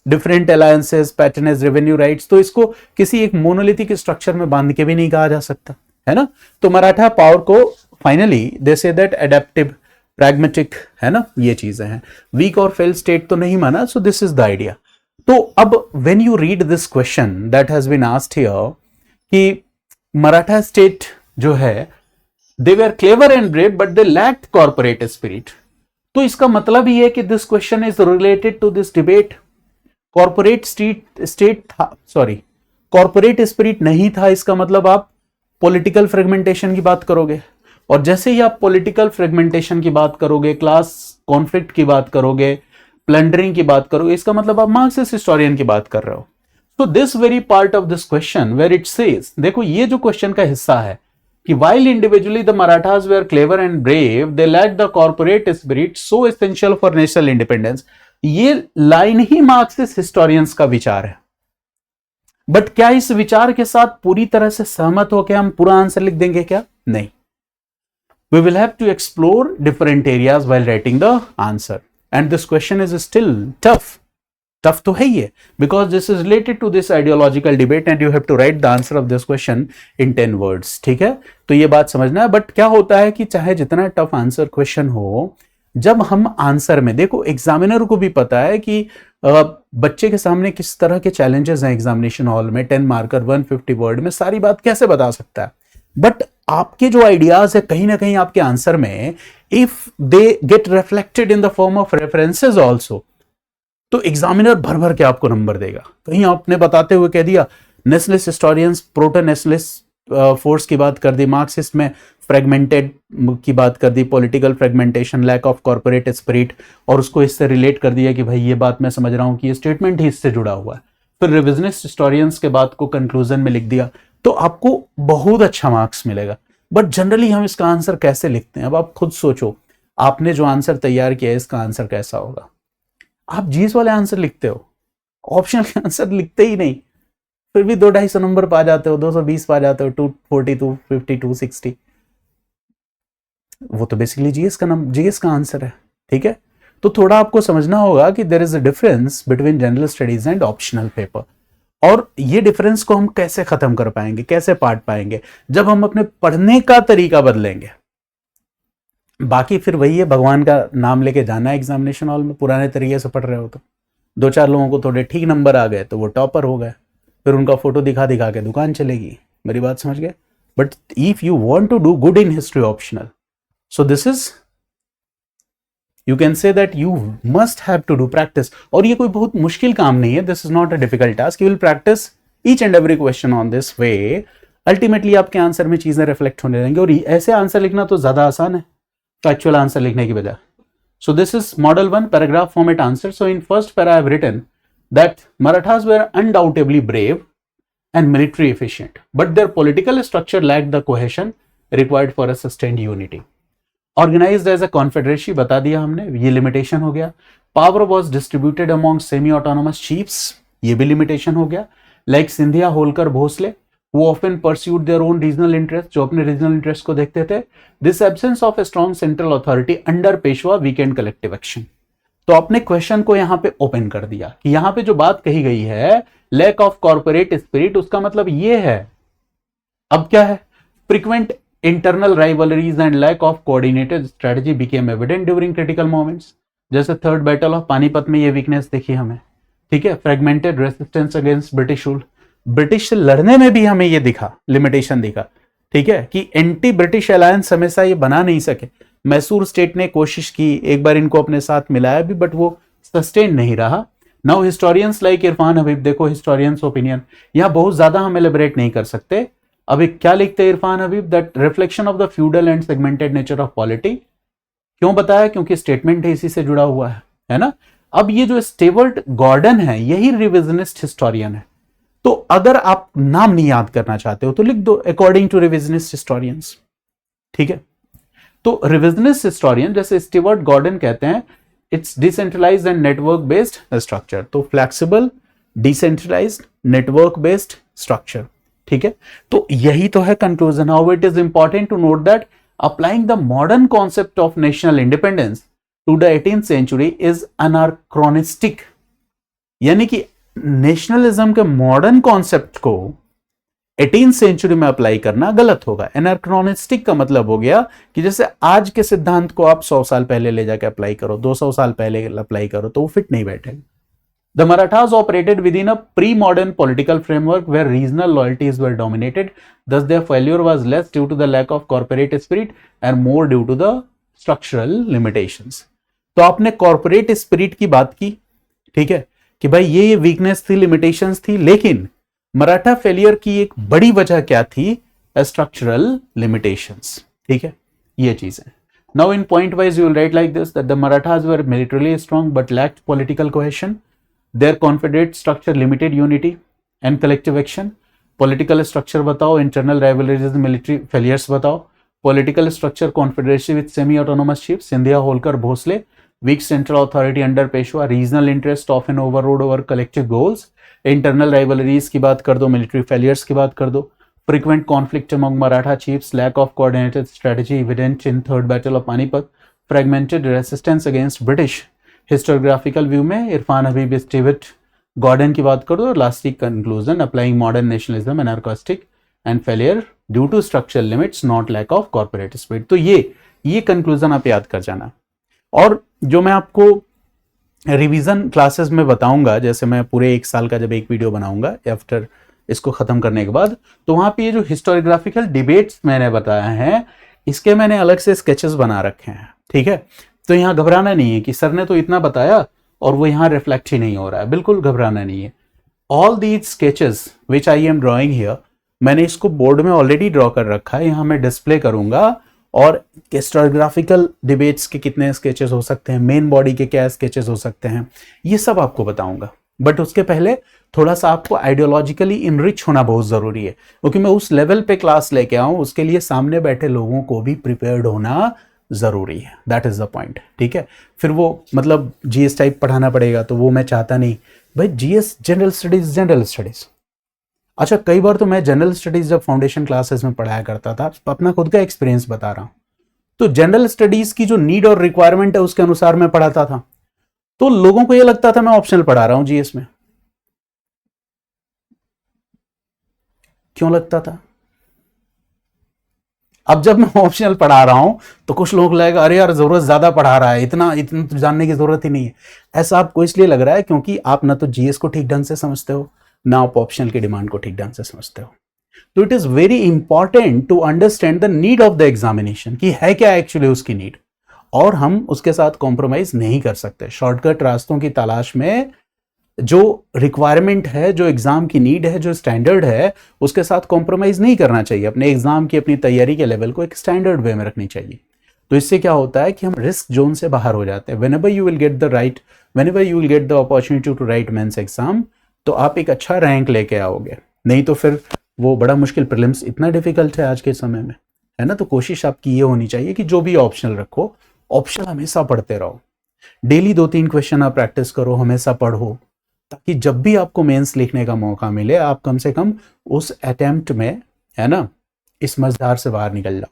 Speaker 1: different alliances, patronage, revenue rights. तो इसको किसी एक monolithic structure में बांध के भी नहीं कहा जा सकता, है ना? तो मराठा पावर को finally they say that adaptive, pragmatic, है ना? ये चीजें हैं. वीक और फेल स्टेट तो नहीं माना. So this is the idea. तो अब when you read this question that has been asked here कि मराठा स्टेट जो है, they were clever and brave but they lacked corporate spirit. तो इसका मतलब ये है कि this question is related to this debate. Corporate state था, सॉरी, कॉर्पोरेट स्पिरिट नहीं था. इसका मतलब आप पॉलिटिकल फ्रेगमेंटेशन की बात करोगे, और जैसे ही आप पॉलिटिकल फ्रेगमेंटेशन की बात करोगे, क्लास कॉन्फ्लिक्ट की बात करोगे, प्लंडरिंग की बात करोगे, इसका मतलब आप मार्क्सिस्ट हिस्टोरियन की बात कर रहे हो. तो this very part of this question where it says, देखो ये जो क्वेश्चन का हिस्सा है कि while individually the Marathas were clever and brave, they lacked the corporate spirit so essential for national independence. ये लाइन ही मार्क्सिस्ट हिस्टोरियंस का विचार है. बट क्या इस विचार के साथ पूरी तरह से सहमत होकर हम पूरा आंसर लिख देंगे क्या? नहीं. We will have to explore different areas while writing the answer. And this question is still tough. Tough तो है ये, because this is related to this ideological debate and you have to write the answer of this question in 10 words. ठीक है, तो ये बात समझना है. बट क्या होता है कि चाहे जितना टफ आंसर क्वेश्चन हो, जब हम आंसर में देखो, एग्जामिनर को भी पता है कि बच्चे के सामने किस तरह के चैलेंजेस हैं एग्जामिनेशन हॉल में. 10 मार्कर 150 वर्ड में सारी बात कैसे बता सकता है. बट आपके जो आइडियाज है कहीं ना कहीं आपके आंसर में, if they get reflected in the form of references also, तो एग्जामिनर भर भर के आपको नंबर देगा. कहीं आपने बताते हुए कह दिया nationalist historians proto nationalist force की बात कर दी, मार्क्सिस्ट में फ्रेगमेंटेड की बात कर दी, political fragmentation, lack of corporate spirit, और उसको इससे रिलेट कर दिया कि भाई ये बात मैं समझ रहा हूं कि ये स्टेटमेंट ही इससे जुड़ा हुआ है. फिर रिविजनिस्ट हिस्टोरियंस के बात को कंक्लूजन में लिख दिया, तो आपको बहुत अच्छा मार्क्स मिलेगा. बट जनरली हम इसका आंसर कैसे लिखते हैं? अब आप खुद सोचो, आपने जो आंसर तैयार किया है इसका आंसर कैसा होगा? आप जीएस वाले आंसर लिखते हो, ऑप्शनल के आंसर लिखते ही नहीं, फिर भी 200-250 नंबर पा जाते हो, 220 पा जाते हो, 240, 250, 260. वो तो बेसिकली जीएस का आंसर है. ठीक है, तो थोड़ा आपको समझना होगा कि there is a difference between general studies and optional paper. और ये डिफरेंस को हम कैसे खत्म कर पाएंगे, कैसे पाट पाएंगे? जब हम अपने पढ़ने का तरीका बदलेंगे. बाकी फिर वही है, भगवान का नाम लेके जाना है एग्जामिनेशन हॉल में. पुराने तरीके से पढ़ रहे हो तो 2-4 लोगों को थोड़े ठीक नंबर आ गए तो वो टॉपर हो गए, फिर उनका फोटो दिखा दिखा के दुकान चलेगी. मेरी बात समझ गए? But if you want to do good in history optional, so this is, you can say that you must have to do practice. और ये कोई बहुत मुश्किल काम नहीं है. This is not a difficult task. You will practice each and every question on this way. Ultimately आपके answer में चीजें रिफ्लेक्ट होने लगेंगे. और ऐसे आंसर लिखना तो ज्यादा आसान है एक्चुअल आंसर लिखने की बजाय. So this is model 1 paragraph format answer. So in first para I have written that Marathas were undoubtedly brave and military efficient, but their political structure lacked the cohesion required for a sustained unity. Organized as a confederacy, बता दिया हमने, ये limitation हो गया. Power was distributed among semi-autonomous chiefs, ये भी limitation हो गया. Like Scindia, Holkar, Bhosle, who often pursued their own regional interests, जो अपने regional interests को देखते थे. This absence of a strong central authority under Peshwa weakened collective action. तो आपने क्वेश्चन को यहां पे ओपन कर दिया कि यहां पे जो बात कही गई है लैक ऑफ कॉर्पोरेट स्पिरिट, उसका मतलब ये है. अब क्या है? Frequent internal rivalries and lack of coordinated strategy became evident during critical moments. जैसे थर्ड बैटल ऑफ पानीपत में ये वीकनेस देखी हमें, ठीक है। Fragmented resistance against British rule, British से लड़ने में भी हमें ये दिखा, लिमिटेशन दिखा, ठीक है, कि एंटी ब्रिटिश अलायंस हमेशा ये बना नहीं सके। मैसूर स्टेट ने कोशिश की, एक बार इनको अपने साथ मिलाया भी, बट वो सस्टेन नहीं रहा। Now historians like Irfan Habib, देखो हिस्टोरियंस ओपिनियन, यहां बहुत ज्यादा हम एलिबरेट नहीं कर सकते। अब क्या लिखते हैं Irfan Habib, that reflection of the feudal and segmented nature of polity. क्यों बताया, क्योंकि स्टेटमेंट है, इसी से जुड़ा हुआ है ना। अब ये जो स्टेवर्ट गॉर्डन है, यही रिविजनिस्ट हिस्टोरियन है। तो अगर आप नाम नहीं याद करना चाहते हो तो लिख दो अकॉर्डिंग टू रिविजनिस्ट हिस्टोरियंस, ठीक है। तो रिविजनिस्ट हिस्टोरियन जैसे स्टीवर्ट गॉर्डन कहते हैं, it's decentralised and network based structure. तो flexible, decentralised, network based structure, ठीक है। तो यही तो है conclusion. How it is important to note that applying the modern concept of national independence to the 18th century is anachronistic, यानी कि nationalism के मॉडर्न कॉन्सेप्ट को 18th सेंचुरी में अप्लाई करना गलत होगा। एनार्क्रोनिस्टिक का मतलब हो गया कि जैसे आज के सिद्धांत को आप 100 साल पहले ले जाके अप्लाई करो, 200 साल पहले अप्लाई करो, तो वो फिट नहीं बैठेगा। The Marathas operated within a pre-modern political framework where regional loyalties were dominated. Thus, their failure was less due to the lack of corporate spirit and more due to the structural limitations. तो आपने corporate spirit की बात की, ठीक है, कि भाई ये वीकनेस थी, लिमिटेशंस थी, लेकिन मराठा फेलियर की एक बड़ी वजह क्या थी, स्ट्रक्चरल लिमिटेशंस, ठीक है, ये चीजें। Now in point wise you will write like this, that the Marathas were militarily strong but lacked political cohesion, their confederate structure limited unity and collective action. Political structure बताओ, इंटरनल राइवलरीज, मिलिट्री फेलियर्स बताओ। Political structure confederacy with semi autonomous chief, Scindia, Holkar, Bhonsle. Weak central authority under Peshwa, regional interest of an overrode over collective goals. Internal rivalries की बात कर दो, military failures की बात कर दो। Frequent conflict among Maratha chiefs, lack of coordinated strategy evident in third battle of Panipat, fragmented resistance against British. Historiographical view में Irfan Habib, Stewart Gordon की बात कर दो। लास्टिक conclusion, applying modern nationalism anachronistic and failure due to structural limits not lack of corporate spirit. तो ये conclusion आप याद कर जाना। और जो मैं आपको रिवीजन क्लासेस में बताऊंगा, जैसे मैं पूरे 1 साल का जब एक वीडियो बनाऊंगा आफ्टर इसको खत्म करने के बाद, तो वहां पे ये जो हिस्टोरियोग्राफिकल डिबेट्स मैंने बताया है, इसके मैंने अलग से स्केचेस बना रखे हैं, ठीक है। तो यहाँ घबराना नहीं है कि सर ने तो इतना बताया और वो यहाँ रिफ्लेक्ट ही नहीं हो रहा है, बिल्कुल घबराना नहीं है। All these sketches which I am drawing here, मैंने इसको बोर्ड में ऑलरेडी ड्रॉ कर रखा है, यहाँ मैं डिस्प्ले करूंगा। और हिस्टोरियोग्राफिकल डिबेट्स के कितने स्केचेस हो सकते हैं, मेन बॉडी के क्या स्केचेस हो सकते हैं, ये सब आपको बताऊंगा। बट उसके पहले थोड़ा सा आपको आइडियोलॉजिकली इनरिच होना बहुत जरूरी है, क्योंकि मैं उस लेवल पे क्लास लेके आऊं, उसके लिए सामने बैठे लोगों को भी प्रिपेयर्ड होना जरूरी है। दैट इज द पॉइंट, ठीक है। फिर वो मतलब जीएस टाइप पढ़ाना पड़ेगा, तो वो मैं चाहता नहीं भाई। GS general studies. अच्छा, कई बार तो मैं जनरल स्टडीज जब फाउंडेशन क्लासेस में पढ़ाया करता था, अपना खुद का एक्सपीरियंस बता रहा हूं, तो जनरल स्टडीज की जो नीड और रिक्वायरमेंट है उसके अनुसार मैं पढ़ाता था, तो लोगों को यह लगता था मैं ऑप्शनल पढ़ा रहा हूं जीएस में। क्यों लगता था? अब जब मैं ऑप्शनल पढ़ा रहा हूं तो कुछ लोग लगेगा अरे यार जरूरत ज्यादा पढ़ा रहा है, इतना तो जानने की जरूरत ही नहीं है। ऐसा आपको इसलिए लग रहा है क्योंकि आप ना तो जीएस को ठीक ढंग से समझते हो, ना आप ऑप्शनल की डिमांड को ठीक ढंग से समझते हो। तो it is very important to understand the need of the examination, कि है क्या एक्चुअली उसकी नीड, और हम उसके साथ कॉम्प्रोमाइज नहीं कर सकते। शॉर्टकट रास्तों की तलाश में जो रिक्वायरमेंट है, जो एग्जाम की नीड है, जो स्टैंडर्ड है, उसके साथ कॉम्प्रोमाइज नहीं करना चाहिए। अपने एग्जाम की, अपनी तैयारी के लेवल को एक स्टैंडर्ड वे में रखनी चाहिए। तो इससे क्या होता है कि हम रिस्क जोन से बाहर हो जाते हैं। Whenever you will get the opportunity to write mains exam, तो आप एक अच्छा रैंक लेके आओगे। नहीं तो फिर वो बड़ा मुश्किल, प्रीलिम्स इतना डिफिकल्ट है आज के समय में, है ना। तो कोशिश आपकी ये होनी चाहिए कि जो भी ऑप्शनल रखो, ऑप्शनल हमेशा पढ़ते रहो। डेली 2-3 क्वेश्चन आप प्रैक्टिस करो, हमेशा पढ़ो, ताकि जब भी आपको मेंस लिखने का मौका मिले, आप कम से कम उस अटेम्प्ट में, है ना, इस मझधार से बाहर निकल जाओ।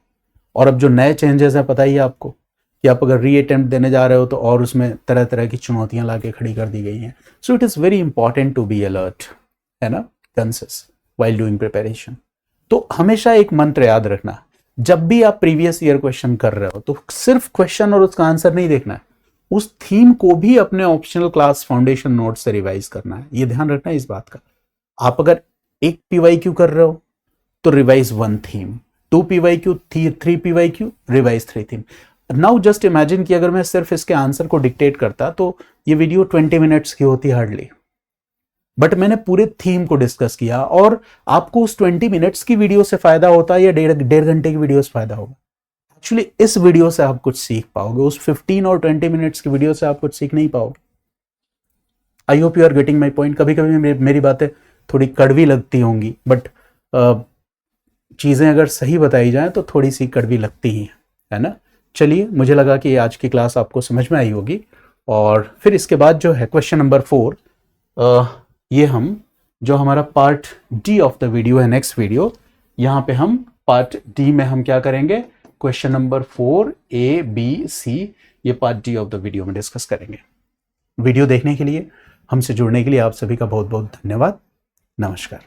Speaker 1: और अब जो नए चेंजेस हैं, पता ही है आपको कि आप अगर री अटेम्प्ट देने जा रहे हो तो और उसमें तरह तरह की चुनौतियां लाके खड़ी कर दी गई हैं। So it is very important to be alert, है ना, कंसियस व्हाइल डूइंग प्रिपरेशन। तो हमेशा एक मंत्र याद रखना, जब भी आप प्रीवियस ईयर क्वेश्चन कर रहे हो तो सिर्फ क्वेश्चन और उसका आंसर नहीं देखना है, उस थीम को भी अपने ऑप्शनल क्लास फाउंडेशन नोट से रिवाइज करना है। ये ध्यान रखना है इस बात का। आप अगर एक पीवाईक्यू कर रहे हो तो revise 1 theme, 2 PYQ, 3 PYQ, revise 3 theme. Now just imagine कि अगर मैं सिर्फ इसके आंसर को डिक्टेट करता तो ये वीडियो 20 मिनट्स की होती हार्डली, बट मैंने पूरे थीम को डिस्कस किया और आपको उस 20 मिनट्स की वीडियो से फायदा होता है या डेढ़ घंटे की वीडियो से फायदा होगा? एक्चुअली इस वीडियो से आप कुछ सीख पाओगे, उस 15 और 20 मिनट्स की वीडियो से आप कुछ सीख नहीं पाओगे। I hope you are getting my point. कभी कभी मेरी बातें थोड़ी कड़वी लगती होंगी, बट चीज़ें अगर सही बताई जाए तो थोड़ी सी कड़वी लगती ही है ना। चलिए, मुझे लगा कि आज की क्लास आपको समझ में आई होगी। और फिर इसके बाद जो है क्वेश्चन नंबर 4, ये हम जो हमारा part D of the video है, नेक्स्ट वीडियो, यहाँ पे हम पार्ट डी में हम क्या करेंगे, question number 4 A B C, ये part D of the video में डिस्कस करेंगे। वीडियो देखने के लिए, हमसे जुड़ने के लिए आप सभी का बहुत बहुत धन्यवाद। नमस्कार।